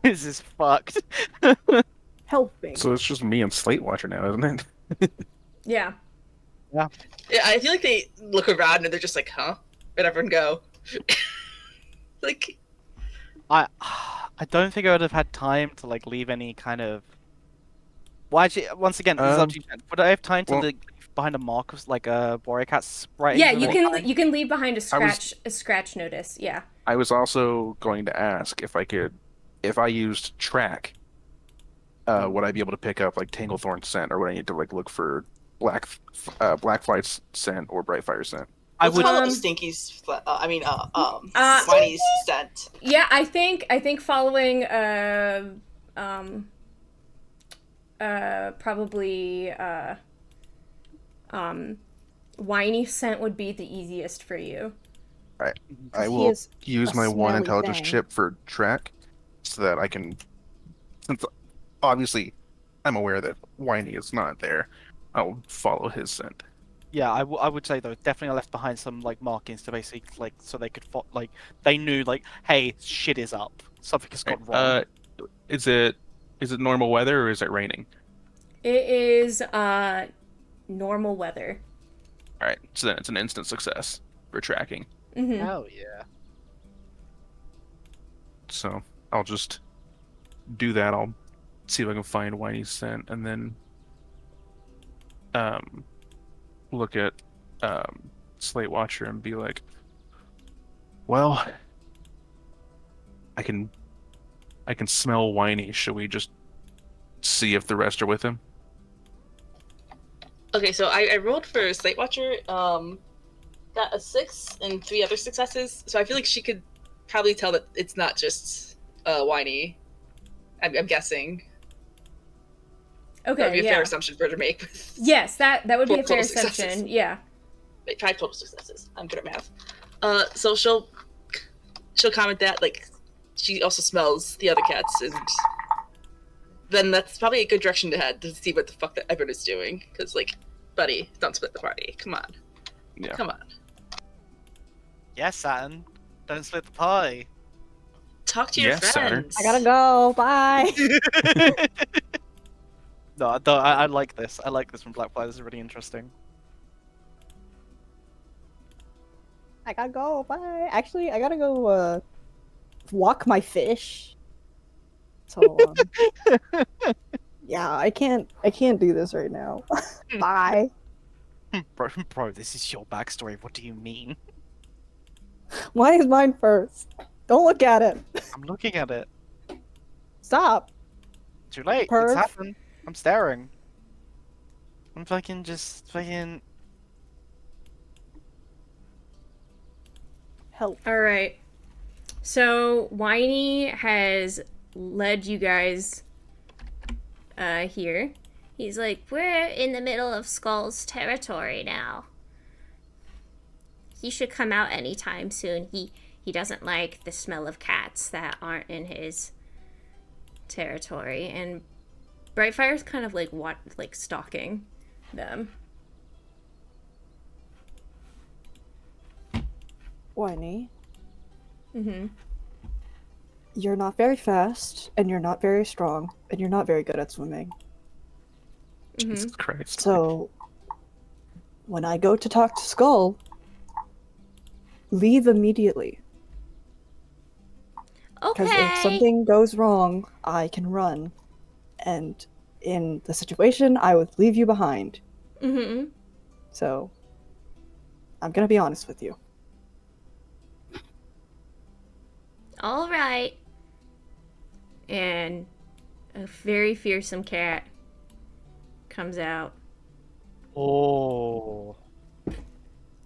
This is fucked. Help me. So it's just me and Slate Watcher now, isn't it? Yeah. Yeah, I feel like they look around and they're just like, huh? Where'd everyone go? Like, I don't think I would have had time to like leave any kind of Well, actually, once again, this is up to you. Would I have time to well- leave behind a mark of like a warrior cat's right? Yeah, you can leave behind a scratch notice. Yeah. I was also going to ask if I used track, would I be able to pick up like Tanglethorn scent, or would I need to like look for Blackflight's scent or Brightfire scent? I Let's would. follow Stinky's. Whiny's scent. Yeah, I think following probably Whiny scent would be the easiest for you. Right. I He will is use a my one smelly intelligence thing. chip for track, so that I can. Since obviously, I'm aware that Whiny is not there. I'll follow his scent. Yeah, I would say though, definitely I left behind some like markings to basically like so they could like they knew like, hey, shit is up, something has gone wrong. Is it normal weather or is it raining? It is normal weather. All right, so then it's an instant success for tracking. Mm-hmm. Hell yeah. So I'll just do that. I'll see if I can find Whiny's scent, and then look at Slate Watcher and be like, well, I can smell Whiny. Should we just see if the rest are with him? Okay, so I rolled for Slate Watcher. Got a 6 and 3 other successes. So I feel like she could probably tell that it's not just Whiny. I'm guessing. Okay. That would be a yeah. fair assumption for her to make. Yes, that would be a 4 fair total successes. assumption. Yeah. Wait, 5 total successes. I'm good at math. So she'll comment that like she also smells the other cats, and then that's probably a good direction to head to see what the fuck that everyone is doing. Because like, buddy, don't split the party. Come on. Yeah. Come on. Yes, Saturn. Don't split the pie. Talk to your Yes, Saturn. friends. I gotta go. Bye. No, I like this. I like this from Blackfly. This is really interesting. I gotta go. Bye. Actually, I gotta go walk my fish. So yeah, I can't do this right now. Bye. Bro, this is your backstory. What do you mean? Why is mine first? Don't look at it. I'm looking at it. Stop. Too late. Perv. It's happened. I'm staring. I'm fucking just fucking. Help. All right. So Whiny has led you guys here. He's like, we're in the middle of Skull's territory now. He should come out anytime soon. He doesn't like the smell of cats that aren't in his territory. And Brightfire's kind of like stalking them. Whiny, Mm-hmm. you're not very fast, and you're not very strong, and you're not very good at swimming. Mm-hmm. Jesus Christ. So, when I go to talk to Skull, leave immediately. Because if Okay. something goes wrong, I can run. And in the situation, I would leave you behind. Mm-hmm. So, I'm gonna be honest with you. All right. And a very fearsome cat comes out. Oh.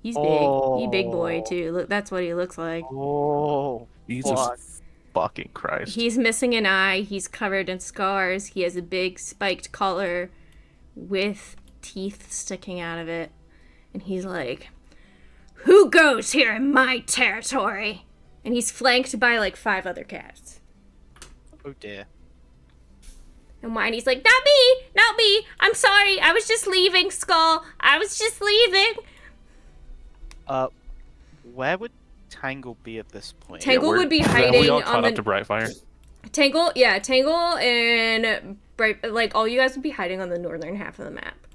He's big. He big boy too. Look, that's what he looks like. Oh. Jesus Fuck. fucking Christ. He's missing an eye. He's covered in scars. He has a big spiked collar with teeth sticking out of it. And he's like, "Who goes here in my territory?" And he's flanked by like 5 other cats. Oh dear. And Whiny's like, "Not me! Not me! I'm sorry! I was just leaving, Skull! I was just leaving!" Where would Tangle be at this point? Tangle we're- would be we hiding all on caught the up to Brightfire. Tangle and like all you guys would be hiding on the northern half of the map.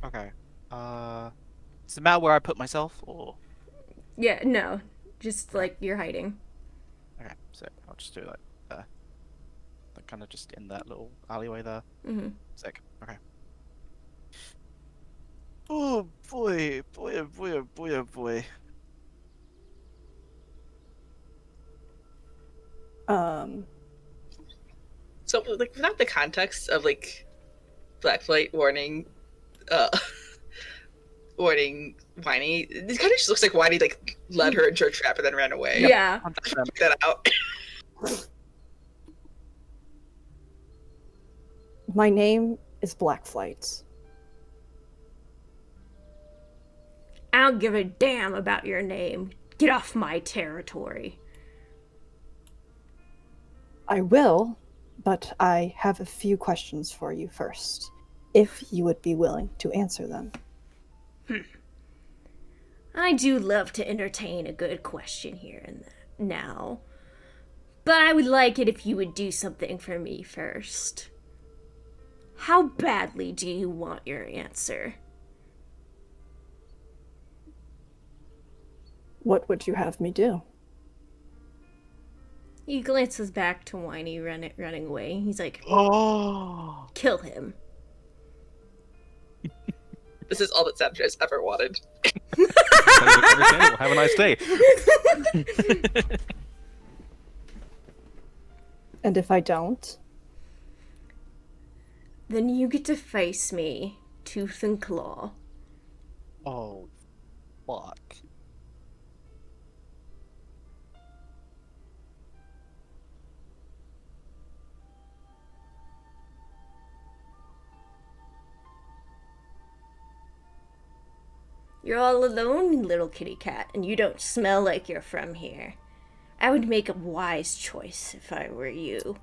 Okay. Does it matter where I put myself, or? Yeah, no, just like you're hiding. Okay, so I'll just do it like there. Like, kind of just in that little alleyway there. Mm-hmm. Sick. Okay. Oh boy, boy, oh boy, oh boy, oh boy. So, like, without the context of like Blackflight warning, uh, warning Whiny, it kind of just looks like Whiny like led her into a trap and then ran away. Yeah. Check that out. My name is Blackflight. I don't give a damn about your name. Get off my territory. I will, but I have a few questions for you first, if you would be willing to answer them. I do love to entertain a good question here and now. But I would like it if you would do something for me first. How badly do you want your answer? What would you have me do? He glances back to Whiny running away. He's like, Oh. kill him. This is all that Sanchez ever wanted. Understandable. Have a nice day. And if I don't? Then you get to face me, tooth and claw. Oh, fuck. You're all alone, little kitty cat, and you don't smell like you're from here. I would make a wise choice if I were you.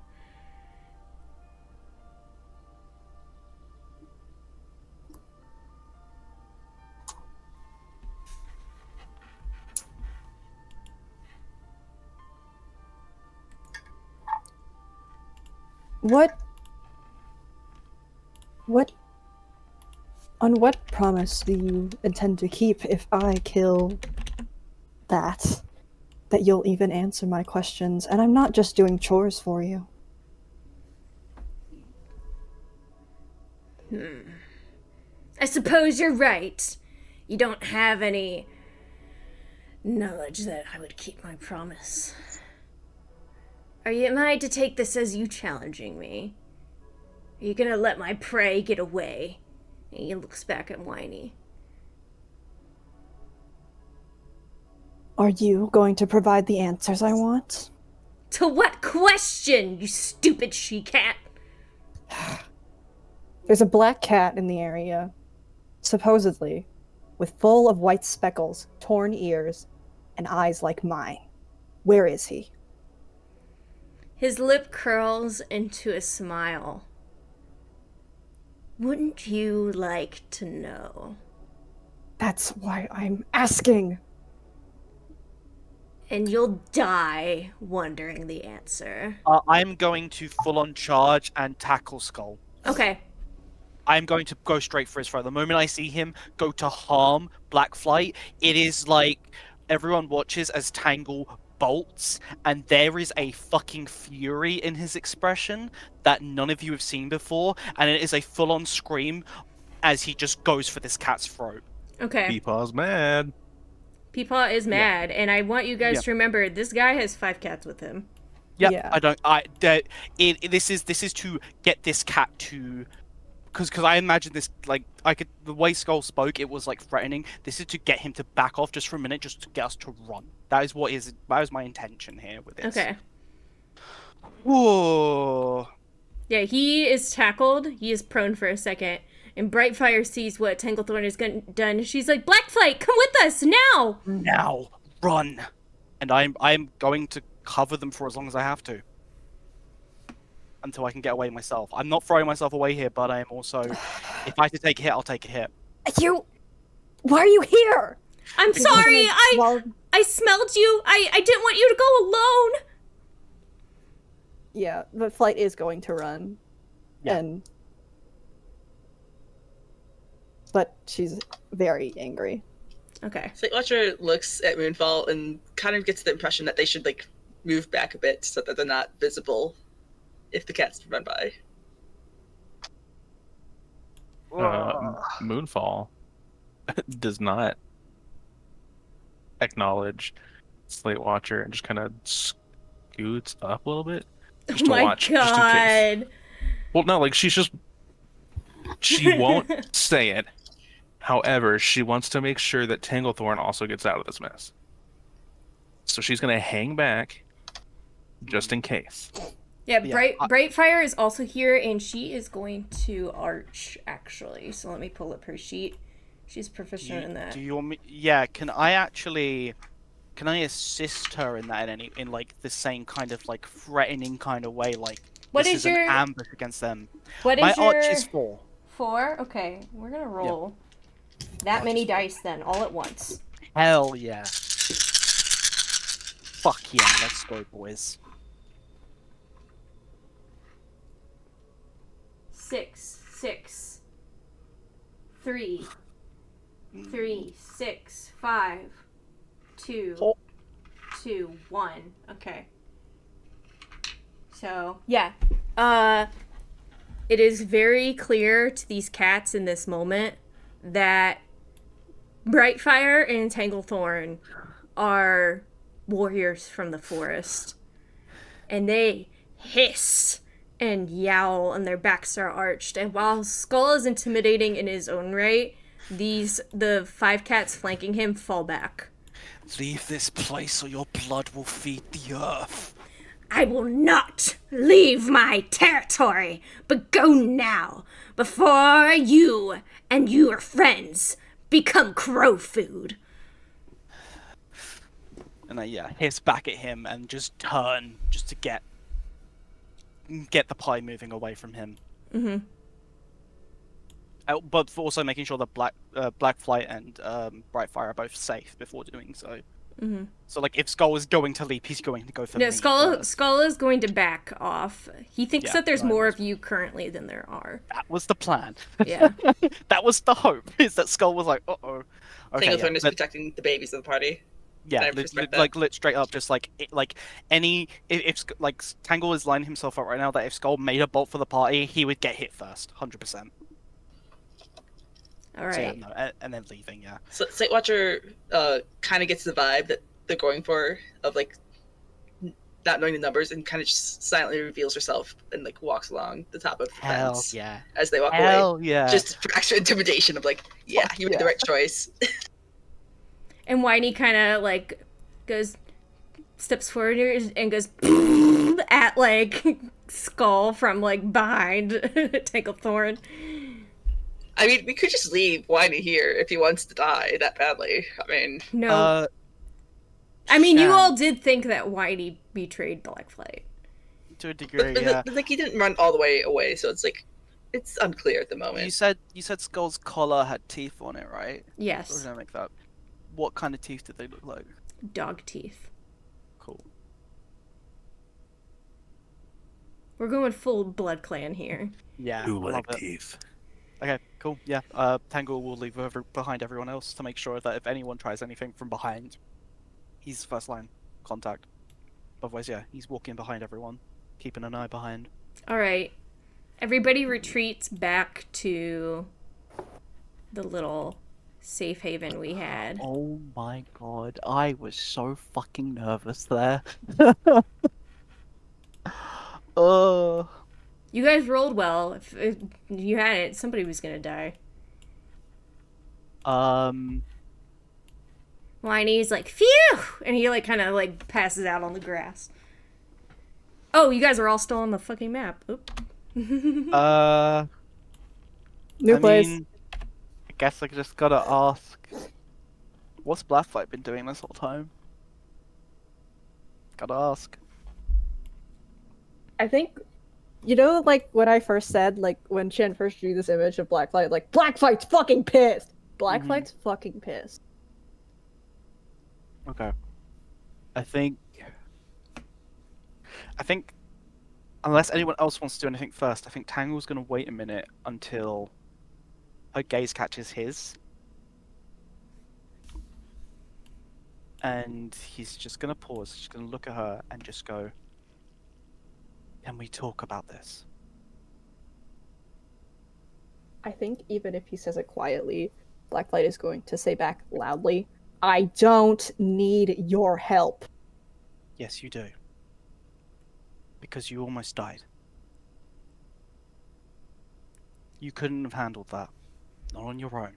On what promise do you intend to keep if I kill that you'll even answer my questions, and I'm not just doing chores for you? I suppose you're right. You don't have any knowledge that I would keep my promise. Am I to take this as you challenging me? Are you gonna let my prey get away? And he looks back at Whiny. Are you going to provide the answers I want? To what question, you stupid she-cat? There's a black cat in the area, supposedly, with full of white speckles, torn ears, and eyes like mine. Where is he? His lip curls into a smile. Wouldn't you like to know? That's why I'm asking. And you'll die wondering the answer. I'm going to full-on charge and tackle Skull. Okay. I'm going to go straight for his throat. The moment I see him go to harm Blackflight, it is like everyone watches as Tangle bolts, and there is a fucking fury in his expression that none of you have seen before, and it is a full-on scream as he just goes for this cat's throat. Okay. Peepaw's mad. Peepaw is mad, and I want you guys to remember this guy has 5 cats with him. Yep, Yeah. This is to get this cat to, because I imagine this, like, the way Skull spoke, it was like threatening. This is to get him to back off just for a minute, just to get us to run. That is my intention here with this. Okay. Whoa. Yeah, he is tackled. He is prone for a second. And Brightfire sees what Tanglethorn has done. She's like, Blackflight, come with us, now! Now, run! And I'm going to cover them for as long as I have to. Until I can get away myself. I'm not throwing myself away here, but I am also... If I have to take a hit, I'll take a hit. Why are you here? I'm sorry, I smelled you. I didn't want you to go alone. Yeah, but Flight is going to run. Yeah. But she's very angry. Okay. Watcher looks at Moonfall and kind of gets the impression that they should like move back a bit so that they're not visible. if the cats run by. Moonfall does not acknowledge Slate Watcher and just kind of scoots up a little bit Oh just to my watch, just in case. god. Well, no, like she won't say it. However, she wants to make sure that Tanglethorn also gets out of this mess. So she's gonna hang back just in case. Yeah, Yeah, Brightfire is also here, and she is going to arch, actually. So let me pull up her sheet. She's proficient in that. Do you want me? Yeah, can I assist her in that in like the same kind of like threatening kind of way, like What this is is an your- ambush against them? What My is arch your is 4. 4? Okay, we're gonna roll that many dice then, all at once. Hell yeah. Fuck yeah, let's go, boys. 6, 6, 3, 3, 6, 5, 2, Oh. 2, 1. Okay. So yeah, it is very clear to these cats in this moment that Brightfire and Tanglethorn are warriors from the forest, and they hiss and yowl, and their backs are arched. And while Skull is intimidating in his own right, the 5 cats flanking him fall back. Leave this place or your blood will feed the earth. I will not leave my territory, but go now, before you and your friends become crow food. And I hiss back at him and just turn just to get the pie moving away from him. Mm-hmm. But for also making sure that Blackflight and Brightfire are both safe before doing so. Mm-hmm. So like if Skull is going to leap, he's going to go for No, me Skull first. is going to back off. He thinks Yeah, that there's I more was- of you currently than there are. That was the plan. Yeah. That was the hope. Is that Skull was like, uh-oh. Okay, Tanglethorn is but- protecting the babies of the party. yeah, I respect that. like lit straight up, just like if like Tangle is lining himself up right now that if Skull made a bolt for the party, he would get hit first, 100%. All right. So, yeah, no, and then leaving, yeah. So Sight Watcher kind of gets the vibe that they're going for of like not knowing the numbers, and kind of just silently reveals herself and like walks along the top of the Hell fence yeah. as they walk away. Hell yeah. Just for extra intimidation of like, yeah, Fuck you made the yeah. right choice. And Whitey kind of like steps forward and goes at like Skull from like behind Tanglethorn. I mean, we could just leave Whitey here if he wants to die that badly. I mean, No, I mean you Shan, all did think that Whitey betrayed Blackflight. to a but, degree, yeah. like he didn't run all the way away, so it's like it's unclear at the moment. You said Skull's collar had teeth on it, right? Or Yes, did I make that? What kind of teeth did they look like? dog teeth. Cool. We're going full Blood Clan here. Yeah. Who love like it. teeth? Okay, cool. Yeah. Tangle will leave behind everyone else to make sure that if anyone tries anything from behind, he's first line contact. Otherwise, yeah, he's walking behind everyone, keeping an eye behind. All right, everybody retreats back to the little safe haven we had. Oh my god, I was so fucking nervous there. You guys rolled well. If you had it, somebody was gonna die. Whitey's like, phew! And he like kind of like passes out on the grass. Oh, you guys are all still on the fucking map. Oop. New I place. mean, I guess I just gotta ask, what's Blackflight been doing this whole time? Gotta ask. I think, you know, like when I first said, like when Chen first drew this image of Blackflight, like Blackflight's fucking pissed. Blackflight's fucking pissed. Okay. I think unless anyone else wants to do anything first, I think Tangle's gonna wait a minute until her gaze catches his. And he's just gonna pause, just gonna look at her and just go, and we talk about this. I think even if he says it quietly, Blacklight is going to say back loudly, I don't need your help. Yes, you do. Because you almost died. You couldn't have handled that. Not on your own.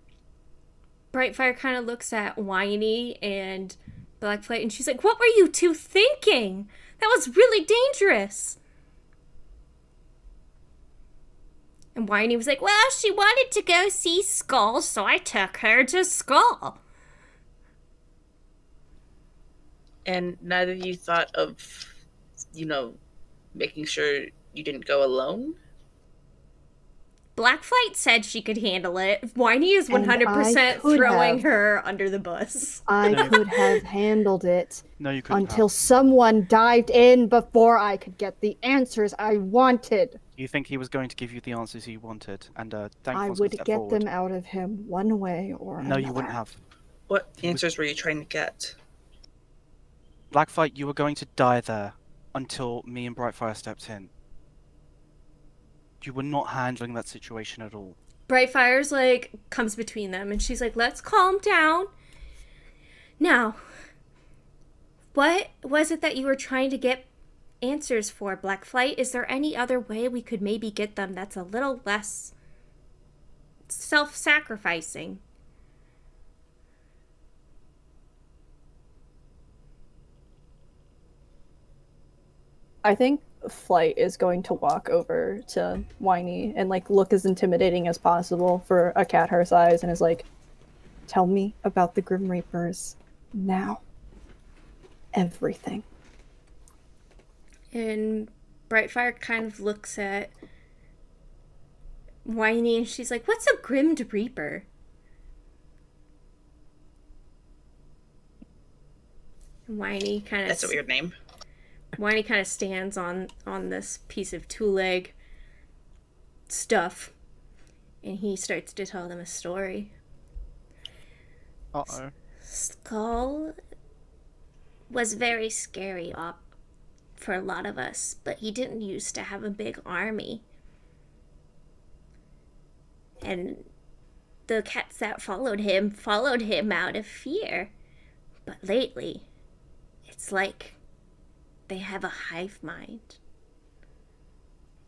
Brightfire kind of looks at Whiny and Blackflight, and she's like, "What were you two thinking? That was really dangerous." And Whiny was like, "Well, she wanted to go see Skull, so I took her to Skull." And neither of you thought of, making sure you didn't go alone? Blackflight said she could handle it. Whiny is And 100% I could throwing have. her under the bus. I No. could have handled it No, you couldn't until have. someone dived in before I could get the answers I wanted. You think he was going to give you the answers you wanted, and Dank I was would gonna step get forward. them out of him one way or No, another. you wouldn't have. What answers were you trying to get? Blackfight, you were going to die there until me and Brightfire stepped in. You were not handling that situation at all. Brightfire's like, comes between them, and she's like, "Let's calm down. Now, what was it that you were trying to get answers for, Blackflight? Is there any other way we could maybe get them that's a little less self-sacrificing?" I think Flight is going to walk over to Whiny and like look as intimidating as possible for a cat her size and is like, tell me about the Grim Reapers now. Everything. And Brightfire kind of looks at Whiny, and she's like, "What's a Grimmed Reaper?" And Whiny kind of That's a weird name. Whiny kind of stands on this piece of two-leg stuff, and he starts to tell them a story. Uh-oh. Skull was very scary for a lot of us, but he didn't used to have a big army. And the cats that followed him out of fear. But lately, it's like they have a hive mind.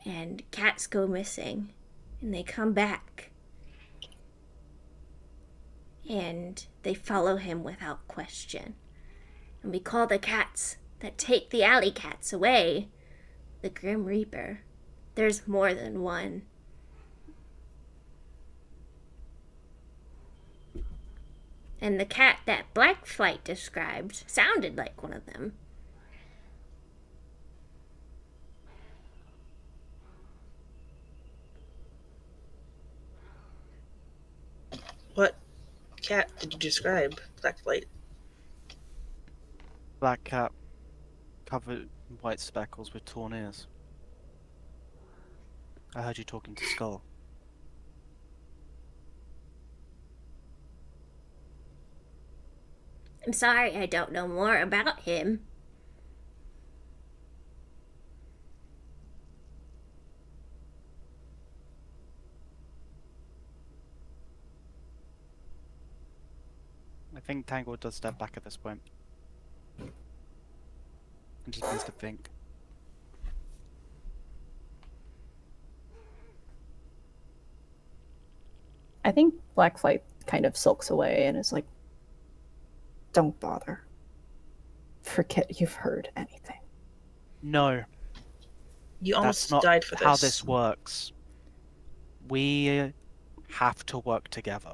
And cats go missing, and they come back. And they follow him without question. And we call the cats that take the alley cats away the Grim Reaper. There's more than one. And the cat that Blackflight described sounded like one of them. What cat did you describe, Blacklight? Black cat, covered in white speckles with torn ears. I heard you talking to Skull. I'm sorry I don't know more about him. I think Tangle does step back at this point. And just begins to think. I think Blackflight kind of sulks away and is like, don't bother. Forget you've heard anything. No, You that's almost not died for this. how this works. We have to work together.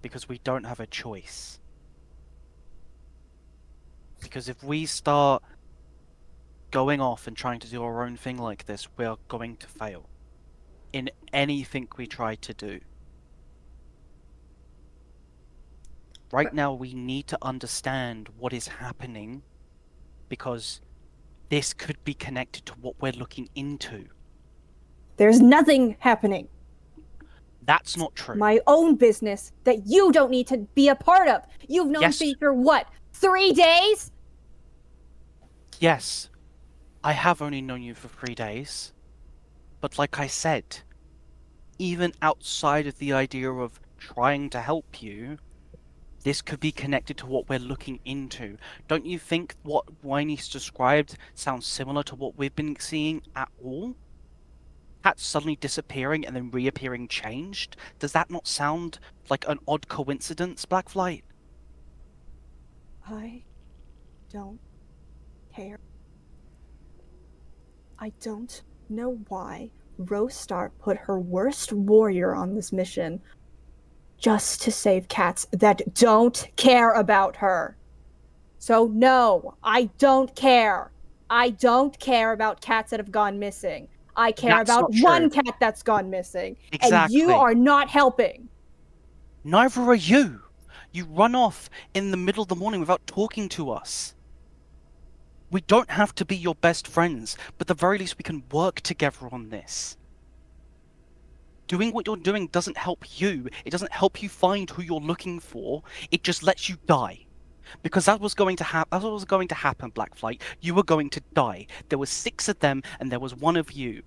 Because we don't have a choice. Because if we start going off and trying to do our own thing like this, we're going to fail. In anything we try to do. Right now, we need to understand what is happening, because this could be connected to what we're looking into. There's nothing happening. That's not true. My own business that you don't need to be a part of. You've known Yes. me for what? 3 days? Yes, I have only known you for 3 days, but like I said, even outside of the idea of trying to help you, this could be connected to what we're looking into. Don't you think what Winey's described sounds similar to what we've been seeing at all? Cats suddenly disappearing and then reappearing changed? Does that not sound like an odd coincidence, Blackflight? I don't care. I don't know why Rostar put her worst warrior on this mission just to save cats that don't care about her. So no, I don't care. I don't care about cats that have gone missing. I care That's about not true. one cat that's gone missing. And you Exactly. are not helping. Neither are you. You run off in the middle of the morning without talking to us. We don't have to be your best friends, but at the very least we can work together on this. Doing what you're doing doesn't help you. It doesn't help you find who you're looking for. It just lets you die. Because that was going to happen. That's what was going to happen, Blackflight. You were going to die. There were 6 of them, and there was 1 of you.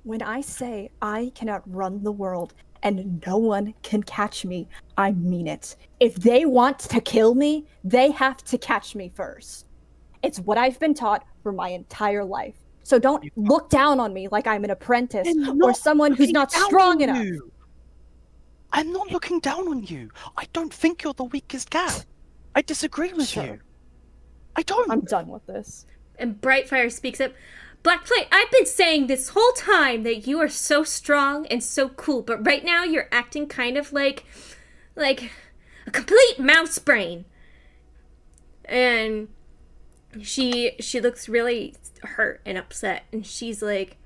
When I say I cannot run the world and no one can catch me, I mean it. If they want to kill me, they have to catch me first. It's what I've been taught for my entire life. So don't look down on me like I'm an apprentice or someone who's not strong enough. I'm not looking down on you. I don't think you're the weakest cat. I disagree with you. I don't. I'm done with this. And Brightfire speaks up. Blackflight, I've been saying this whole time that you are so strong and so cool, but right now you're acting kind of like a complete mouse brain. And she looks really hurt and upset, and she's like,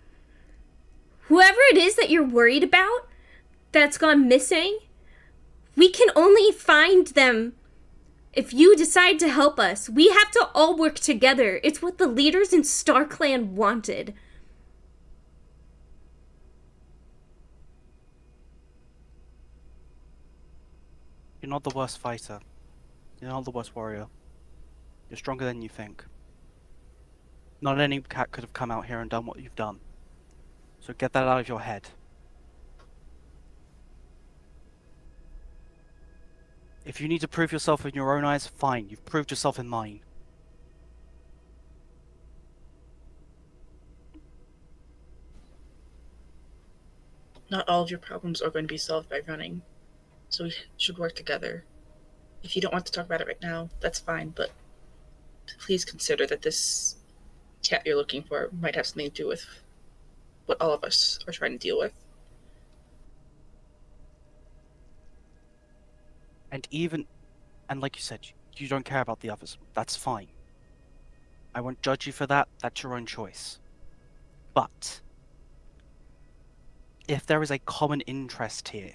whoever it is that you're worried about that's gone missing, we can only find them if you decide to help us. We have to all work together. It's what the leaders in StarClan wanted. You're not the worst fighter. You're not the worst warrior. You're stronger than you think. Not any cat could have come out here and done what you've done. So get that out of your head. If you need to prove yourself in your own eyes, fine. You've proved yourself in mine. Not all of your problems are going to be solved by running, so we should work together. If you don't want to talk about it right now, that's fine, but please consider that this cat you're looking for might have something to do with what all of us are trying to deal with. And like you said, you don't care about the others. That's fine. I won't judge you for that. That's your own choice. But if there is a common interest here,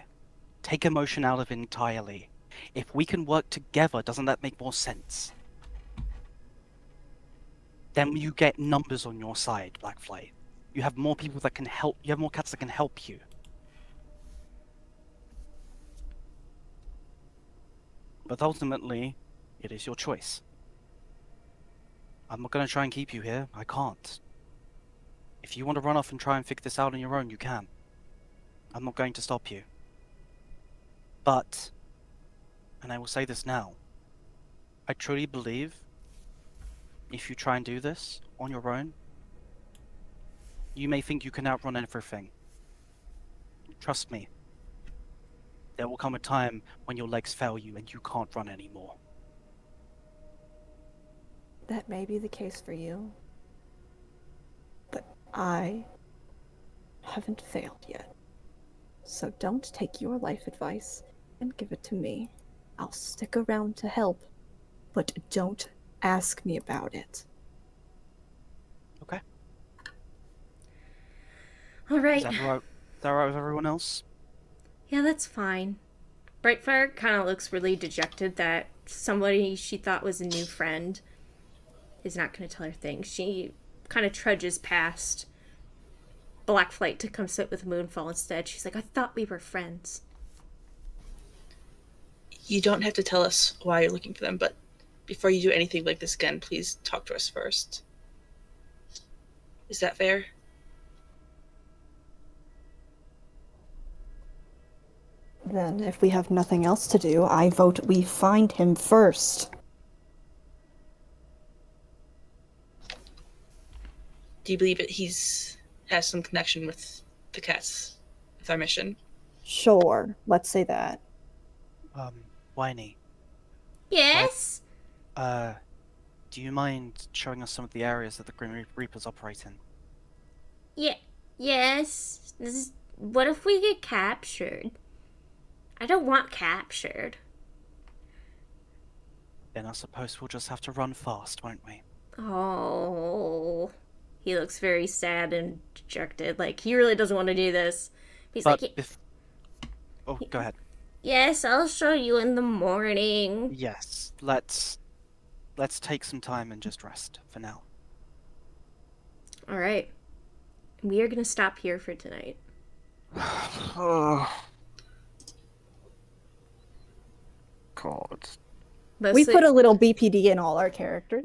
take emotion out of it entirely. If we can work together, doesn't that make more sense? Then you get numbers on your side, Blackflight. You have more people that can help. You have more cats that can help you. But ultimately, it is your choice. I'm not going to try and keep you here. I can't. If you want to run off and try and figure this out on your own, you can. I'm not going to stop you. But, and I will say this now, I truly believe if you try and do this on your own, you may think you can outrun everything. Trust me. There will come a time when your legs fail you and you can't run anymore. That may be the case for you. But I haven't failed yet. So don't take your life advice and give it to me. I'll stick around to help, but don't ask me about it. Okay. All right. Is that all right with everyone else? Yeah, that's fine. Brightfire kind of looks really dejected that somebody she thought was a new friend is not going to tell her things. She kind of trudges past Blackflight to come sit with Moonfall instead. She's like, I thought we were friends. You don't have to tell us why you're looking for them, but before you do anything like this again, please talk to us first. Is that fair? Then, if we have nothing else to do, I vote we find him first. Do you believe that has some connection with the cats, with our mission? Sure, let's say that. Whiny, Yes? do you mind showing us some of the areas that the Grim Reapers operate in? Yeah. Yes. What if we get captured? I don't want captured. Then I suppose we'll just have to run fast, won't we? Oh. He looks very sad and dejected. Like, he really doesn't want to do this. He's But like, if... Oh, go ahead. yes, I'll show you in the morning. Yes, let's take some time and just rest for now. All right. We are going to stop here for tonight. Oh. God. We put a little BPD in all our characters.